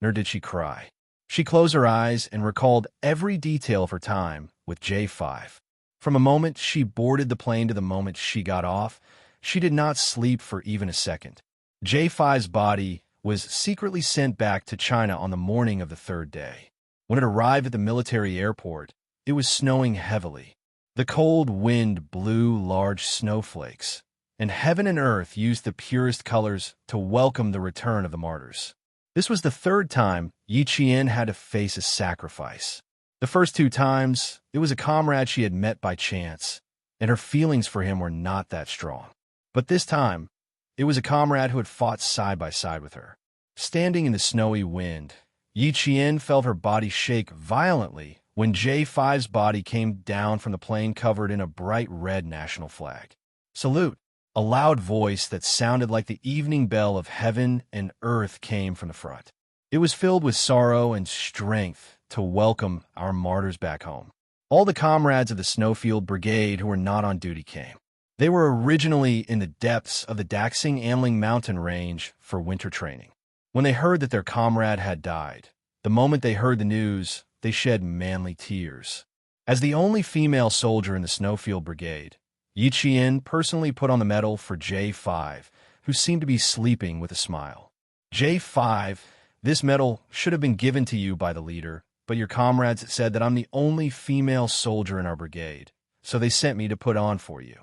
nor did she cry. She closed her eyes and recalled every detail of her time with J5. From the moment she boarded the plane to the moment she got off, she did not sleep for even a second. J5's body was secretly sent back to China on the morning of the third day. When it arrived at the military airport, it was snowing heavily. The cold wind blew large snowflakes, and heaven and earth used the purest colors to welcome the return of the martyrs. This was the third time Yi Qian had to face a sacrifice. The first two times, it was a comrade she had met by chance, and her feelings for him were not that strong. But this time, it was a comrade who had fought side by side with her. Standing in the snowy wind, Yi Qian felt her body shake violently when J5's body came down from the plane covered in a bright red national flag. Salute! A loud voice that sounded like the evening bell of heaven and earth came from the front. It was filled with sorrow and strength to welcome our martyrs back home. All the comrades of the Snowfield Brigade who were not on duty came. They were originally in the depths of the Daxing-Amling mountain range for winter training. When they heard that their comrade had died, the moment they heard the news, they shed manly tears. As the only female soldier in the Snowfield Brigade, Yi Qian personally put on the medal for J5, who seemed to be sleeping with a smile. J5, this medal should have been given to you by the leader, but your comrades said that I'm the only female soldier in our brigade, so they sent me to put on for you.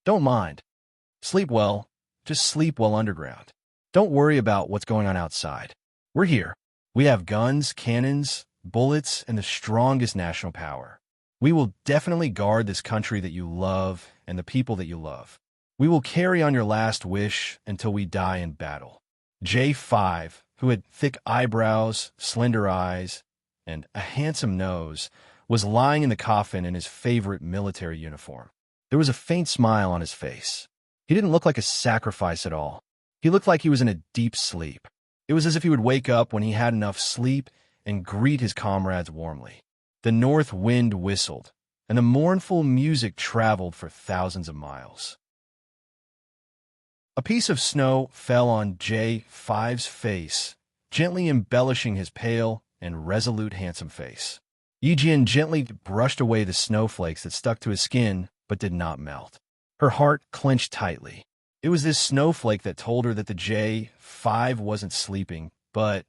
Don't mind. Sleep well. Just sleep well underground. Don't worry about what's going on outside. We're here. We have guns, cannons, bullets, and the strongest national power. We will definitely guard this country that you love and the people that you love. We will carry on your last wish until we die in battle. J5, who had thick eyebrows, slender eyes, and a handsome nose, was lying in the coffin in his favorite military uniform. There was a faint smile on his face. He didn't look like a sacrifice at all. He looked like he was in a deep sleep. It was as if he would wake up when he had enough sleep and greet his comrades warmly. The north wind whistled, and the mournful music traveled for thousands of miles. A piece of snow fell on J5's face, gently embellishing his pale and resolute handsome face. Yi Qian gently brushed away the snowflakes that stuck to his skin but did not melt. Her heart clenched tightly. It was this snowflake that told her that the J5 wasn't sleeping, but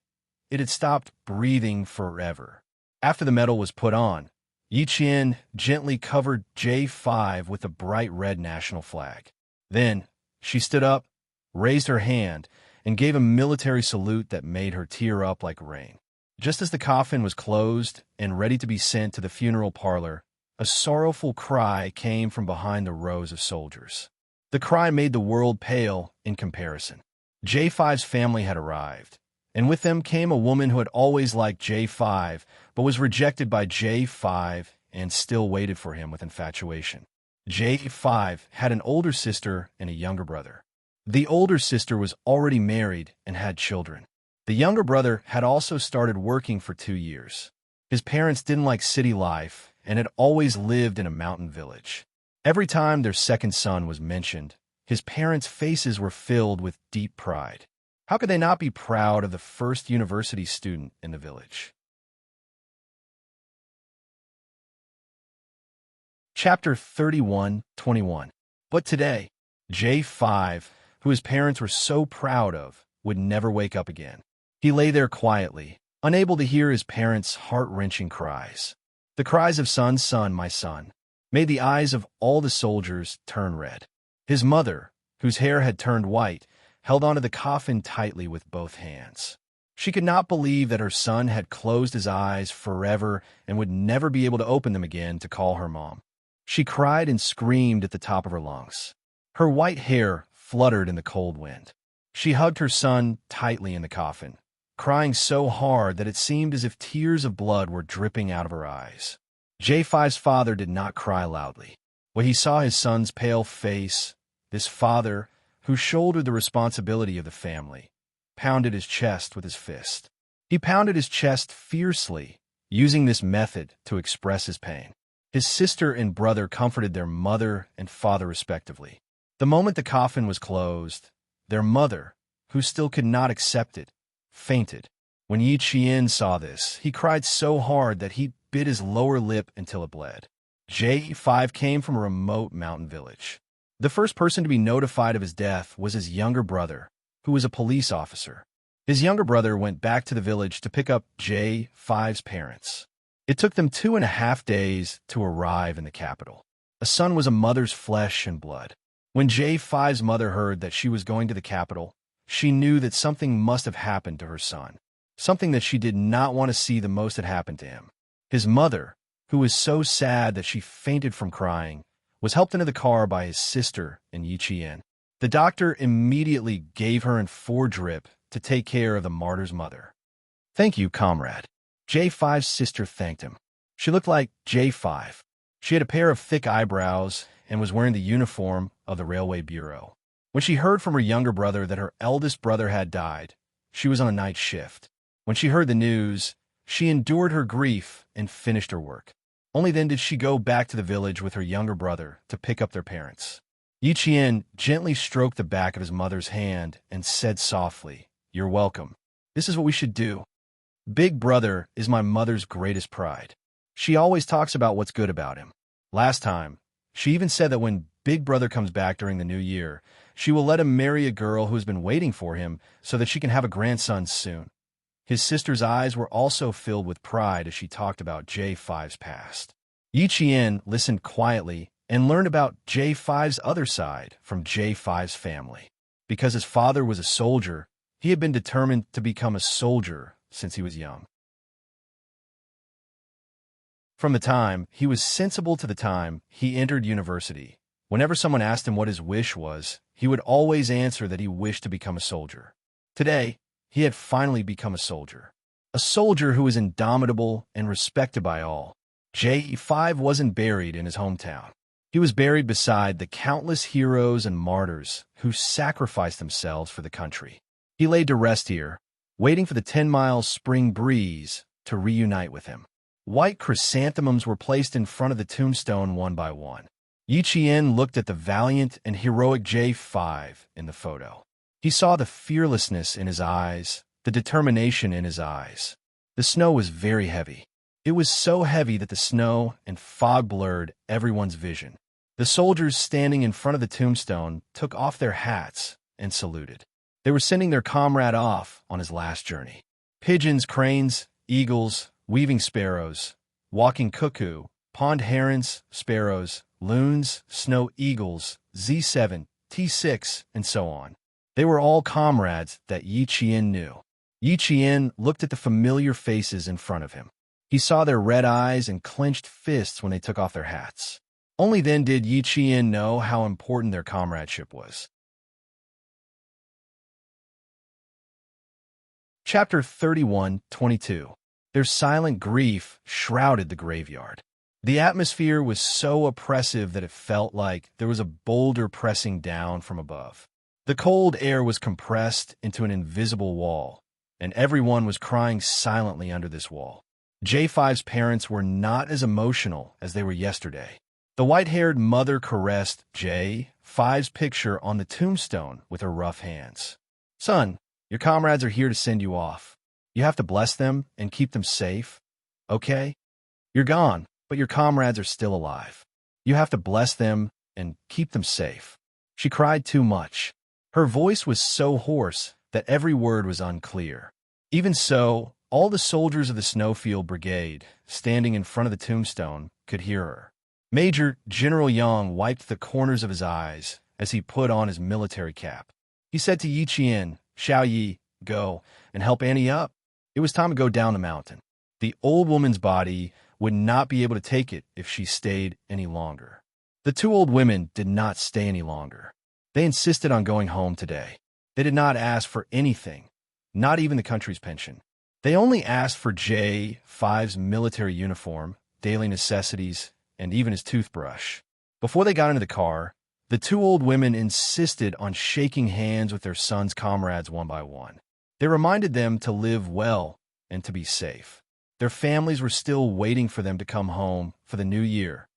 it had stopped breathing forever. After the medal was put on, Yi Qian gently covered J5 with the bright red national flag. Then, she stood up, raised her hand, and gave a military salute that made her tear up like rain. Just as the coffin was closed and ready to be sent to the funeral parlor, a sorrowful cry came from behind the rows of soldiers. The cry made the world pale in comparison. J5's family had arrived, and with them came a woman who had always liked J5, but was rejected by J5 and still waited for him with infatuation. J5 had an older sister and a younger brother. The older sister was already married and had children. The younger brother had also started working for 2 years. His parents didn't like city life and had always lived in a mountain village. Every time their second son was mentioned, his parents' faces were filled with deep pride. How could they not be proud of the first university student in the village? Chapter 31:21. But today, J5, who his parents were so proud of, would never wake up again. He lay there quietly, unable to hear his parents' heart-wrenching cries. The cries of "Son, son, my son," made the eyes of all the soldiers turn red. His mother, whose hair had turned white, held onto the coffin tightly with both hands. She could not believe that her son had closed his eyes forever and would never be able to open them again to call her mom. She cried and screamed at the top of her lungs. Her white hair fluttered in the cold wind. She hugged her son tightly in the coffin, crying so hard that it seemed as if tears of blood were dripping out of her eyes. J5's father did not cry loudly. When he saw his son's pale face, this father, who shouldered the responsibility of the family, pounded his chest with his fist. He pounded his chest fiercely, using this method to express his pain. His sister and brother comforted their mother and father respectively. The moment the coffin was closed, their mother, who still could not accept it, fainted. When Yi Qian saw this, he cried so hard that he bit his lower lip until it bled. J5 came from a remote mountain village. The first person to be notified of his death was his younger brother, who was a police officer. His younger brother went back to the village to pick up J5's parents. It took them 2.5 days to arrive in the capital. A son was a mother's flesh and blood. When J5's mother heard that she was going to the capital, she knew that something must have happened to her son, something that she did not want to see the most had happened to him. His mother, who was so sad that she fainted from crying, was helped into the car by his sister and Yi Qian. The doctor immediately gave her an 4-drip to take care of the martyr's mother. "Thank you, comrade." J5's sister thanked him. She looked like J5. She had a pair of thick eyebrows and was wearing the uniform of the Railway Bureau. When she heard from her younger brother that her eldest brother had died, she was on a night shift. When she heard the news, she endured her grief and finished her work. Only then did she go back to the village with her younger brother to pick up their parents. Yi Qian gently stroked the back of his mother's hand and said softly, "You're welcome. This is what we should do. Big brother is my mother's greatest pride. She always talks about what's good about him. Last time, she even said that when Big brother comes back during the new year, she will let him marry a girl who has been waiting for him so that she can have a grandson soon." His sister's eyes were also filled with pride as she talked about J5's past. Yi Qian listened quietly and learned about J5's other side from J5's family. Because his father was a soldier, he had been determined to become a soldier since he was young. From the time he was sensible to the time he entered university, whenever someone asked him what his wish was, he would always answer that he wished to become a soldier. Today, he had finally become a soldier who was indomitable and respected by all. J5 wasn't buried in his hometown. He was buried beside the countless heroes and martyrs who sacrificed themselves for the country. He laid to rest here, waiting for the 10-mile spring breeze to reunite with him. White chrysanthemums were placed in front of the tombstone one by one. Yi Qian looked at the valiant and heroic J5 in the photo. He saw the fearlessness in his eyes, the determination in his eyes. The snow was very heavy. It was so heavy that the snow and fog blurred everyone's vision. The soldiers standing in front of the tombstone took off their hats and saluted. They were sending their comrade off on his last journey. Pigeons, cranes, eagles, weaving sparrows, walking cuckoo, pond herons, sparrows, loons, snow eagles, Z7, T6, and so on. They were all comrades that Yi Qian knew. Yi Qian looked at the familiar faces in front of him. He saw their red eyes and clenched fists when they took off their hats. Only then did Yi Qian know how important their comradeship was. Chapter 31:22. Their silent grief shrouded the graveyard. The atmosphere was so oppressive that it felt like there was a boulder pressing down from above. The cold air was compressed into an invisible wall, and everyone was crying silently under this wall. J5's parents were not as emotional as they were yesterday. The white-haired mother caressed J5's picture on the tombstone with her rough hands. "Son, your comrades are here to send you off. You have to bless them and keep them safe, okay? You're gone, but your comrades are still alive. You have to bless them and keep them safe." She cried too much. Her voice was so hoarse that every word was unclear. Even so, all the soldiers of the Snowfield Brigade, standing in front of the tombstone, could hear her. Major General Young wiped the corners of his eyes as he put on his military cap. He said to Yi Qian, "Shall ye go and help Annie up?" It was time to go down the mountain. The old woman's body would not be able to take it if she stayed any longer. The two old women did not stay any longer. They insisted on going home today. They did not ask for anything, not even the country's pension. They only asked for J5's military uniform, daily necessities, and even his toothbrush. Before they got into the car, the two old women insisted on shaking hands with their son's comrades one by one. They reminded them to live well and to be safe. Their families were still waiting for them to come home for the new year.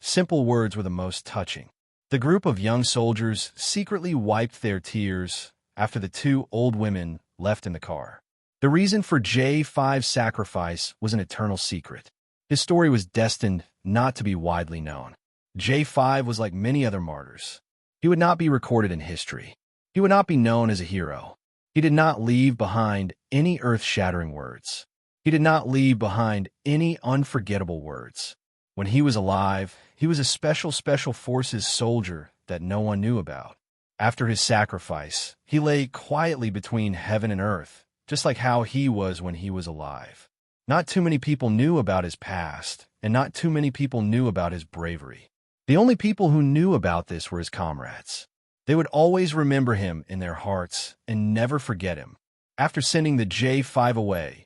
Simple words were the most touching. The group of young soldiers secretly wiped their tears after the two old women left in the car. The reason for J5's sacrifice was an eternal secret. His story was destined not to be widely known. J5 was like many other martyrs. He would not be recorded in history. He would not be known as a hero. He did not leave behind any earth-shattering words. He did not leave behind any unforgettable words. When he was alive, he was a special forces soldier that no one knew about. After his sacrifice, he lay quietly between heaven and earth, just like how he was when he was alive. Not too many people knew about his past, and not too many people knew about his bravery. The only people who knew about this were his comrades. They would always remember him in their hearts and never forget him. After sending the J5 away,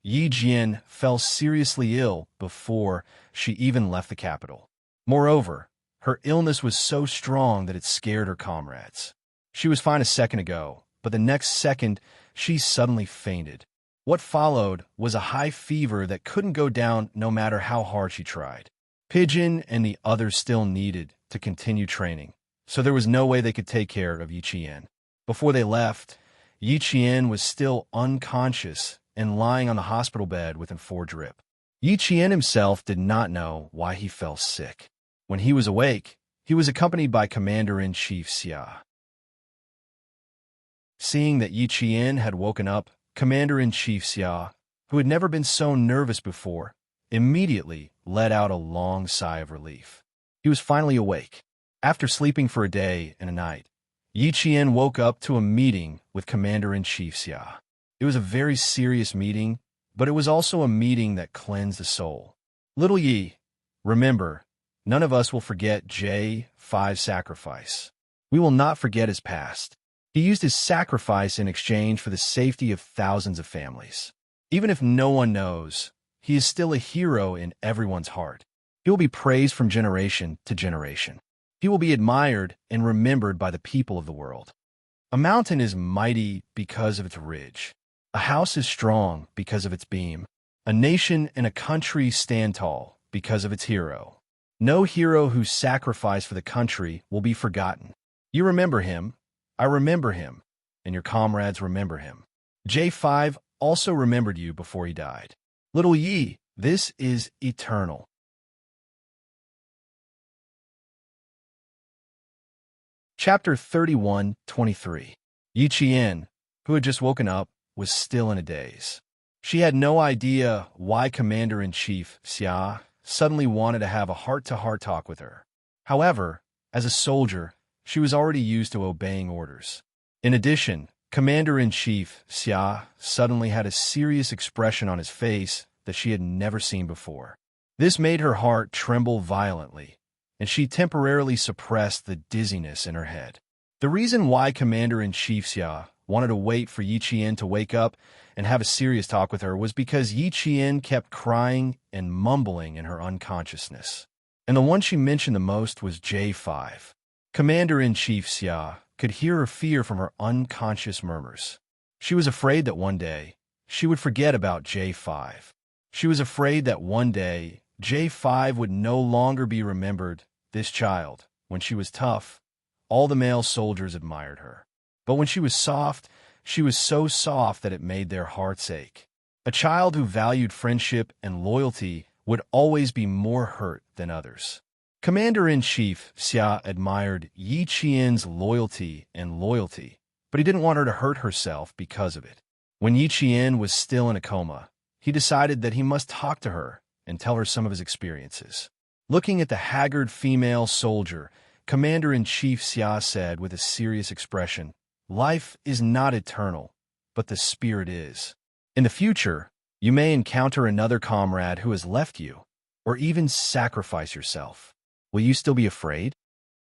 Yi Jian fell seriously ill before she even left the capital. Moreover, her illness was so strong that it scared her comrades. She was fine a second ago, but the next second, she suddenly fainted. What followed was a high fever that couldn't go down no matter how hard she tried. Pigeon and the others still needed to continue training, so there was no way they could take care of Yi Qian. Before they left, Yi Qian was still unconscious and lying on the hospital bed with a drip. Yi Qian himself did not know why he fell sick. When he was awake, he was accompanied by Commander-in-Chief Xia. Seeing that Yi Qian had woken up, Commander-in-Chief Xia, who had never been so nervous before, immediately let out a long sigh of relief. He was finally awake. After sleeping for a day and a night, Yi Qian woke up to a meeting with Commander-in-Chief Xia. It was a very serious meeting, but it was also a meeting that cleansed the soul. "Little Yi, remember, none of us will forget J5's sacrifice. We will not forget his past. He used his sacrifice in exchange for the safety of thousands of families. Even if no one knows, he is still a hero in everyone's heart. He will be praised from generation to generation. He will be admired and remembered by the people of the world. A mountain is mighty because of its ridge. A house is strong because of its beam. A nation and a country stand tall because of its hero. No hero who sacrificed for the country will be forgotten. You remember him, I remember him, and your comrades remember him. J5 also remembered you before he died. Little Yi, this is eternal." Chapter 31:23. Yi Qian, who had just woken up, was still in a daze. She had no idea why Commander-in-Chief Xia suddenly wanted to have a heart-to-heart talk with her. However, as a soldier, she was already used to obeying orders. In addition, Commander-in-Chief Xia suddenly had a serious expression on his face that she had never seen before. This made her heart tremble violently, and she temporarily suppressed the dizziness in her head. The reason why Commander-in-Chief Xia wanted to wait for Yi Qian to wake up and have a serious talk with her was because Yi Qian kept crying and mumbling in her unconsciousness. And the one she mentioned the most was J5. Commander-in-Chief Xia could hear her fear from her unconscious murmurs. She was afraid that one day she would forget about J5. She was afraid that one day J5 would no longer be remembered. This child, when she was tough, all the male soldiers admired her. But when she was soft, she was so soft that it made their hearts ache. A child who valued friendship and loyalty would always be more hurt than others. Commander-in-Chief Xia admired Yi Qian's loyalty, but he didn't want her to hurt herself because of it. When Yi Qian was still in a coma, he decided that he must talk to her and tell her some of his experiences. Looking at the haggard female soldier, Commander-in-Chief Xia said with a serious expression, "Life is not eternal, but the spirit is. In the future, you may encounter another comrade who has left you, or even sacrifice yourself. Will you still be afraid?"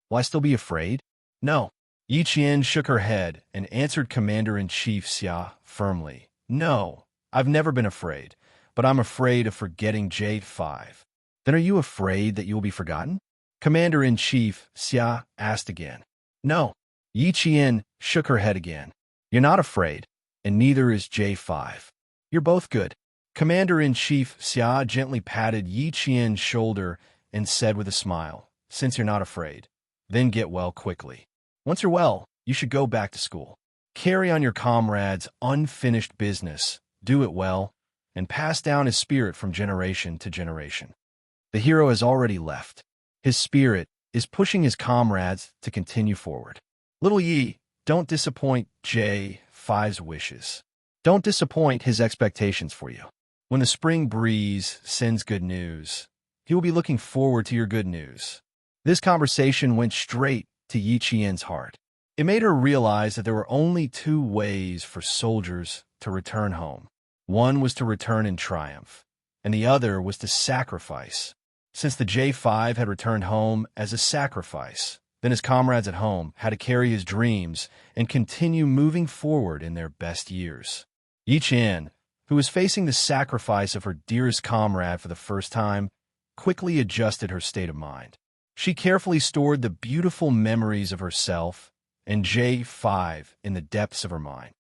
"Will I still be afraid?" "No." Yi Qian shook her head and answered Commander-in-Chief Xia firmly, "No, I've never been afraid, but I'm afraid of forgetting J5. "Then are you afraid that you will be forgotten?" Commander-in-Chief Xia asked again. "No." Yi Qian shook her head again. "You're not afraid, and neither is J5. You're both good." Commander-in-Chief Xia gently patted Yi Qian's shoulder and said with a smile, "Since you're not afraid, then get well quickly. Once you're well, you should go back to school. Carry on your comrade's unfinished business, do it well, and pass down his spirit from generation to generation." The hero has already left. His spirit is pushing his comrades to continue forward. Little Yi, don't disappoint J5's wishes. Don't disappoint his expectations for you. When the spring breeze sends good news, he will be looking forward to your good news. This conversation went straight to Yi Qian's heart. It made her realize that there were only two ways for soldiers to return home. One was to return in triumph, and the other was to sacrifice. Since the J5 had returned home as a sacrifice, then his comrades at home had to carry his dreams and continue moving forward in their best years. Yi Qian, who was facing the sacrifice of her dearest comrade for the first time, quickly adjusted her state of mind. She carefully stored the beautiful memories of herself and J5 in the depths of her mind.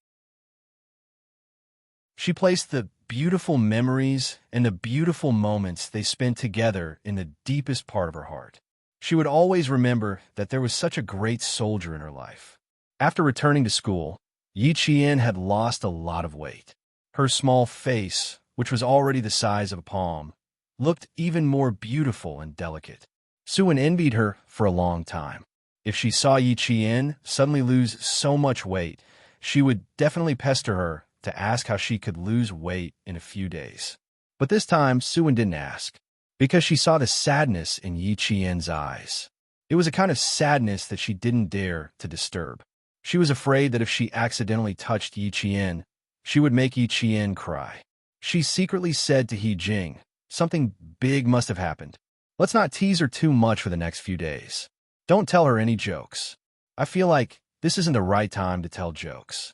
She placed the beautiful memories and the beautiful moments they spent together in the deepest part of her heart. She would always remember that there was such a great soldier in her life. After returning to school, Yi Qian had lost a lot of weight. Her small face, which was already the size of a palm, looked even more beautiful and delicate. Suan envied her for a long time. If she saw Yi Qian suddenly lose so much weight, she would definitely pester her to ask how she could lose weight in a few days. But this time, Suan didn't ask, because she saw the sadness in Yi Qian's eyes. It was a kind of sadness that she didn't dare to disturb. She was afraid that if she accidentally touched Yi Qian, she would make Yi Qian cry. She secretly said to He Jing, "Something big must have happened. Let's not tease her too much for the next few days. Don't tell her any jokes. I feel like this isn't the right time to tell jokes."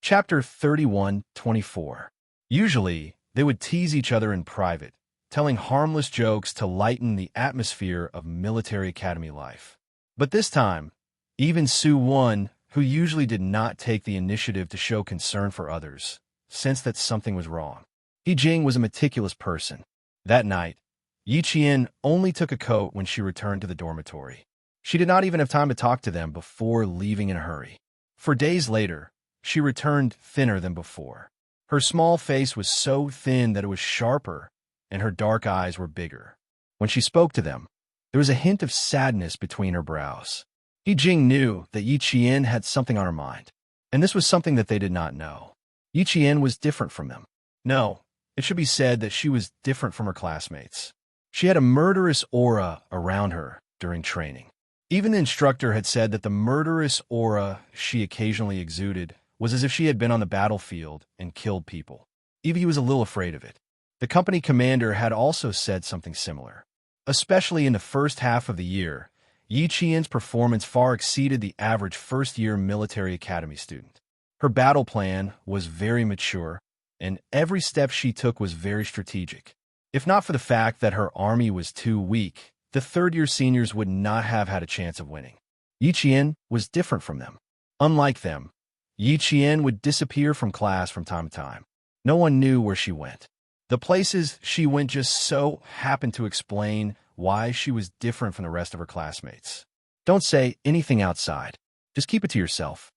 Chapter 31:24. Usually, they would tease each other in private, telling harmless jokes to lighten the atmosphere of military academy life. But this time, even Su-won, who usually did not take the initiative to show concern for others, sensed that something was wrong. He Jing was a meticulous person. That night, Yi Qian only took a coat when she returned to the dormitory. She did not even have time to talk to them before leaving in a hurry. For days later, she returned thinner than before. Her small face was so thin that it was sharper, and her dark eyes were bigger. When she spoke to them, there was a hint of sadness between her brows. Yi Jing knew that Yi Qian had something on her mind, and this was something that they did not know. Yi Qian was different from them. No, it should be said that she was different from her classmates. She had a murderous aura around her during training. Even the instructor had said that the murderous aura she occasionally exuded was as if she had been on the battlefield and killed people. Evie was a little afraid of it. The company commander had also said something similar. Especially in the first half of the year, Yi Qian's performance far exceeded the average first-year military academy student. Her battle plan was very mature, and every step she took was very strategic. If not for the fact that her army was too weak, the third-year seniors would not have had a chance of winning. Yi Qian was different from them. Unlike them, Yi Qian would disappear from class from time to time. No one knew where she went. The places she went just so happened to explain why she was different from the rest of her classmates. Don't say anything outside. Just keep it to yourself.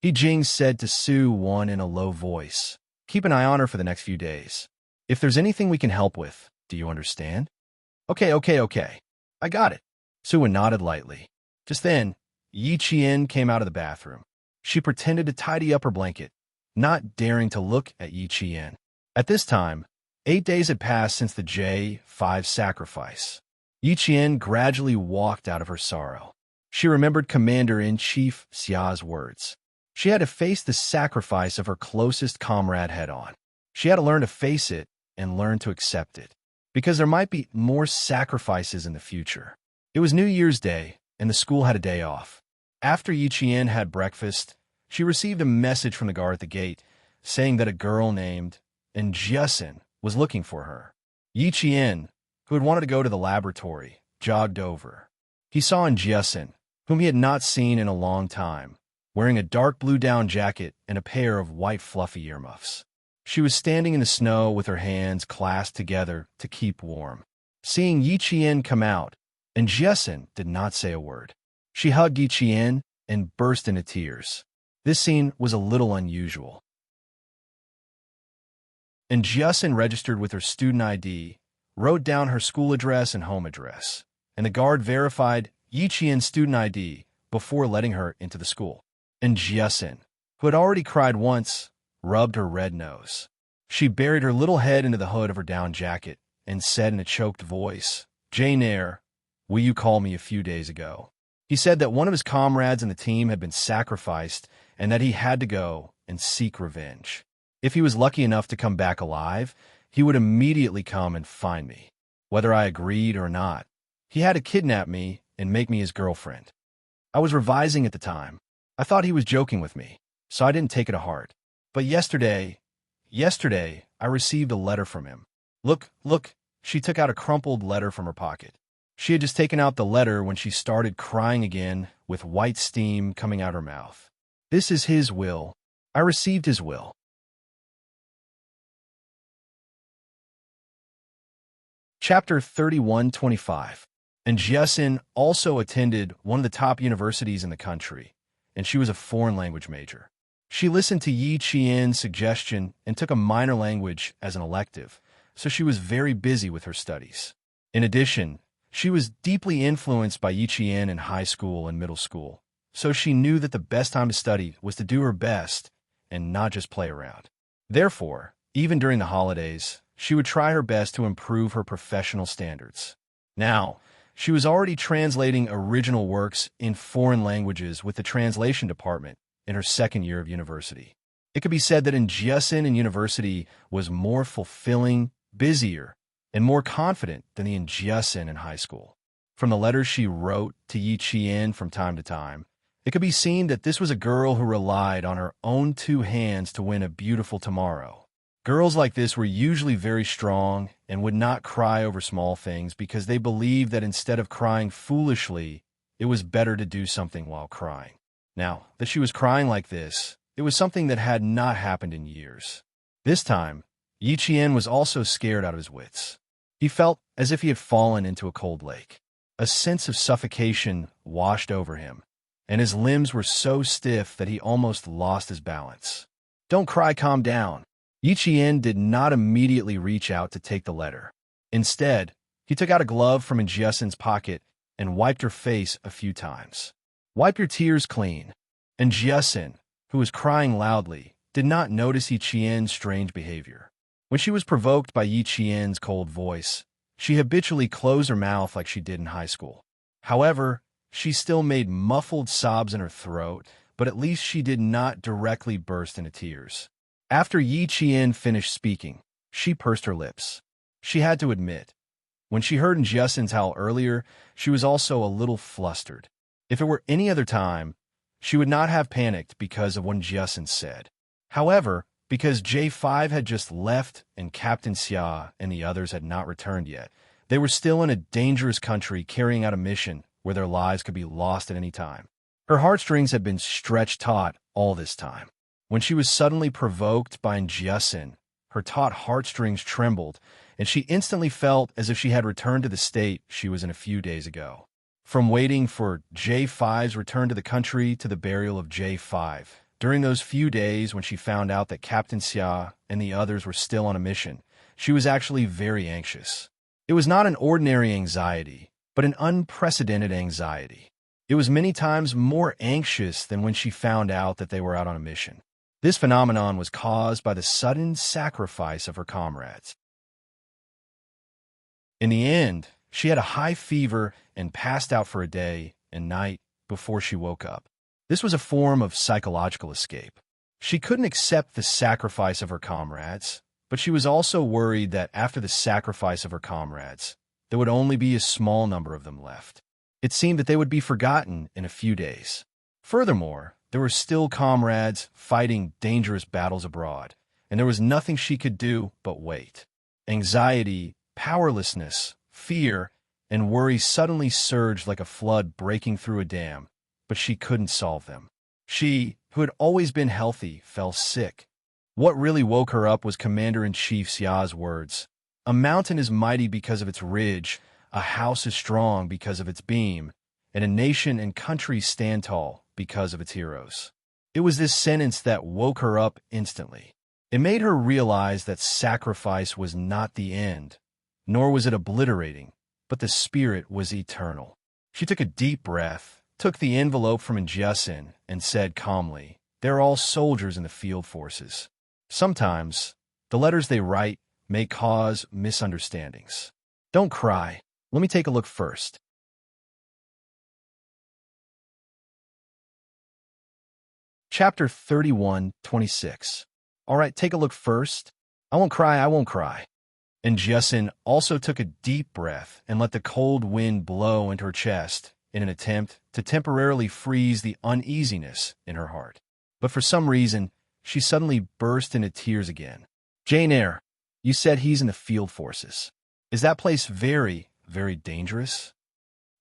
He Jing said to Su Wan in a low voice. Keep an eye on her for the next few days. If there's anything we can help with, do you understand? Okay. I got it. Su Wan nodded lightly. Just then, Yi Qian came out of the bathroom. She pretended to tidy up her blanket, not daring to look at Yi Qian. At this time, 8 days had passed since the J5 sacrifice. Yi Qian gradually walked out of her sorrow. She remembered Commander-in-Chief Xia's words. She had to face the sacrifice of her closest comrade head-on. She had to learn to face it and learn to accept it, because there might be more sacrifices in the future. It was New Year's Day, and the school had a day off. After Yi Qian had breakfast, she received a message from the guard at the gate saying that a girl named Jiasin was looking for her. Yi Qian, who had wanted to go to the laboratory, jogged over. He saw Jiasin, whom he had not seen in a long time, wearing a dark blue down jacket and a pair of white fluffy earmuffs. She was standing in the snow with her hands clasped together to keep warm. Seeing Yi Qian come out, Jiasin did not say a word. She hugged Yi Qian and burst into tears. This scene was a little unusual. Jiasin registered with her student ID, wrote down her school address and home address, and the guard verified Yi Qian's student ID before letting her into the school. Jiasin, who had already cried once, rubbed her red nose. She buried her little head into the hood of her down jacket and said in a choked voice, "Jane Eyre, will you call me a few days ago?" He said that one of his comrades in the team had been sacrificed and that he had to go and seek revenge. If he was lucky enough to come back alive, he would immediately come and find me, whether I agreed or not. He had to kidnap me and make me his girlfriend. I was revising at the time. I thought he was joking with me, so I didn't take it to heart. But yesterday, I received a letter from him. Look, she took out a crumpled letter from her pocket. She had just taken out the letter when she started crying again with white steam coming out her mouth. This is his will. I received his will. Chapter 31:25. Jiasin also attended one of the top universities in the country, and she was a foreign language major. She listened to Yi Qian's suggestion and took a minor language as an elective, so she was very busy with her studies. In addition, she was deeply influenced by Yi Qian in high school and middle school, so she knew that the best time to study was to do her best and not just play around. Therefore, even during the holidays, she would try her best to improve her professional standards. Now, she was already translating original works in foreign languages with the translation department in her second year of university. It could be said that Jiasin in university was more fulfilling, busier, and more confident than the Jiasin in high school. From the letters she wrote to Yi Qian from time to time, it could be seen that this was a girl who relied on her own two hands to win a beautiful tomorrow. Girls like this were usually very strong and would not cry over small things because they believed that instead of crying foolishly, it was better to do something while crying. Now, that she was crying like this, it was something that had not happened in years. This time, Yi Qian was also scared out of his wits. He felt as if he had fallen into a cold lake. A sense of suffocation washed over him, and his limbs were so stiff that he almost lost his balance. "Don't cry, calm down." Yi Qian did not immediately reach out to take the letter. Instead, he took out a glove from Jiasin's pocket and wiped her face a few times. "Wipe your tears clean." And Jiasin, who was crying loudly, did not notice Yi Qian's strange behavior. When she was provoked by Yi Qian's cold voice, she habitually closed her mouth like she did in high school. However, she still made muffled sobs in her throat, but at least she did not directly burst into tears. After Yi Qian finished speaking, she pursed her lips. She had to admit, when she heard Jiasin's howl earlier, she was also a little flustered. If it were any other time, she would not have panicked because of what Jiasin said. However, because J5 had just left and Captain Xia and the others had not returned yet, they were still in a dangerous country carrying out a mission where their lives could be lost at any time. Her heartstrings had been stretched taut all this time. When she was suddenly provoked by Njiesin, her taut heartstrings trembled, and she instantly felt as if she had returned to the state she was in a few days ago. From waiting for J5's return to the country to the burial of J5, during those few days when she found out that Captain Xia and the others were still on a mission, she was actually very anxious. It was not an ordinary anxiety, but an unprecedented anxiety. It was many times more anxious than when she found out that they were out on a mission. This phenomenon was caused by the sudden sacrifice of her comrades. In the end, she had a high fever and passed out for a day and night before she woke up. This was a form of psychological escape. She couldn't accept the sacrifice of her comrades, but she was also worried that after the sacrifice of her comrades, there would only be a small number of them left. It seemed that they would be forgotten in a few days. Furthermore, there were still comrades fighting dangerous battles abroad, and there was nothing she could do but wait. Anxiety, powerlessness, fear, and worry suddenly surged like a flood breaking through a dam, but she couldn't solve them. She, who had always been healthy, fell sick. What really woke her up was Commander-in-Chief Xia's words. A mountain is mighty because of its ridge, a house is strong because of its beam, and a nation and country stand tall because of its heroes. It was this sentence that woke her up instantly. It made her realize that sacrifice was not the end, nor was it obliterating, but the spirit was eternal. She took a deep breath, took the envelope from Njiesin, and said calmly, "They're all soldiers in the field forces. Sometimes, the letters they write may cause misunderstandings. Don't cry. Let me take a look first." Chapter 31:26. All right, take a look first. I won't cry, I won't cry. And Njiesin also took a deep breath and let the cold wind blow into her chest in an attempt to temporarily freeze the uneasiness in her heart. But for some reason, she suddenly burst into tears again. "Jane Eyre, you said he's in the field forces. Is that place very, very dangerous?"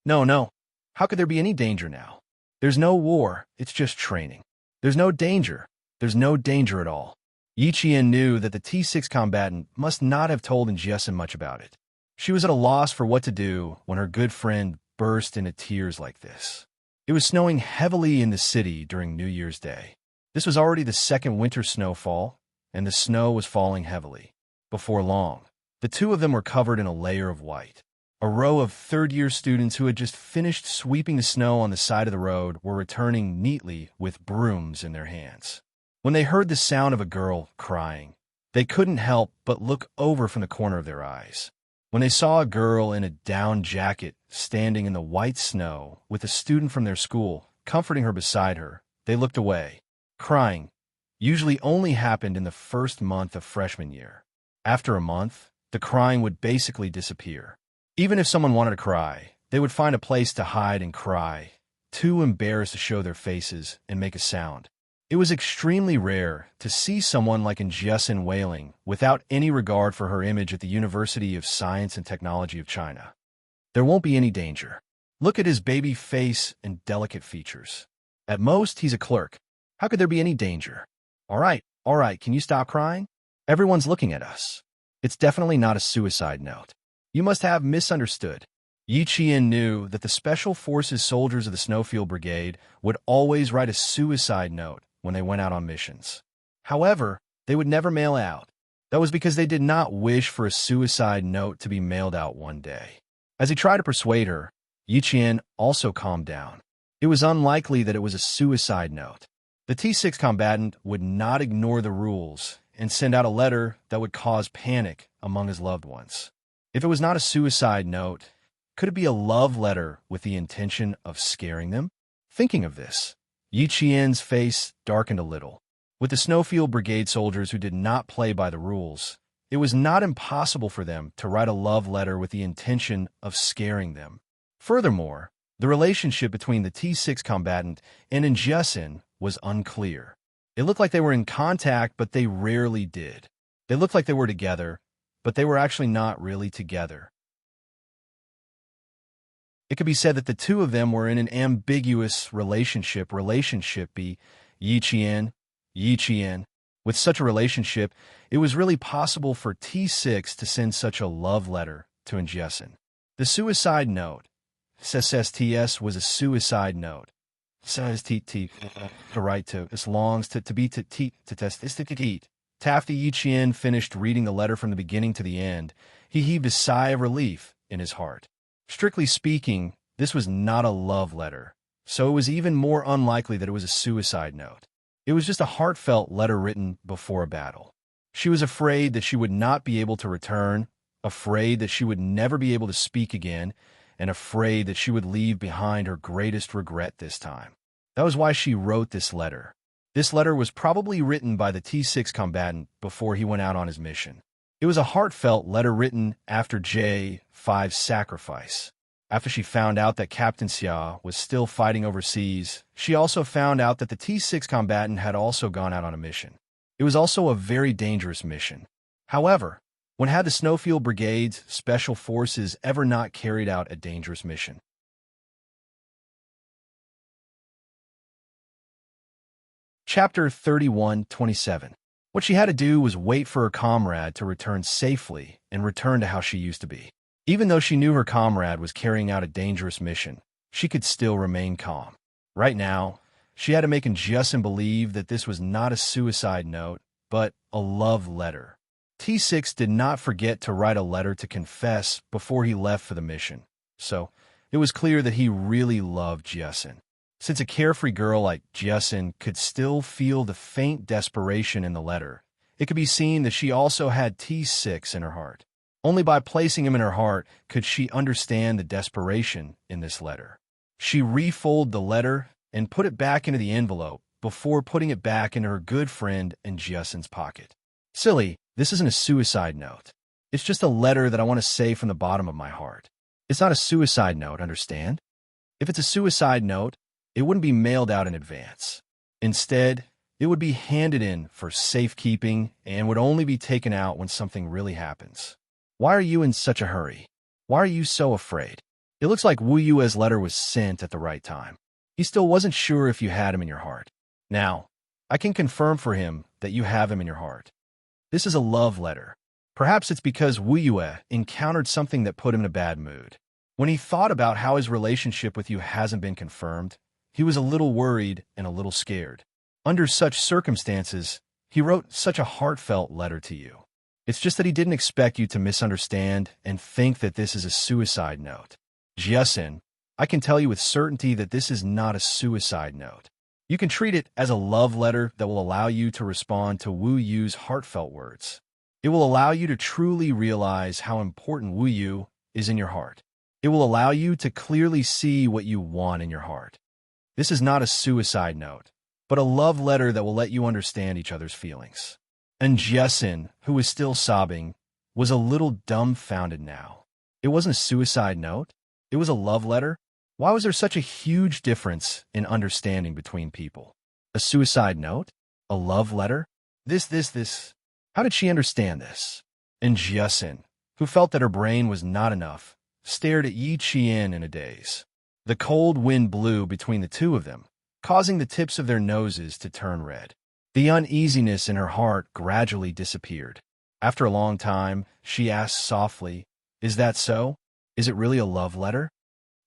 "No, no. How could there be any danger now? There's no war, it's just training. There's no danger. There's no danger at all." Yi Qian knew that the T6 combatant must not have told Njiesin much about it. She was at a loss for what to do when her good friend burst into tears like this. It was snowing heavily in the city during New Year's Day. This was already the second winter snowfall, and the snow was falling heavily. Before long, the two of them were covered in a layer of white. A row of third-year students who had just finished sweeping the snow on the side of the road were returning neatly with brooms in their hands. When they heard the sound of a girl crying, they couldn't help but look over from the corner of their eyes. When they saw a girl in a down jacket standing in the white snow with a student from their school comforting her beside her, they looked away. Crying usually only happened in the first month of freshman year. After a month, the crying would basically disappear. Even if someone wanted to cry, they would find a place to hide and cry, too embarrassed to show their faces and make a sound. It was extremely rare to see someone like Njiesin wailing without any regard for her image at the University of Science and Technology of China. There won't be any danger. Look at his baby face and delicate features. At most, he's a clerk. How could there be any danger? All right, can you stop crying? Everyone's looking at us. It's definitely not a suicide note. You must have misunderstood. Yi Qian knew that the Special Forces soldiers of the Snowfield Brigade would always write a suicide note when they went out on missions. However, they would never mail out. That was because they did not wish for a suicide note to be mailed out one day. As he tried to persuade her, Yi Qian also calmed down. It was unlikely that it was a suicide note. The T6 combatant would not ignore the rules and send out a letter that would cause panic among his loved ones. If it was not a suicide note, could it be a love letter with the intention of scaring them? Thinking of this, Yi Qian's face darkened a little. With the Snowfield Brigade soldiers who did not play by the rules, it was not impossible for them to write a love letter with the intention of scaring them. Furthermore, the relationship between the T6 combatant and Njiesin was unclear. It looked like they were in contact, but they rarely did. They looked like they were together, but they were actually not really together. It could be said that the two of them were in an ambiguous relationship be Yi Qian. With such a relationship, it was really possible for T6 to send such a love letter to Unyielding. The suicide note, SSTS, was a suicide note. Says TT to write to, as longs to be to test this to eat. After Yi Qian finished reading the letter from the beginning to the end, he heaved a sigh of relief in his heart. Strictly speaking, this was not a love letter, so it was even more unlikely that it was a suicide note. It was just a heartfelt letter written before a battle. She was afraid that she would not be able to return, afraid that she would never be able to speak again, and afraid that she would leave behind her greatest regret this time. That was why she wrote this letter. This letter was probably written by the T6 combatant before he went out on his mission. It was a heartfelt letter written after J5's sacrifice. After she found out that Captain Xia was still fighting overseas, she also found out that the T6 combatant had also gone out on a mission. It was also a very dangerous mission. However, when had the Snowfield Brigade's special forces ever not carried out a dangerous mission? Chapter 31:27. What she had to do was wait for her comrade to return safely and return to how she used to be. Even though she knew her comrade was carrying out a dangerous mission, she could still remain calm. Right now, she had to make Unyielding believe that this was not a suicide note, but a love letter. T6 did not forget to write a letter to confess before he left for the mission, so it was clear that he really loved Unyielding. Since a carefree girl like Unyielding could still feel the faint desperation in the letter, it could be seen that she also had T6 in her heart. Only by placing him in her heart could she understand the desperation in this letter. She refolded the letter and put it back into the envelope before putting it back into her good friend Unyielding's pocket. Silly, this isn't a suicide note. It's just a letter that I want to say from the bottom of my heart. It's not a suicide note, understand? If it's a suicide note, it wouldn't be mailed out in advance. Instead, it would be handed in for safekeeping and would only be taken out when something really happens. Why are you in such a hurry? Why are you so afraid? It looks like Wu Yue's letter was sent at the right time. He still wasn't sure if you had him in your heart. Now, I can confirm for him that you have him in your heart. This is a love letter. Perhaps it's because Wu Yue encountered something that put him in a bad mood. When he thought about how his relationship with you hasn't been confirmed, he was a little worried and a little scared. Under such circumstances, he wrote such a heartfelt letter to you. It's just that he didn't expect you to misunderstand and think that this is a suicide note. Unyielding, I can tell you with certainty that this is not a suicide note. You can treat it as a love letter that will allow you to respond to Wu Yu's heartfelt words. It will allow you to truly realize how important Wu Yu is in your heart. It will allow you to clearly see what you want in your heart. This is not a suicide note, but a love letter that will let you understand each other's feelings. Unyielding, who was still sobbing, was a little dumbfounded now. It wasn't a suicide note. It was a love letter. Why was there such a huge difference in understanding between people? A suicide note? A love letter? This. How did she understand this? Unyielding, who felt that her brain was not enough, stared at Yi Qian in a daze. The cold wind blew between the two of them, causing the tips of their noses to turn red. The uneasiness in her heart gradually disappeared. After a long time, she asked softly, "Is that so? Is it really a love letter?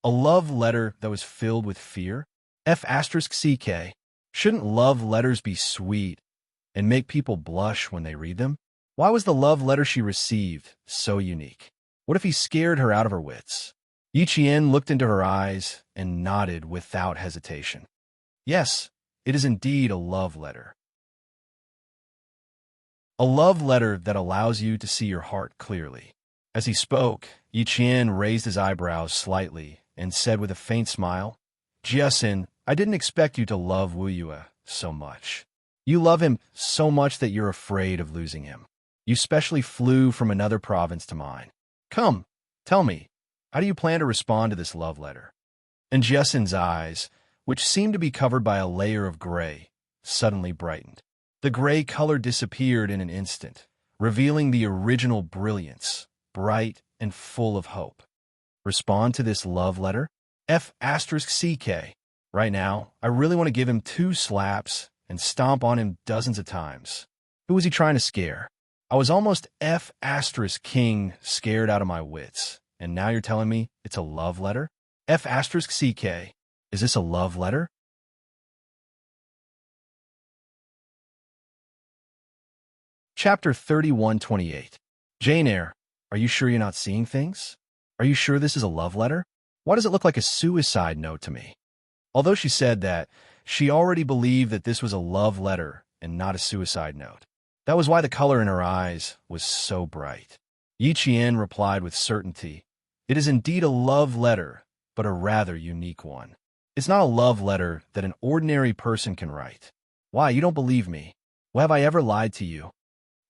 A love letter that was filled with fear? F***CK. Shouldn't love letters be sweet and make people blush when they read them? Why was the love letter she received so unique? What if he scared her out of her wits?" Yi Qian looked into her eyes and nodded without hesitation. Yes, it is indeed a love letter. A love letter that allows you to see your heart clearly. As he spoke, Yi Qian raised his eyebrows slightly and said with a faint smile, "Unyielding, I didn't expect you to love Wu Yue so much. You love him so much that you're afraid of losing him. You specially flew from another province to mine. Come, tell me, how do you plan to respond to this love letter?" Unyielding's eyes, which seemed to be covered by a layer of gray, suddenly brightened. The gray color disappeared in an instant, revealing the original brilliance, bright and full of hope. respond to this love letter? F***CK. Right now, I really want to give him 2 slaps and stomp on him dozens of times. Who was he trying to scare? I was almost F***king scared out of my wits. And now you're telling me it's a love letter? F***CK. Is this a love letter? Chapter 31:28. Jane Eyre, are you sure you're not seeing things? Are you sure this is a love letter? Why does it look like a suicide note to me? Although she said that, she already believed that this was a love letter and not a suicide note. That was why the color in her eyes was so bright. Yi Qian replied with certainty, "It is indeed a love letter, but a rather unique one. It's not a love letter that an ordinary person can write." Why, you don't believe me? Well, have I ever lied to you?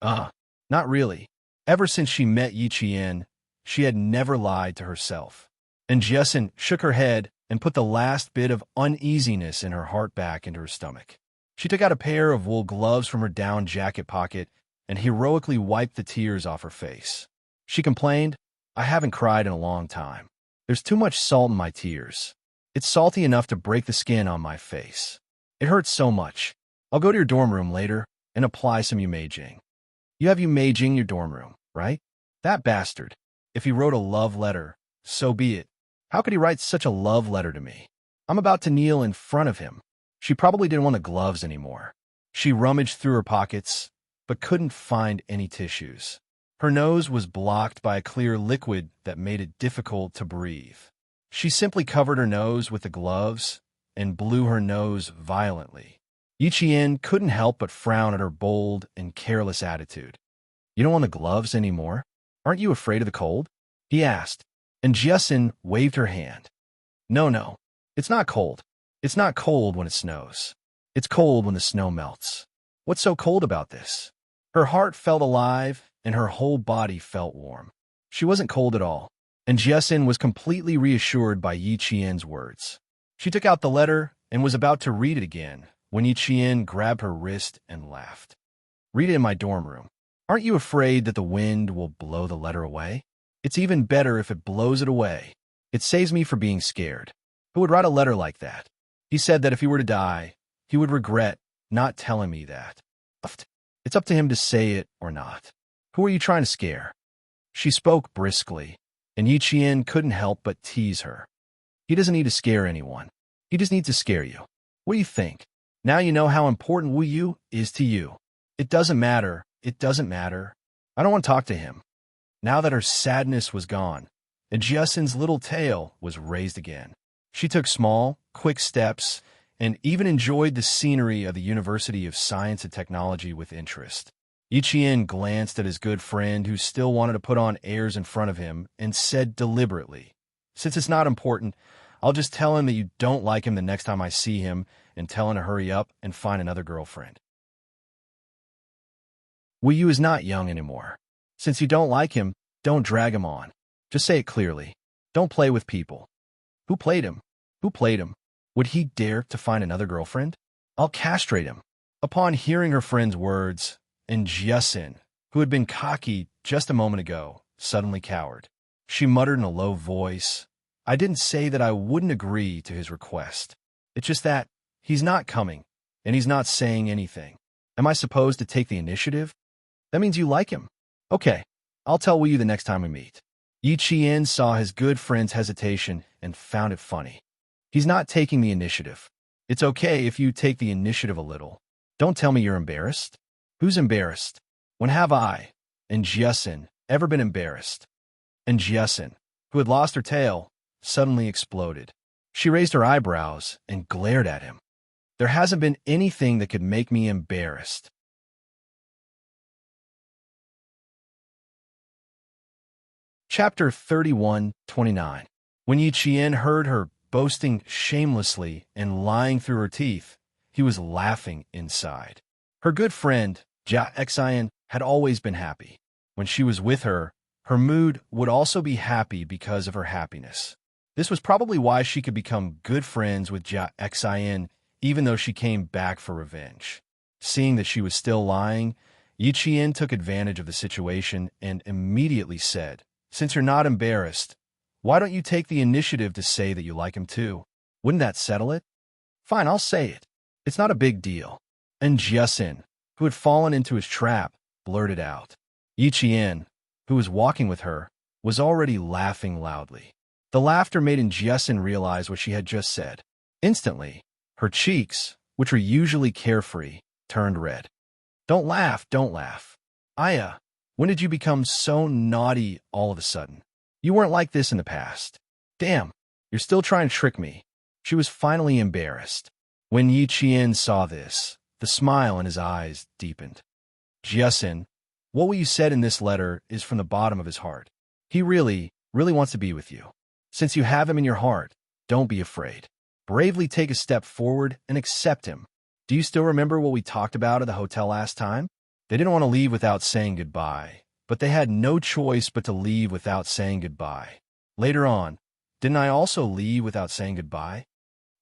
Not really. Ever since she met Yi Qian, she had never lied to herself. And Jiesin shook her head and put the last bit of uneasiness in her heart back into her stomach. She took out a pair of wool gloves from her down jacket pocket and heroically wiped the tears off her face. She complained, "I haven't cried in a long time. There's too much salt in my tears. It's salty enough to break the skin on my face. It hurts so much. I'll go to your dorm room later and apply some Unyielding." You have Unyielding in your dorm room, right? That bastard. If he wrote a love letter, so be it. How could he write such a love letter to me? I'm about to kneel in front of him. She probably didn't want the gloves anymore. She rummaged through her pockets, but couldn't find any tissues. Her nose was blocked by a clear liquid that made it difficult to breathe. She simply covered her nose with the gloves and blew her nose violently. Yi Qian couldn't help but frown at her bold and careless attitude. "You don't want the gloves anymore? Aren't you afraid of the cold?" he asked, and Jiesin waved her hand. No, it's not cold. It's not cold when it snows. It's cold when the snow melts. What's so cold about this?" Her heart felt alive, and her whole body felt warm. She wasn't cold at all, and Jiesin was completely reassured by Yi Qian's words. She took out the letter and was about to read it again when Yi Qian grabbed her wrist and laughed. "Read it in my dorm room. Aren't you afraid that the wind will blow the letter away? It's even better if it blows it away. It saves me from being scared. Who would write a letter like that? He said that if he were to die, he would regret not telling me that. It's up to him to say it or not. Who are you trying to scare?" She spoke briskly, and Yi Qian couldn't help but tease her. "He doesn't need to scare anyone. He just needs to scare you. What do you think? Now you know how important Wu Yu is to you. It doesn't matter. It doesn't matter. I don't want to talk to him." Now that her sadness was gone, and Jiesin's little tail was raised again, she took small, quick steps and even enjoyed the scenery of the University of Science and Technology with interest. Yi Qian glanced at his good friend who still wanted to put on airs in front of him and said deliberately, "Since it's not important, I'll just tell him that you don't like him the next time I see him and tell him to hurry up and find another girlfriend." Wu Yu is not young anymore. Since you don't like him, don't drag him on. Just say it clearly. Don't play with people. Who played him? Who played him? Would he dare to find another girlfriend? I'll castrate him. Upon hearing her friend's words, and Jiesin, who had been cocky just a moment ago, suddenly cowered. She muttered in a low voice, "I didn't say that I wouldn't agree to his request. It's just that he's not coming, and he's not saying anything. Am I supposed to take the initiative? That means you like him. Okay, I'll tell Wu Yu the next time we meet." Yi Qian saw his good friend's hesitation and found it funny. "He's not taking the initiative. It's okay if you take the initiative a little. Don't tell me you're embarrassed. Who's embarrassed? When have I, and Jiesin, ever been embarrassed?" And Jiesin, who had lost her tail, suddenly exploded. She raised her eyebrows and glared at him. "There hasn't been anything that could make me embarrassed." Chapter 31:29. When Yi Qian heard her boasting shamelessly and lying through her teeth, he was laughing inside. Her good friend, Jia Xian, had always been happy. When she was with her, her mood would also be happy because of her happiness. This was probably why she could become good friends with Jia Xian, even though she came back for revenge. Seeing that she was still lying, Yi Qian took advantage of the situation and immediately said, "Since you're not embarrassed, Why don't you take the initiative to say that you like him too? Wouldn't that settle it? Fine, I'll say it. It's not a big deal. And Jiasin, who had fallen into his trap, blurted out. Yi Qian, who was walking with her, was already laughing loudly. The laughter made Jiasin realize what she had just said. Instantly, her cheeks, which were usually carefree, turned red. Don't laugh, don't laugh. Aya, when did you become so naughty all of a sudden? You weren't like this in the past. Damn, you're still trying to trick me. She was finally embarrassed. When Yi Qian saw this, the smile in his eyes deepened. Jiasin, what you said in this letter is from the bottom of his heart. He really wants to be with you. Since you have him in your heart, don't be afraid. Bravely take a step forward and accept him. Do you still remember what we talked about at the hotel last time? They didn't want to leave without saying goodbye, but they had no choice but to leave without saying goodbye. Later on, didn't I also leave without saying goodbye?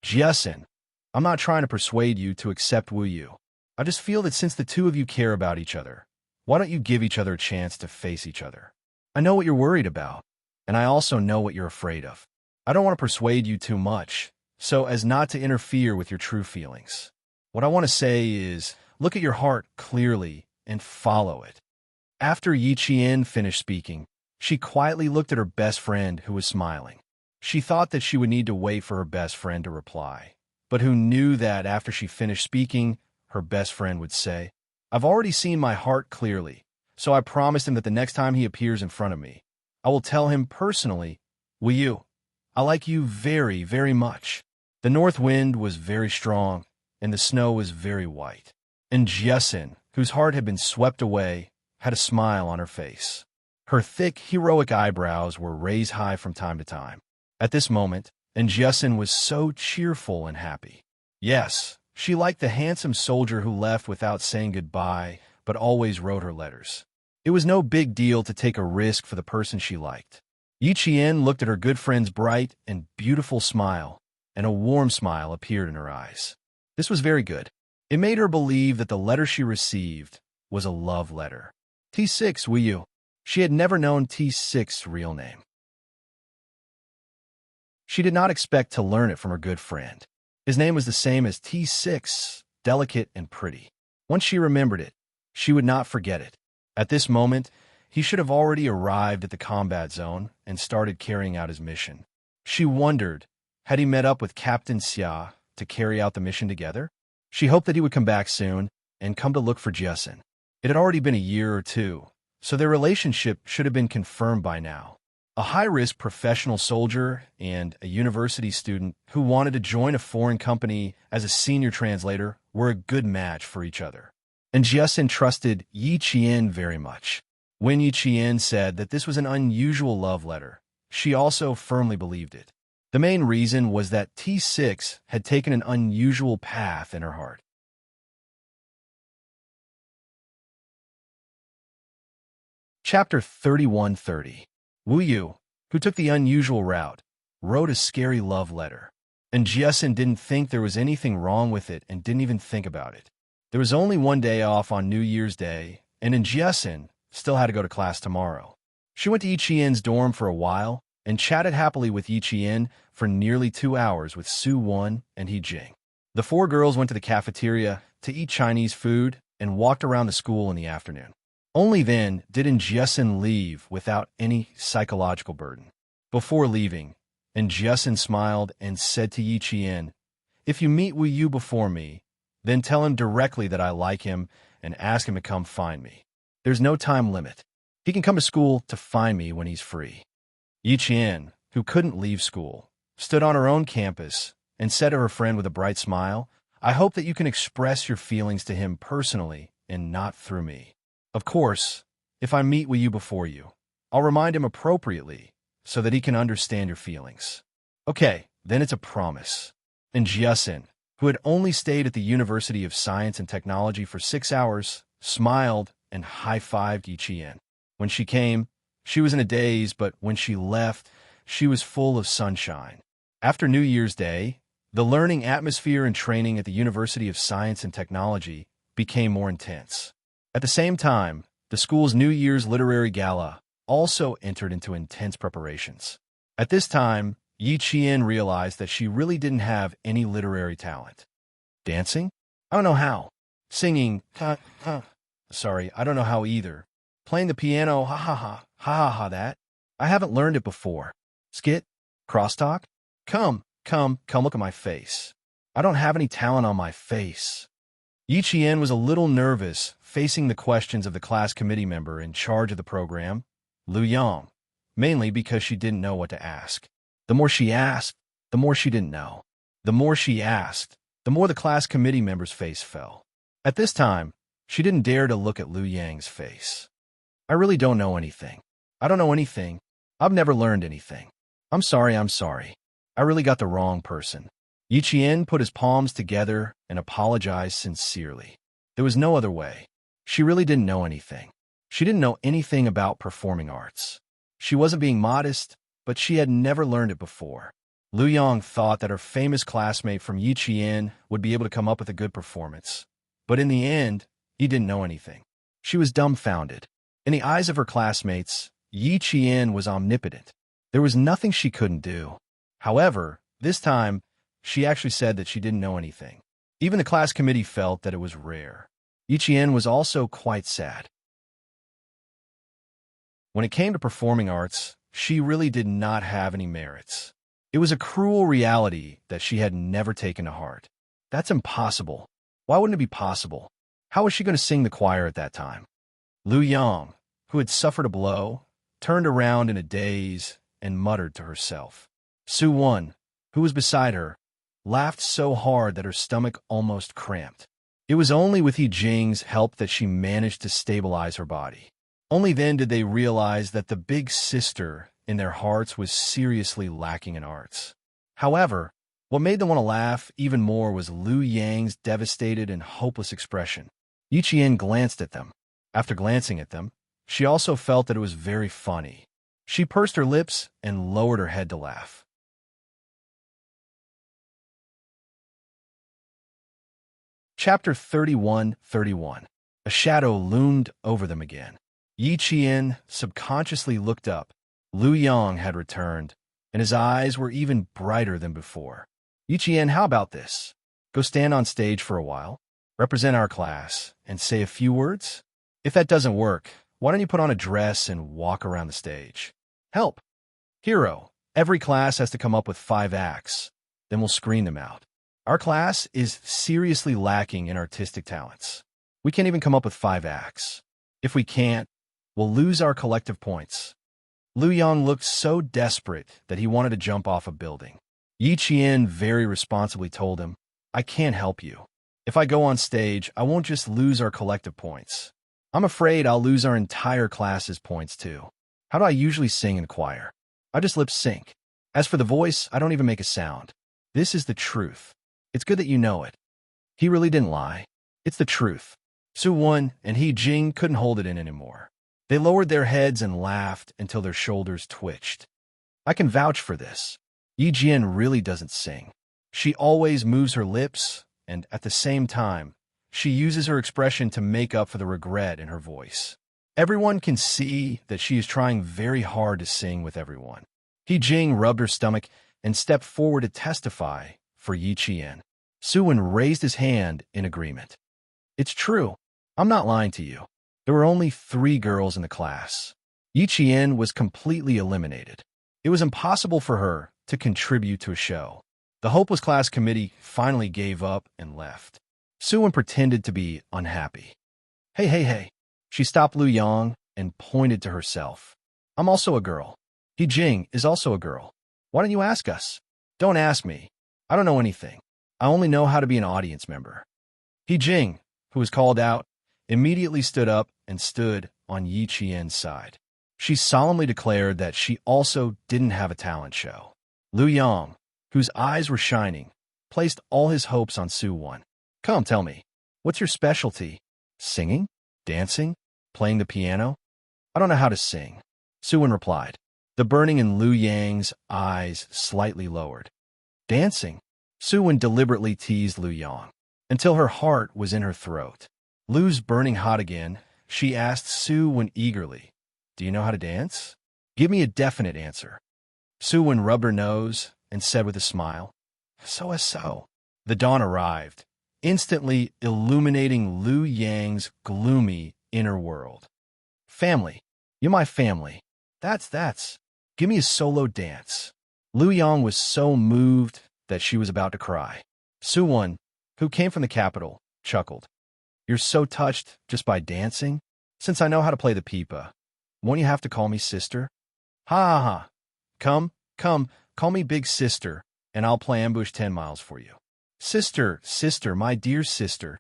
Jiasin, I'm not trying to persuade you to accept Wu Yu. I just feel that since the two of you care about each other, why don't you give each other a chance to face each other? I know what you're worried about, and I also know what you're afraid of. I don't want to persuade you too much, so as not to interfere with your true feelings. What I want to say is, look at your heart clearly and follow it. After Yi Qian finished speaking, she quietly looked at her best friend who was smiling. She thought that she would need to wait for her best friend to reply, but who knew that after she finished speaking, her best friend would say, I've already seen my heart clearly, so I promised him that the next time he appears in front of me, I will tell him personally, Wu Yu, I like you very, very much. The north wind was very strong, and the snow was very white. And Jiasin, whose heart had been swept away, had a smile on her face. Her thick, heroic eyebrows were raised high from time to time. At this moment, Jiasin was so cheerful and happy. Yes, she liked the handsome soldier who left without saying goodbye, but always wrote her letters. It was no big deal to take a risk for the person she liked. Yi Qian looked at her good friend's bright and beautiful smile, and a warm smile appeared in her eyes. This was very good. It made her believe that the letter she received was a love letter. T6, Wu Yu. She had never known T6's real name. She did not expect to learn it from her good friend. His name was the same as T6, delicate and pretty. Once she remembered it, she would not forget it. At this moment, he should have already arrived at the combat zone and started carrying out his mission. She wondered, had he met up with Captain Xia to carry out the mission together? She hoped that he would come back soon and come to look for Jiasin. It had already been a year or two, so their relationship should have been confirmed by now. A high-risk professional soldier and a university student who wanted to join a foreign company as a senior translator were a good match for each other. And Jiasin trusted Yi Qian very much. When Yi Qian said that this was an unusual love letter, she also firmly believed it. The main reason was that T6 had taken an unusual path in her heart. Chapter 3130. Wu Yu, who took the unusual route, wrote a scary love letter. And Jiasin didn't think there was anything wrong with it and didn't even think about it. There was only one day off on New Year's Day, and Jiasin still had to go to class tomorrow. She went to Yi Qian's dorm for a while and chatted happily with Yi Qian for nearly 2 hours with Su Wan and He Jing. The four girls went to the cafeteria to eat Chinese food and walked around the school in the afternoon. Only then did Jiasin leave without any psychological burden. Before leaving, Jiasin smiled and said to Yi Qian, If you meet Wu Yu before me, then tell him directly that I like him and ask him to come find me. There's no time limit. He can come to school to find me when he's free. Yi Qian, who couldn't leave school, stood on her own campus and said to her friend with a bright smile, I hope that you can express your feelings to him personally and not through me. Of course, if I meet with you before you, I'll remind him appropriately so that he can understand your feelings. Okay, then it's a promise. And Jiasin, who had only stayed at the University of Science and Technology for 6 hours, smiled and high-fived Yi Qian. When she came, she was in a daze, but when she left, she was full of sunshine. After New Year's Day, the learning atmosphere and training at the University of Science and Technology became more intense. At the same time, the school's New Year's Literary Gala also entered into intense preparations. At this time, Yi Qian realized that she really didn't have any literary talent. Dancing? I don't know how. Singing? Sorry, I don't know how either. Playing the piano? Ha ha ha. Ha ha ha that. I haven't learned it before. Skit? Crosstalk? Come look at my face. I don't have any talent on my face. Yi Qian was a little nervous facing the questions of the class committee member in charge of the program, Lu Yang, mainly because she didn't know what to ask. The more she asked, the more she didn't know. The more she asked, the more the class committee member's face fell. At this time, she didn't dare to look at Lu Yang's face. I really don't know anything. I don't know anything. I've never learned anything. I'm sorry. I really got the wrong person. Yi Qian put his palms together and apologized sincerely. There was no other way. She really didn't know anything. She didn't know anything about performing arts. She wasn't being modest, but she had never learned it before. Lu Yang thought that her famous classmate from Yi Qian would be able to come up with a good performance. But in the end, he didn't know anything. She was dumbfounded. In the eyes of her classmates, Yi Qian was omnipotent. There was nothing she couldn't do. However, this time, she actually said that she didn't know anything. Even the class committee felt that it was rare. Yi Qian was also quite sad. When it came to performing arts, she really did not have any merits. It was a cruel reality that she had never taken to heart. That's impossible. Why wouldn't it be possible? How was she going to sing the choir at that time? Lu Yang, who had suffered a blow, turned around in a daze and muttered to herself. Su Wen, who was beside her, laughed so hard that her stomach almost cramped. It was only with He Jing's help that she managed to stabilize her body. Only then did they realize that the big sister in their hearts was seriously lacking in arts. However, what made them want to laugh even more was Lu Yang's devastated and hopeless expression. Yi Qian glanced at them. After glancing at them, she also felt that it was very funny. She pursed her lips and lowered her head to laugh. Chapter 31:31. A shadow loomed over them again. Yi Qian subconsciously looked up. Lu Yang had returned, and his eyes were even brighter than before. Yi Qian, how about this? Go stand on stage for a while, represent our class, and say a few words? If that doesn't work, why don't you put on a dress and walk around the stage? Help! Hero, every class has to come up with 5 acts. Then we'll screen them out. Our class is seriously lacking in artistic talents. We can't even come up with 5 acts. If we can't, we'll lose our collective points. Lu Yang looked so desperate that he wanted to jump off a building. Yi Qian very responsibly told him, I can't help you. If I go on stage, I won't just lose our collective points. I'm afraid I'll lose our entire class's points too. How do I usually sing in choir? I just lip sync. As for the voice, I don't even make a sound. This is the truth. It's good that you know it. He really didn't lie. It's the truth. Su Wen and He Jing couldn't hold it in anymore. They lowered their heads and laughed until their shoulders twitched. I can vouch for this. Yi Jian really doesn't sing. She always moves her lips, and at the same time, she uses her expression to make up for the regret in her voice. Everyone can see that she is trying very hard to sing with everyone. He Jing rubbed her stomach and stepped forward to testify for Yi Qian. Su Wen raised his hand in agreement. It's true. I'm not lying to you. There were only 3 girls in the class. Yi Qian was completely eliminated. It was impossible for her to contribute to a show. The hopeless class committee finally gave up and left. Su Wen pretended to be unhappy. Hey. She stopped Lu Yang and pointed to herself. I'm also a girl. He Jing is also a girl. Why don't you ask us? Don't ask me. I don't know anything. I only know how to be an audience member. He Jing, who was called out, immediately stood up and stood on Yi Qian's side. She solemnly declared that she also didn't have a talent show. Lu Yang, whose eyes were shining, placed all his hopes on Su Wen. Come, tell me, what's your specialty? Singing? Dancing? Playing the piano? I don't know how to sing. Su Wen replied. The burning in Lu Yang's eyes slightly lowered. Dancing? Su Wen deliberately teased Lu Yang until her heart was in her throat. Lu's burning hot again, she asked Su Wen eagerly, Do you know how to dance? Give me a definite answer. Suwon rubbed her nose and said with a smile, So. The dawn arrived, instantly illuminating Liu Yang's gloomy inner world. Family. You're my family. That's. Give me a solo dance. Liu Yang was so moved that she was about to cry. Suwon, who came from the capital, chuckled. You're so touched just by dancing? Since I know how to play the pipa, won't you have to call me sister? Ha ha ha. Come, call me big sister, and I'll play ambush 10 miles for you. Sister, my dear sister.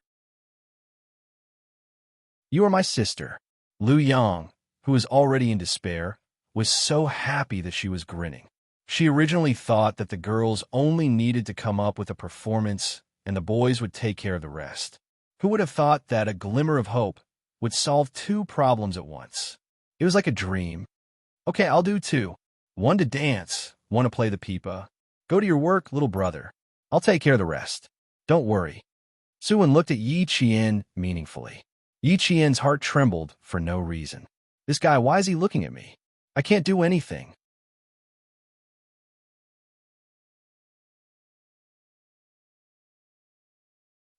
You are my sister. Liu Yang, who was already in despair, was so happy that she was grinning. She originally thought that the girls only needed to come up with a performance and the boys would take care of the rest. Who would have thought that a glimmer of hope would solve 2 problems at once? It was like a dream. Okay, I'll do 2. 1 to dance, 1 to play the pipa. Go to your work, little brother. I'll take care of the rest. Don't worry. Suwon looked at Yi Qian meaningfully. Yi Qian's heart trembled for no reason. This guy, why is he looking at me? I can't do anything.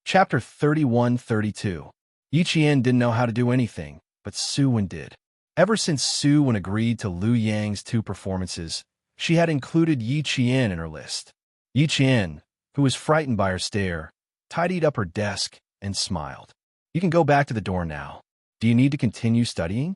Chapter 31-32. Yi Qian didn't know how to do anything, but Suwon did. Ever since Suwon agreed to Liu Yang's 2 performances, she had included Yi Qian in her list. Yi Qian, who was frightened by her stare, tidied up her desk and smiled. You can go back to the door now. Do you need to continue studying?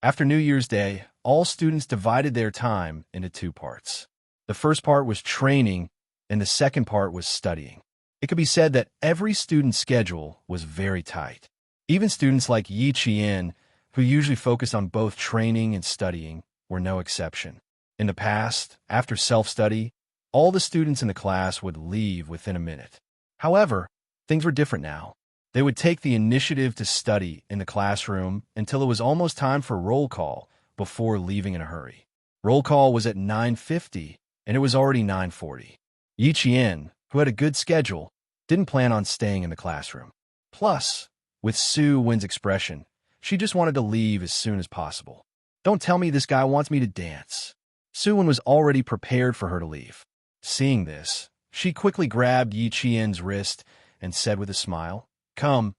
After New Year's Day, all students divided their time into 2 parts. The first part was training, and the second part was studying. It could be said that every student's schedule was very tight. Even students like Yi Qian, who usually focused on both training and studying, were no exception. In the past, after self-study, all the students in the class would leave within a minute. However, things were different now. They would take the initiative to study in the classroom until it was almost time for roll call before leaving in a hurry. Roll call was at 9:50, and it was already 9:40. Yi Qian, who had a good schedule, didn't plan on staying in the classroom. Plus, with Suwon's expression, she just wanted to leave as soon as possible. Don't tell me this guy wants me to dance. Suwon was already prepared for her to leave. Seeing this, she quickly grabbed Yi Qian's wrist and said with a smile, Come.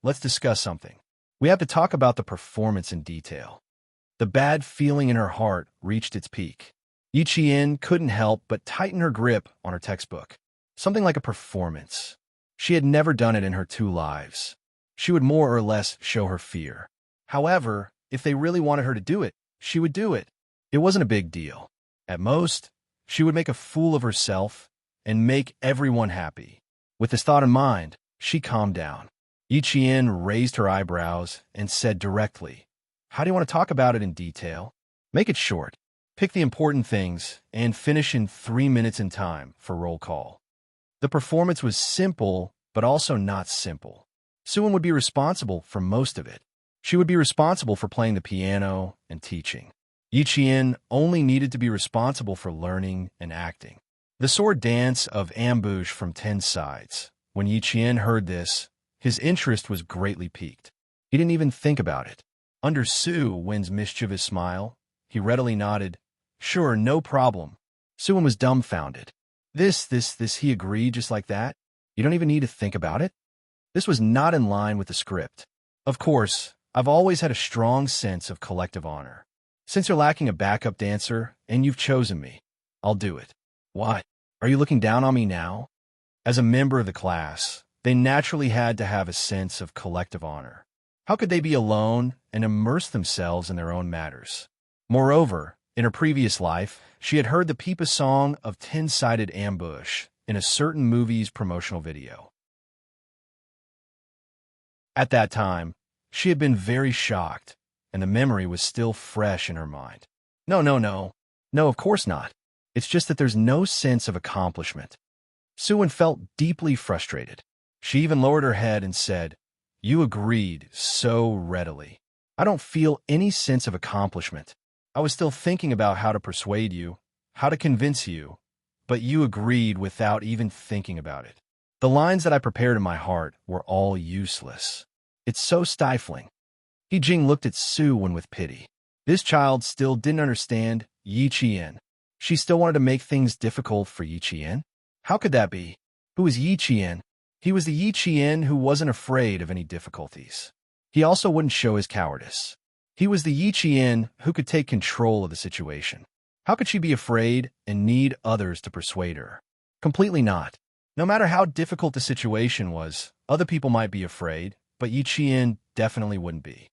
Let's discuss something. We have to talk about the performance in detail. The bad feeling in her heart reached its peak. Yi Qian couldn't help but tighten her grip on her textbook. Something like a performance. She had never done it in her 2 lives. She would more or less show her fear. However, if they really wanted her to do it, she would do it. It wasn't a big deal. At most, she would make a fool of herself and make everyone happy. With this thought in mind, she calmed down. Yi Qian raised her eyebrows and said directly, How do you want to talk about it in detail? Make it short. Pick the important things and finish in 3 minutes in time for roll call. The performance was simple, but also not simple. Suwon would be responsible for most of it. She would be responsible for playing the piano and teaching. Yi Qian only needed to be responsible for learning and acting. The sword dance of ambush from 10 sides. When Yi Qian heard this, his interest was greatly piqued. He didn't even think about it. Under Suwon's mischievous smile, he readily nodded, Sure, no problem. Suwon was dumbfounded. This, he agreed just like that? You don't even need to think about it? This was not in line with the script. Of course, I've always had a strong sense of collective honor. Since you're lacking a backup dancer and you've chosen me, I'll do it. What? Are you looking down on me now? As a member of the class, they naturally had to have a sense of collective honor. How could they be alone and immerse themselves in their own matters? Moreover, in her previous life, she had heard the pipa song of 10-sided ambush in a certain movie's promotional video. At that time, she had been very shocked, and the memory was still fresh in her mind. No, of course not. It's just that there's no sense of accomplishment. Suwon felt deeply frustrated. She even lowered her head and said, You agreed so readily. I don't feel any sense of accomplishment. I was still thinking about how to persuade you, how to convince you, but you agreed without even thinking about it. The lines that I prepared in my heart were all useless. It's so stifling. He Jing looked at Suwon with pity. This child still didn't understand Yi Qian. She still wanted to make things difficult for Yi Qian. How could that be? Who was Yi Qian? He was the Yi Qian who wasn't afraid of any difficulties. He also wouldn't show his cowardice. He was the Yi Qian who could take control of the situation. How could she be afraid and need others to persuade her? Completely not. No matter how difficult the situation was, other people might be afraid, but Yi Qian definitely wouldn't be.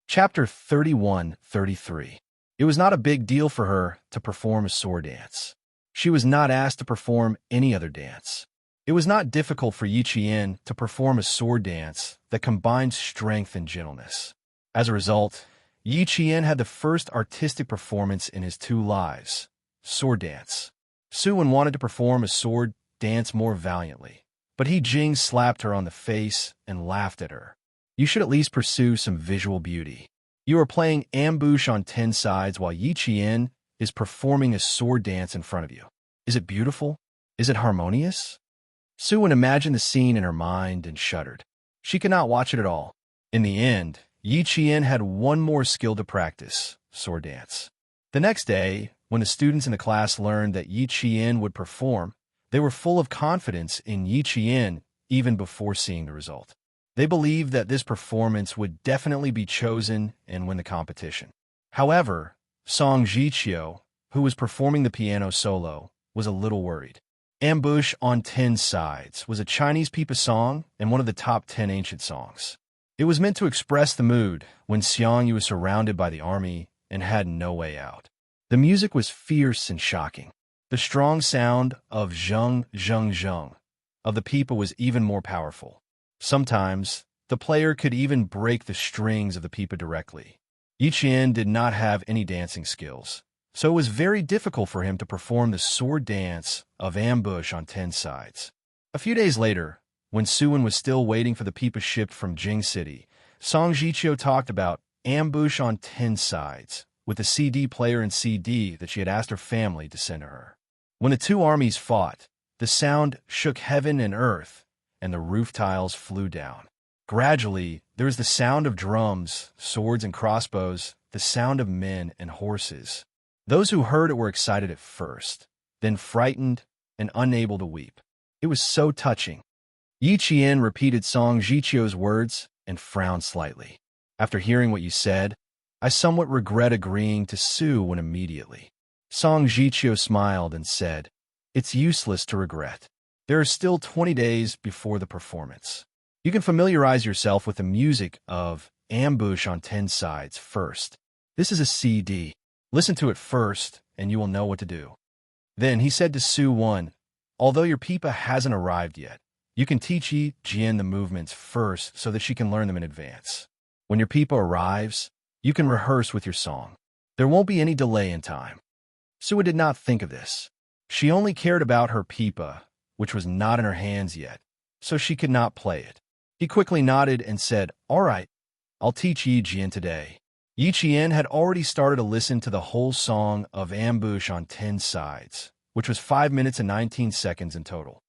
Chapter 31-33. It was not a big deal for her to perform a sword dance. She was not asked to perform any other dance. It was not difficult for Yi Qian to perform a sword dance that combined strength and gentleness. As a result, Yi Qian had the first artistic performance in his 2 lives, sword dance. Su-wen wanted to perform a sword dance more valiantly, but He Jing slapped her on the face and laughed at her. You should at least pursue some visual beauty. You are playing ambush on 10 sides while Yi Qian is performing a sword dance in front of you. Is it beautiful? Is it harmonious? Su-wen imagined the scene in her mind and shuddered. She could not watch it at all. In the end, Yi Qian had one more skill to practice, sword dance. The next day, when the students in the class learned that Yi Qian would perform, they were full of confidence in Yi Qian even before seeing the result. They believed that this performance would definitely be chosen and win the competition. However, Song Jiqiu, who was performing the piano solo, was a little worried. Ambush on 10 Sides was a Chinese pipa song and one of the top 10 ancient songs. It was meant to express the mood when Xiangyu was surrounded by the army and had no way out. The music was fierce and shocking. The strong sound of zheng, zheng, zheng of the pipa was even more powerful. Sometimes, the player could even break the strings of the pipa directly. Yi Qian did not have any dancing skills, so it was very difficult for him to perform the sword dance of ambush on 10 sides. A few days later, when Su-wen was still waiting for the pipa shipped from Jing City, Song Jiqiu talked about ambush on 10 sides with the CD player and CD that she had asked her family to send to her. When the 2 armies fought, the sound shook heaven and earth, and the roof tiles flew down. Gradually, there was the sound of drums, swords and crossbows, the sound of men and horses. Those who heard it were excited at first, then frightened and unable to weep. It was so touching. Yi Qian repeated Song Jiqiu's words and frowned slightly. After hearing what you said, I somewhat regret agreeing to Su-wen immediately. Song Jiqiu smiled and said, It's useless to regret. There are still 20 days before the performance. You can familiarize yourself with the music of Ambush on 10 Sides first. This is a CD. Listen to it first, and you will know what to do. Then he said to Su-wen, although your pipa hasn't arrived yet, you can teach Yi Qian the movements first so that she can learn them in advance. When your pipa arrives, you can rehearse with your song. There won't be any delay in time. Su-wen did not think of this. She only cared about her pipa, which was not in her hands yet, so she could not play it. He quickly nodded and said, All right, I'll teach Yi Qian today. Yi Qian had already started to listen to the whole song of Ambush on 10 Sides, which was 5 minutes and 19 seconds in total.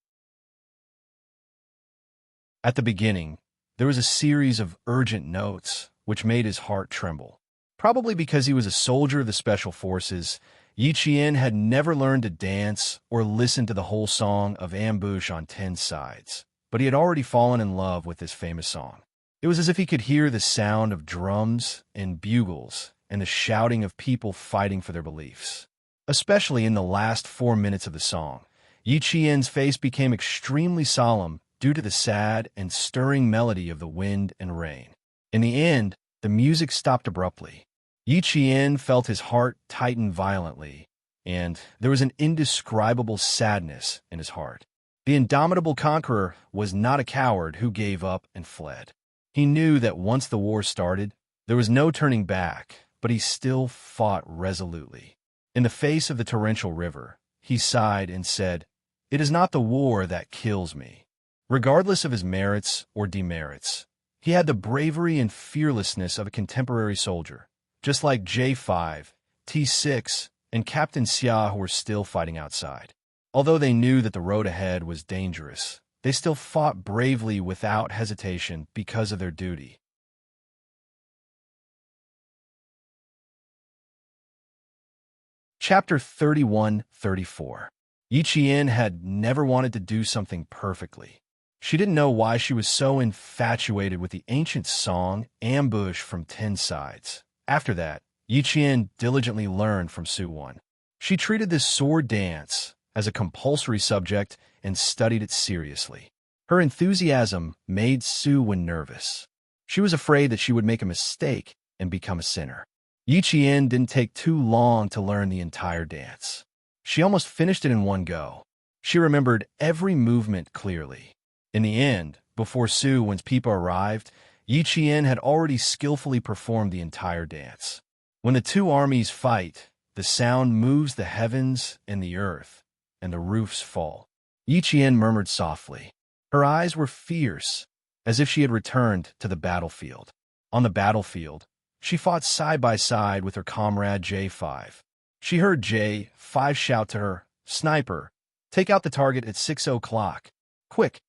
At the beginning, there was a series of urgent notes, which made his heart tremble. Probably because he was a soldier of the Special Forces, Yi Qian had never learned to dance or listen to the whole song of Ambush on 10 Sides, but he had already fallen in love with this famous song. It was as if he could hear the sound of drums and bugles and the shouting of people fighting for their beliefs. Especially in the last 4 minutes of the song, Yi Qian's face became extremely solemn due to the sad and stirring melody of the wind and rain. In the end, the music stopped abruptly. Yi Qian felt his heart tighten violently, and there was an indescribable sadness in his heart. The indomitable conqueror was not a coward who gave up and fled. He knew that once the war started, there was no turning back, but he still fought resolutely. In the face of the torrential river, he sighed and said, It is not the war that kills me. Regardless of his merits or demerits, he had the bravery and fearlessness of a contemporary soldier, just like J5, T6, and Captain Xia who were still fighting outside. Although they knew that the road ahead was dangerous, they still fought bravely without hesitation because of their duty. Chapter 31-34. Yi Qian had never wanted to do something perfectly. She didn't know why she was so infatuated with the ancient song, Ambush from 10 Sides. After that, Yi Qian diligently learned from Su Wan. She treated this sword dance as a compulsory subject and studied it seriously. Her enthusiasm made Su Wan nervous. She was afraid that she would make a mistake and become a sinner. Yi Qian didn't take too long to learn the entire dance. She almost finished it in one go. She remembered every movement clearly. In the end, before Su Wan's people arrived, Yi Qian had already skillfully performed the entire dance. When the two armies fight, the sound moves the heavens and the earth, and the roofs fall. Yi Qian murmured softly. Her eyes were fierce, as if she had returned to the battlefield. On the battlefield, she fought side by side with her comrade J5. She heard J5 shout to her, "Sniper, take out the target at 6 o'clock. Quick!"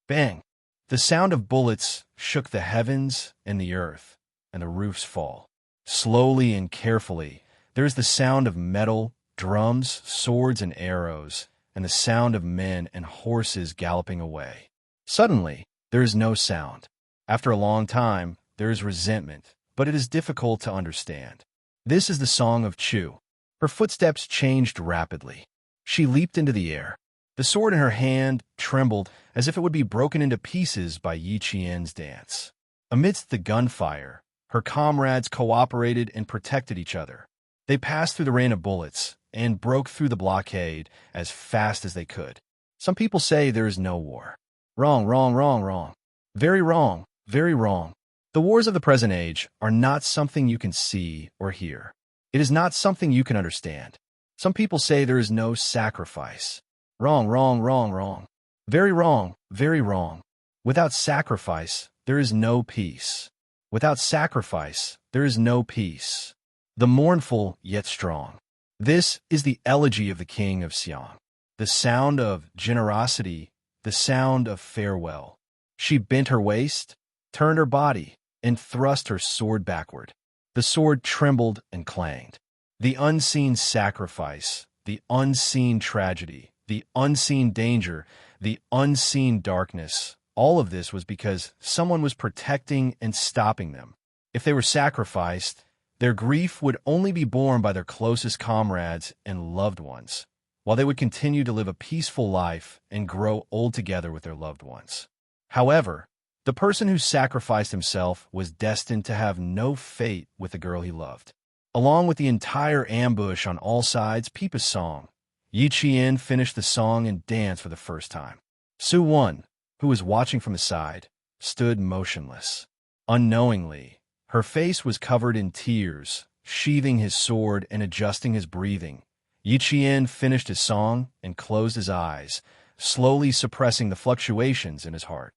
Bang! The sound of bullets shook the heavens and the earth, and the roofs fall. Slowly and carefully, there is the sound of metal, drums, swords, and arrows, and the sound of men and horses galloping away. Suddenly, there is no sound. After a long time, there is resentment, but it is difficult to understand. This is the song of Chu. Her footsteps changed rapidly. She leaped into the air. The sword in her hand trembled as if it would be broken into pieces by Yi Qian's dance. Amidst the gunfire, her comrades cooperated and protected each other. They passed through the rain of bullets and broke through the blockade as fast as they could. Some people say there is no war. Wrong, wrong, wrong, wrong. Very wrong, very wrong. The wars of the present age are not something you can see or hear. It is not something you can understand. Some people say there is no sacrifice. Wrong, wrong, wrong, wrong. Very wrong, very wrong. Without sacrifice, there is no peace. Without sacrifice, there is no peace. The mournful yet strong. This is the elegy of the king of Xiang. The sound of generosity, the sound of farewell. She bent her waist, turned her body, and thrust her sword backward. The sword trembled and clanged. The unseen sacrifice, the unseen tragedy, the unseen danger, the unseen darkness, all of this was because someone was protecting and stopping them. If they were sacrificed, their grief would only be borne by their closest comrades and loved ones, while they would continue to live a peaceful life and grow old together with their loved ones. However, the person who sacrificed himself was destined to have no fate with the girl he loved. Along with the entire ambush on all sides, peep a song. Yi Qian finished the song and danced for the first time. Su Wan, who was watching from the side, stood motionless. Unknowingly, her face was covered in tears, sheathing his sword and adjusting his breathing. Yi Qian finished his song and closed his eyes, slowly suppressing the fluctuations in his heart.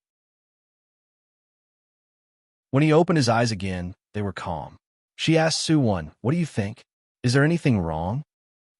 When he opened his eyes again, they were calm. She asked Su Wan, "What do you think? Is there anything wrong?"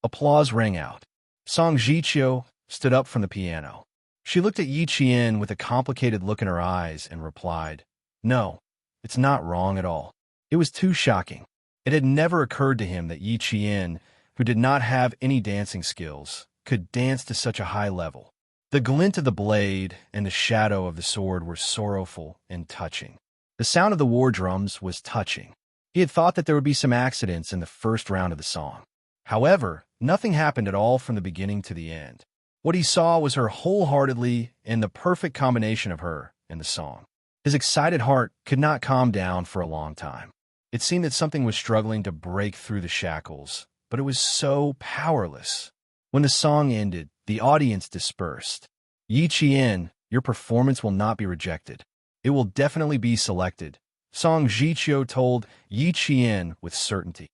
Applause rang out. Song Jiqiu stood up from the piano. She looked at Yi Qian with a complicated look in her eyes and replied, "No, it's not wrong at all." It was too shocking. It had never occurred to him that Yi Qian, who did not have any dancing skills, could dance to such a high level. The glint of the blade and the shadow of the sword were sorrowful and touching. The sound of the war drums was touching. He had thought that there would be some accidents in the first round of the song. However, nothing happened at all from the beginning to the end. What he saw was her wholeheartedly and the perfect combination of her and the song. His excited heart could not calm down for a long time. It seemed that something was struggling to break through the shackles, but it was so powerless. When the song ended, the audience dispersed. "Yi Qian, your performance will not be rejected. It will definitely be selected," Song Jiqiu told Yi Qian with certainty.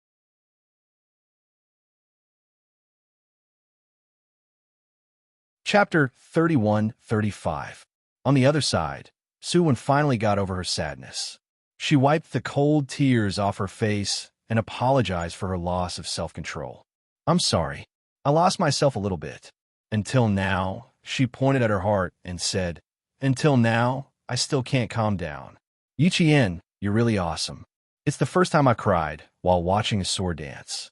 Chapter 31-35. On the other side, Su Wan finally got over her sadness. She wiped the cold tears off her face and apologized for her loss of self-control. "I'm sorry. I lost myself a little bit. Until now," she pointed at her heart and said, Until now, I still can't calm down. Yuchien, you're really awesome. It's the first time I cried while watching a sword dance.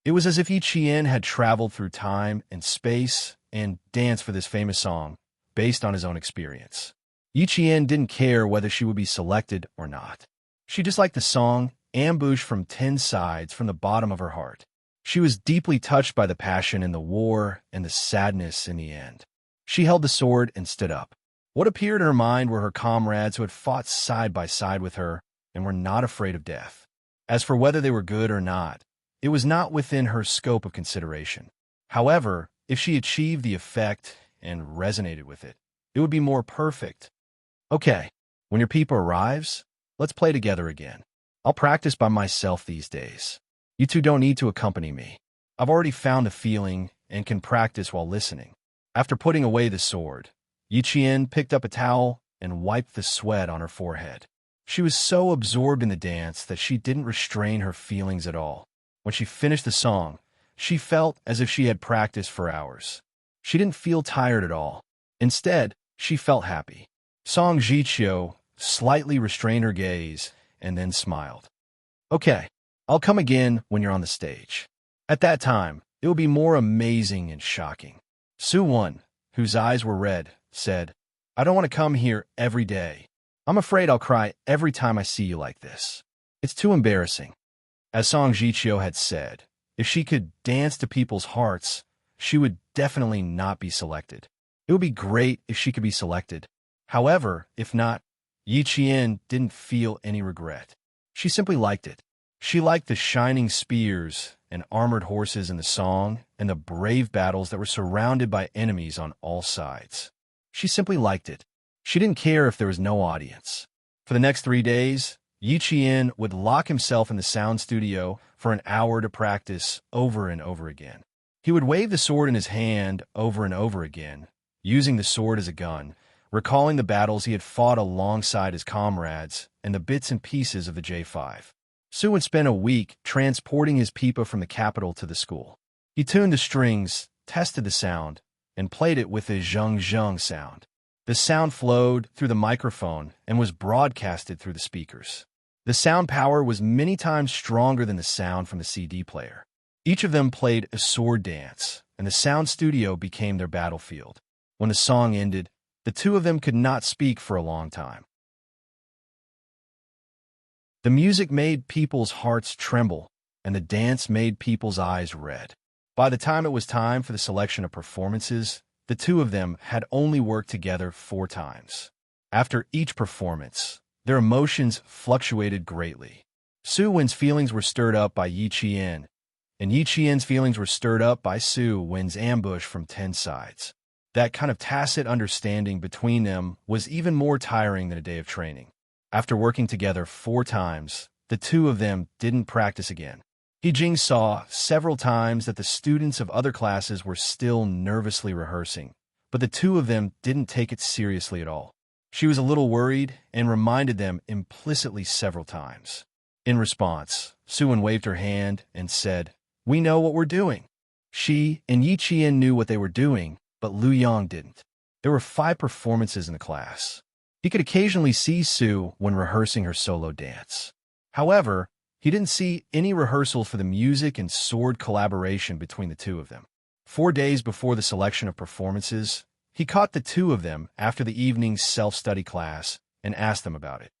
It was as if Yuchien had traveled through time and space and danced for this famous song based on his own experience. Yuchien didn't care whether she would be selected or not. She just liked the song, ambushed from 10 sides from the bottom of her heart. She was deeply touched by the passion in the war and the sadness in the end. She held the sword and stood up. What appeared in her mind were her comrades who had fought side by side with her and were not afraid of death. As for whether they were good or not, it was not within her scope of consideration. However, if she achieved the effect and resonated with it, it would be more perfect. Okay, when your people arrives, let's play together again. I'll practice by myself these days. You two don't need to accompany me. I've already found the feeling and can practice while listening. After putting away the sword, Yuchien picked up a towel and wiped the sweat on her forehead. She was so absorbed in the dance that she didn't restrain her feelings at all. When she finished the song, she felt as if she had practiced for hours. She didn't feel tired at all. Instead, she felt happy. Song Jiqiu slightly restrained her gaze and then smiled. Okay, I'll come again when you're on the stage. At that time, it will be more amazing and shocking. Su Wen, whose eyes were red, said, I don't want to come here every day. I'm afraid I'll cry every time I see you like this. It's too embarrassing. As Song Jiqiu had said, if she could dance to people's hearts, she would definitely not be selected. It would be great if she could be selected. However, if not, Yuchien didn't feel any regret. She simply liked it. She liked the shining spears and armored horses in the song and the brave battles that were surrounded by enemies on all sides. She simply liked it. She didn't care if there was no audience. For the next 3 days, Yuchien would lock himself in the sound studio for an hour to practice over and over again. He would wave the sword in his hand over and over again, using the sword as a gun, recalling the battles he had fought alongside his comrades and the bits and pieces of the J5. Su would spend a week transporting his pipa from the capital to the school. He tuned the strings, tested the sound, and played it with his zheng zheng sound. The sound flowed through the microphone and was broadcasted through the speakers. The sound power was many times stronger than the sound from the CD player. Each of them played a sword dance, and the sound studio became their battlefield. When the song ended, the two of them could not speak for a long time. The music made people's hearts tremble, and the dance made people's eyes red. By the time it was time for the selection of performances, the two of them had only worked together 4 times. After each performance, their emotions fluctuated greatly. Su Wen's feelings were stirred up by Yuchien, and Yuchien's feelings were stirred up by Su Wen's ambush from 10 sides. That kind of tacit understanding between them was even more tiring than a day of training. After working together 4 times, the two of them didn't practice again. Jing saw several times that the students of other classes were still nervously rehearsing, but the two of them didn't take it seriously at all. She was a little worried and reminded them implicitly several times. In response, Su Wen waved her hand and said, "We know what we're doing." She and Yuchien knew what they were doing, but Lu Yang didn't. There were 5 performances in the class. He could occasionally see Su when rehearsing her solo dance. However, he didn't see any rehearsal for the music and sword collaboration between the two of them. 4 days before the selection of performances, he caught the two of them after the evening's self-study class and asked them about it.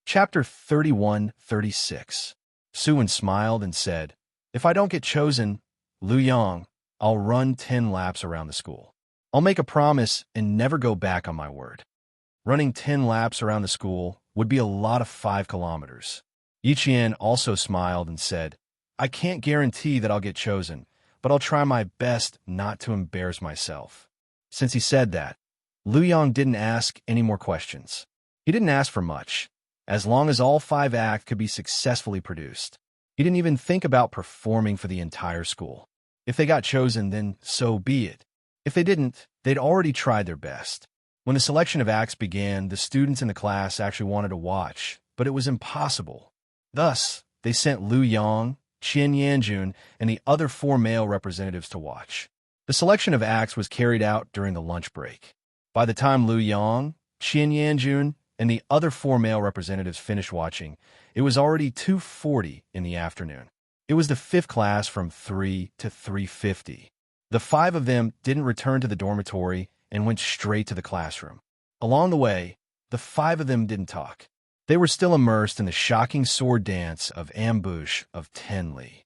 Chapter 31-36. Su Wen smiled and said, "If I don't get chosen, Lu Yang, I'll run 10 laps around the school. I'll make a promise and never go back on my word." Running 10 laps around the school would be a lot of 5 kilometers. Yuchien also smiled and said, "I can't guarantee that I'll get chosen, but I'll try my best not to embarrass myself." Since he said that, Lu Yang didn't ask any more questions. He didn't ask for much, as long as all 5 acts could be successfully produced. He didn't even think about performing for the entire school. If they got chosen, then so be it. If they didn't, they'd already tried their best. When the selection of acts began, the students in the class actually wanted to watch, but it was impossible. Thus, they sent Lu Yang, Qian Yanjun, and the other 4 male representatives to watch. The selection of acts was carried out during the lunch break. By the time Lu Yang, Qian Yanjun, and the other 4 male representatives finished watching, it was already 2:40 in the afternoon. It was the 5th class from 3 to 3:50. The 5 of them didn't return to the dormitory and went straight to the classroom. Along the way, the 5 of them didn't talk. They were still immersed in the shocking sword dance of ambush of Tenli.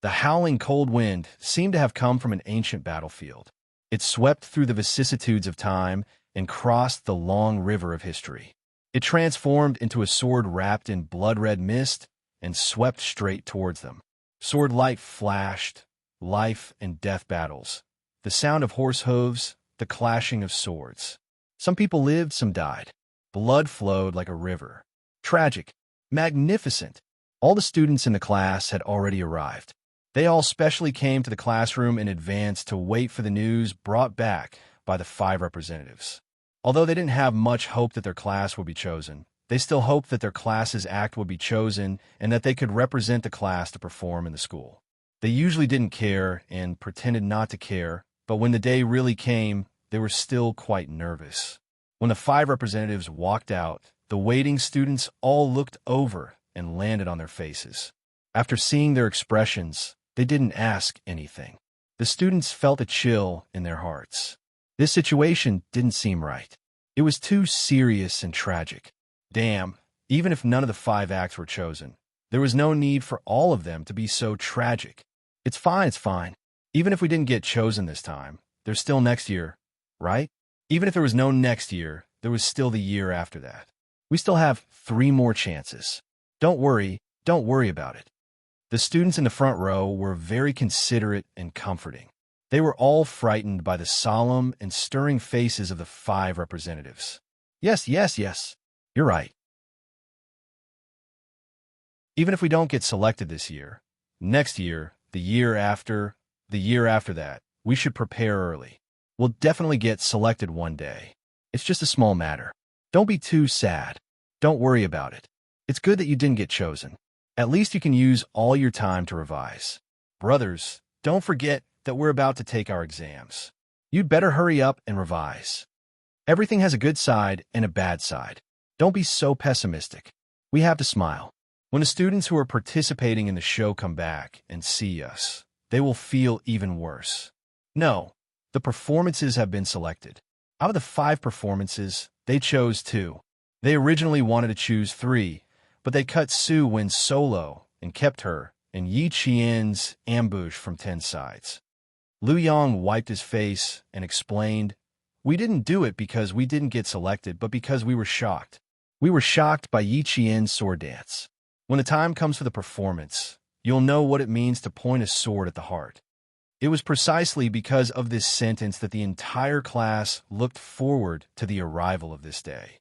The howling cold wind seemed to have come from an ancient battlefield. It swept through the vicissitudes of time and crossed the long river of history. It transformed into a sword wrapped in blood-red mist and swept straight towards them. Sword light flashed, life and death battles, the sound of horse hooves, the clashing of swords. Some people lived, some died. Blood flowed like a river. Tragic, magnificent. All the students in the class had already arrived. They all specially came to the classroom in advance to wait for the news brought back by the 5 representatives. Although they didn't have much hope that their class would be chosen, they still hoped that their class's act would be chosen and that they could represent the class to perform in the school. They usually didn't care and pretended not to care, but when the day really came, they were still quite nervous. When the 5 representatives walked out, the waiting students all looked over and landed on their faces. After seeing their expressions, they didn't ask anything. The students felt a chill in their hearts. This situation didn't seem right. It was too serious and tragic. Damn, even if none of the 5 acts were chosen, there was no need for all of them to be so tragic. It's fine, it's fine. Even if we didn't get chosen this time, there's still next year, right? Even if there was no next year, there was still the year after that. We still have 3 more chances. Don't worry about it. The students in the front row were very considerate and comforting. They were all frightened by the solemn and stirring faces of the 5 representatives. Yes, you're right. Even if we don't get selected this year, next year, the year after that, we should prepare early. We'll definitely get selected one day. It's just a small matter. Don't be too sad. Don't worry about it. It's good that you didn't get chosen. At least you can use all your time to revise. Brothers, don't forget that we're about to take our exams. You'd better hurry up and revise. Everything has a good side and a bad side. Don't be so pessimistic. We have to smile. When the students who are participating in the show come back and see us, they will feel even worse. No, the performances have been selected. Out of the 5 performances, they chose 2. They originally wanted to choose 3, but they cut Su Wen's solo and kept her and Yi Qian's ambush from 10 sides. Lu Yang wiped his face and explained, "We didn't do it because we didn't get selected, but because we were shocked. We were shocked by Yi Qian's sword dance. When the time comes for the performance, you'll know what it means to point a sword at the heart." It was precisely because of this sentence that the entire class looked forward to the arrival of this day.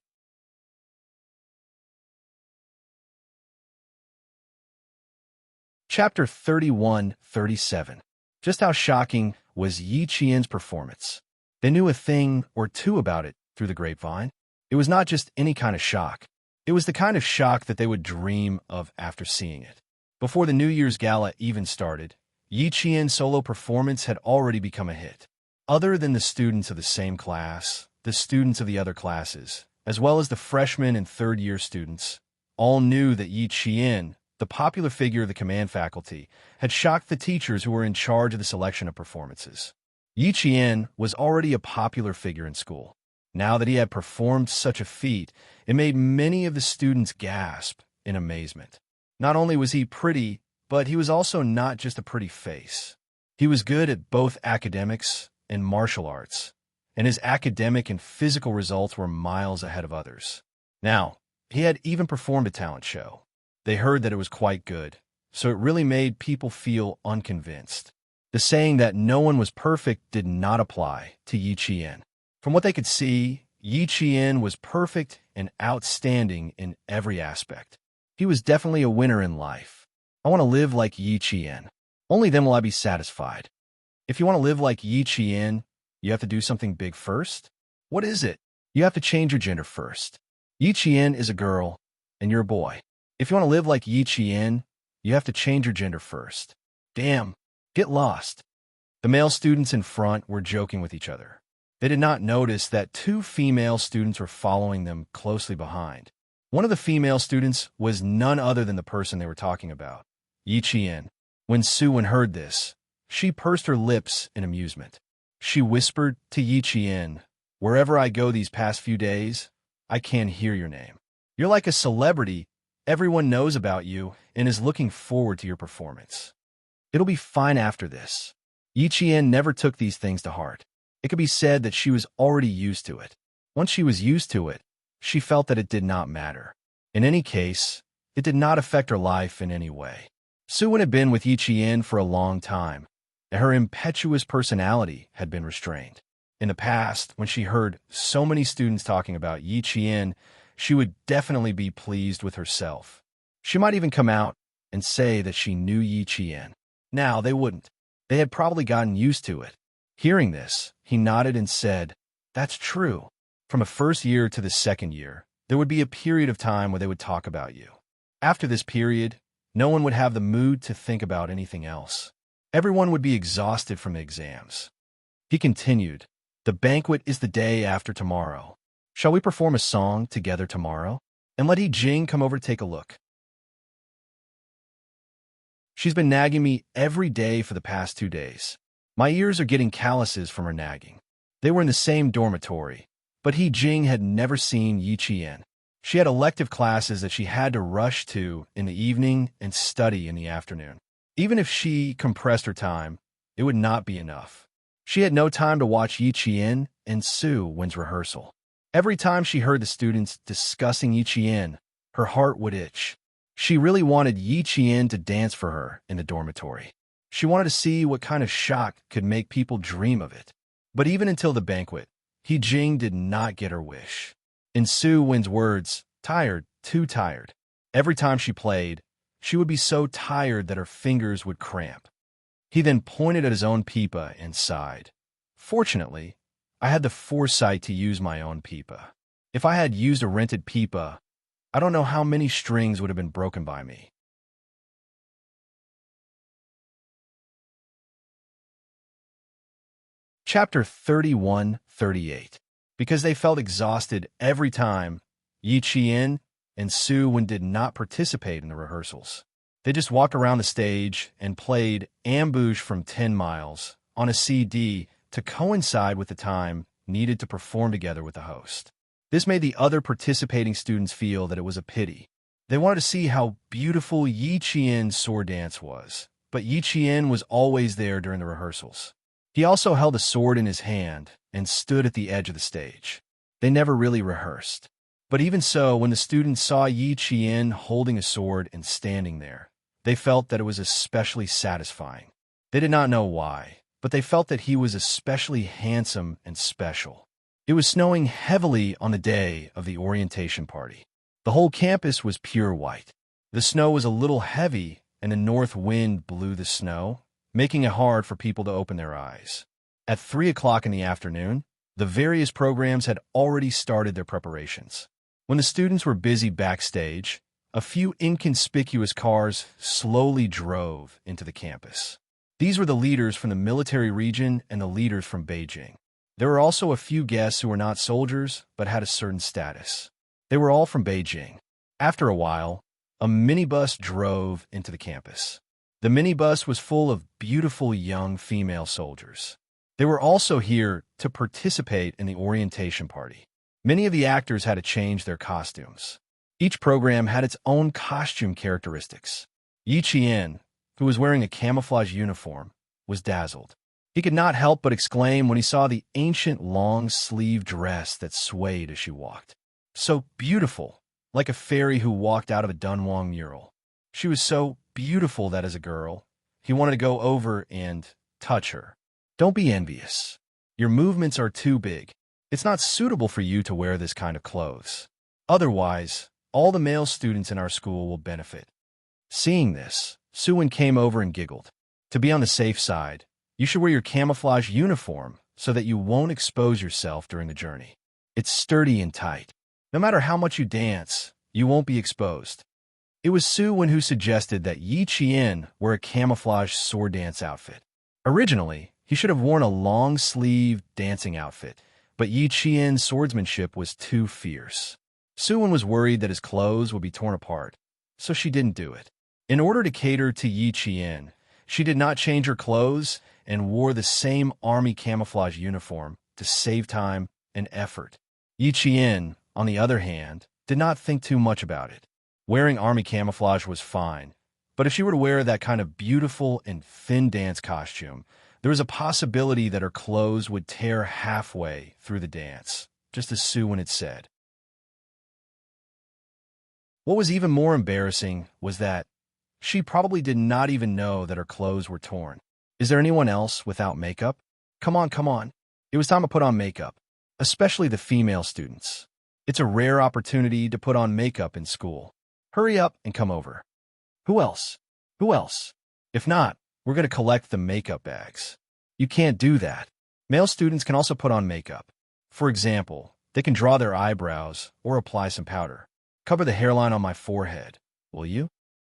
Chapter 31-37. Just how shocking was Yi Qian's performance? They knew a thing or two about it through the grapevine. It was not just any kind of shock. It was the kind of shock that they would dream of after seeing it. Before the New Year's Gala even started, Yi Qian's solo performance had already become a hit. Other than the students of the same class, the students of the other classes, as well as the freshmen and third-year students, all knew that Yi Qian, the popular figure of the command faculty, had shocked the teachers who were in charge of the selection of performances. Yi Qian was already a popular figure in school. Now that he had performed such a feat, it made many of the students gasp in amazement. Not only was he pretty, but he was also not just a pretty face. He was good at both academics and martial arts, and his academic and physical results were miles ahead of others. Now, he had even performed a talent show. They heard that it was quite good, so it really made people feel unconvinced. The saying that no one was perfect did not apply to Yi Qian. From what they could see, Yi Qian was perfect and outstanding in every aspect. He was definitely a winner in life. I want to live like Yi Qian. Only then will I be satisfied. If you want to live like Yi Qian, you have to do something big first? What is it? You have to change your gender first. Yi Qian is a girl, and you're a boy. If you want to live like Yi Qian, You have to change your gender first. Damn, get lost. The male students in front were joking with each other. They did not notice that two female students were following them closely behind. One of the female students was none other than the person they were talking about, Yi Qian. When Suwen heard this, she pursed her lips in amusement. She whispered to Yi Qian, "Wherever I go these past few days, I can't hear your name. You're like a celebrity. Everyone knows about you and is looking forward to your performance. It'll be fine after this." Yi Qian never took these things to heart. It could be said that she was already used to it. Once she was used to it, she felt that it did not matter. In any case, it did not affect her life in any way. Suwen had been with Yi Qian for a long time, and her impetuous personality had been restrained. In the past, when she heard so many students talking about Yi Qian, she would definitely be pleased with herself. She might even come out and say that she knew Yi Qian. Now, they wouldn't. They had probably gotten used to it. Hearing this, he nodded and said, "That's true. From the first year to the second year, there would be a period of time where they would talk about you. After this period, no one would have the mood to think about anything else. Everyone would be exhausted from the exams." He continued, "The banquet is the day after tomorrow. Shall we perform a song together tomorrow? And let Yi Jing come over to take a look. She's been nagging me every day for the past 2 days. My ears are getting calluses from her nagging." They were in the same dormitory, but Yi Jing had never seen Yi Qian. She had elective classes that she had to rush to in the evening and study in the afternoon. Even if she compressed her time, it would not be enough. She had no time to watch Yi Qian and Suwen's rehearsal. Every time she heard the students discussing Yi Qian, her heart would itch. She really wanted Yi Qian to dance for her in the dormitory. She wanted to see what kind of shock could make people dream of it. But even until the banquet, Yi Jing did not get her wish. In Suwen's words, tired, too tired. Every time she played, she would be so tired that her fingers would cramp. He then pointed at his own pipa and sighed. "Fortunately, I had the foresight to use my own pipa. If I had used a rented pipa, I don't know how many strings would have been broken by me." Chapter 31-38. Because they felt exhausted every time, Yi Qian and Suwen did not participate in the rehearsals. They just walked around the stage and played Ambush from 10 Miles on a CD to coincide with the time needed to perform together with the host. This made the other participating students feel that it was a pity. They wanted to see how beautiful Yi Qian's sword dance was, but Yi Qian was always there during the rehearsals. He also held a sword in his hand and stood at the edge of the stage. They never really rehearsed. But even so, when the students saw Yi Qian holding a sword and standing there, they felt that it was especially satisfying. They did not know why, but they felt that he was especially handsome and special. It was snowing heavily on the day of the orientation party. The whole campus was pure white. The snow was a little heavy, and a north wind blew the snow, making it hard for people to open their eyes. At 3 o'clock in the afternoon, the various programs had already started their preparations. When the students were busy backstage, a few inconspicuous cars slowly drove into the campus. These were the leaders from the military region and the leaders from Beijing. There were also a few guests who were not soldiers but had a certain status. They were all from Beijing. After a while, a minibus drove into the campus. The minibus was full of beautiful young female soldiers. They were also here to participate in the orientation party. Many of the actors had to change their costumes. Each program had its own costume characteristics. Yi Qian, who was wearing a camouflage uniform, was dazzled. He could not help but exclaim when he saw the ancient long-sleeved dress that swayed as she walked. So beautiful, like a fairy who walked out of a Dunhuang mural. She was so beautiful that as a girl, he wanted to go over and touch her. Don't be envious. Your movements are too big. It's not suitable for you to wear this kind of clothes. Otherwise, all the male students in our school will benefit. Seeing this, Suwen came over and giggled. To be on the safe side, you should wear your camouflage uniform so that you won't expose yourself during the journey. It's sturdy and tight. No matter how much you dance, you won't be exposed. It was Suwon who suggested that Yi Qian wear a camouflage sword dance outfit. Originally, he should have worn a long-sleeved dancing outfit, but Yi Qian's swordsmanship was too fierce. Suwon was worried that his clothes would be torn apart, so she didn't do it. In order to cater to Yi Qian, she did not change her clothes and wore the same army camouflage uniform to save time and effort. Yi Qian, on the other hand, did not think too much about it. Wearing army camouflage was fine, but if she were to wear that kind of beautiful and thin dance costume, there was a possibility that her clothes would tear halfway through the dance, just as Suwon had said. What was even more embarrassing was that she probably did not even know that her clothes were torn. Is there anyone else without makeup? Come on, come on. It was time to put on makeup, especially the female students. It's a rare opportunity to put on makeup in school. Hurry up and come over. Who else? Who else? If not, we're going to collect the makeup bags. You can't do that. Male students can also put on makeup. For example, they can draw their eyebrows or apply some powder. Cover the hairline on my forehead, will you?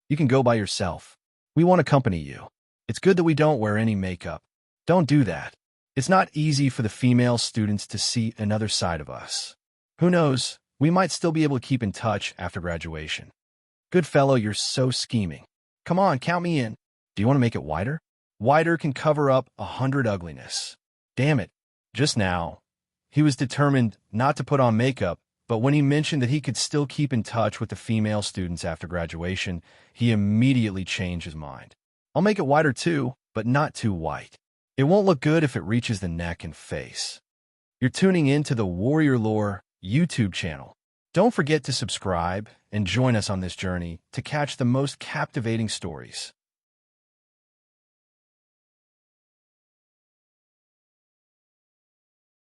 You can go by yourself. We won't accompany you. It's good that we don't wear any makeup. Don't do that. It's not easy for the female students to see another side of us. Who knows, we might still be able to keep in touch after graduation. Good fellow, you're so scheming. Come on, count me in. Do you want to make it wider? Wider can cover up 100 ugliness. Damn it. Just now, he was determined not to put on makeup, but when he mentioned that he could still keep in touch with the female students after graduation, he immediately changed his mind. I'll make it wider too, but not too white. It won't look good if it reaches the neck and face. You're tuning in to the Warrior Lore YouTube channel. Don't forget to subscribe and join us on this journey to catch the most captivating stories.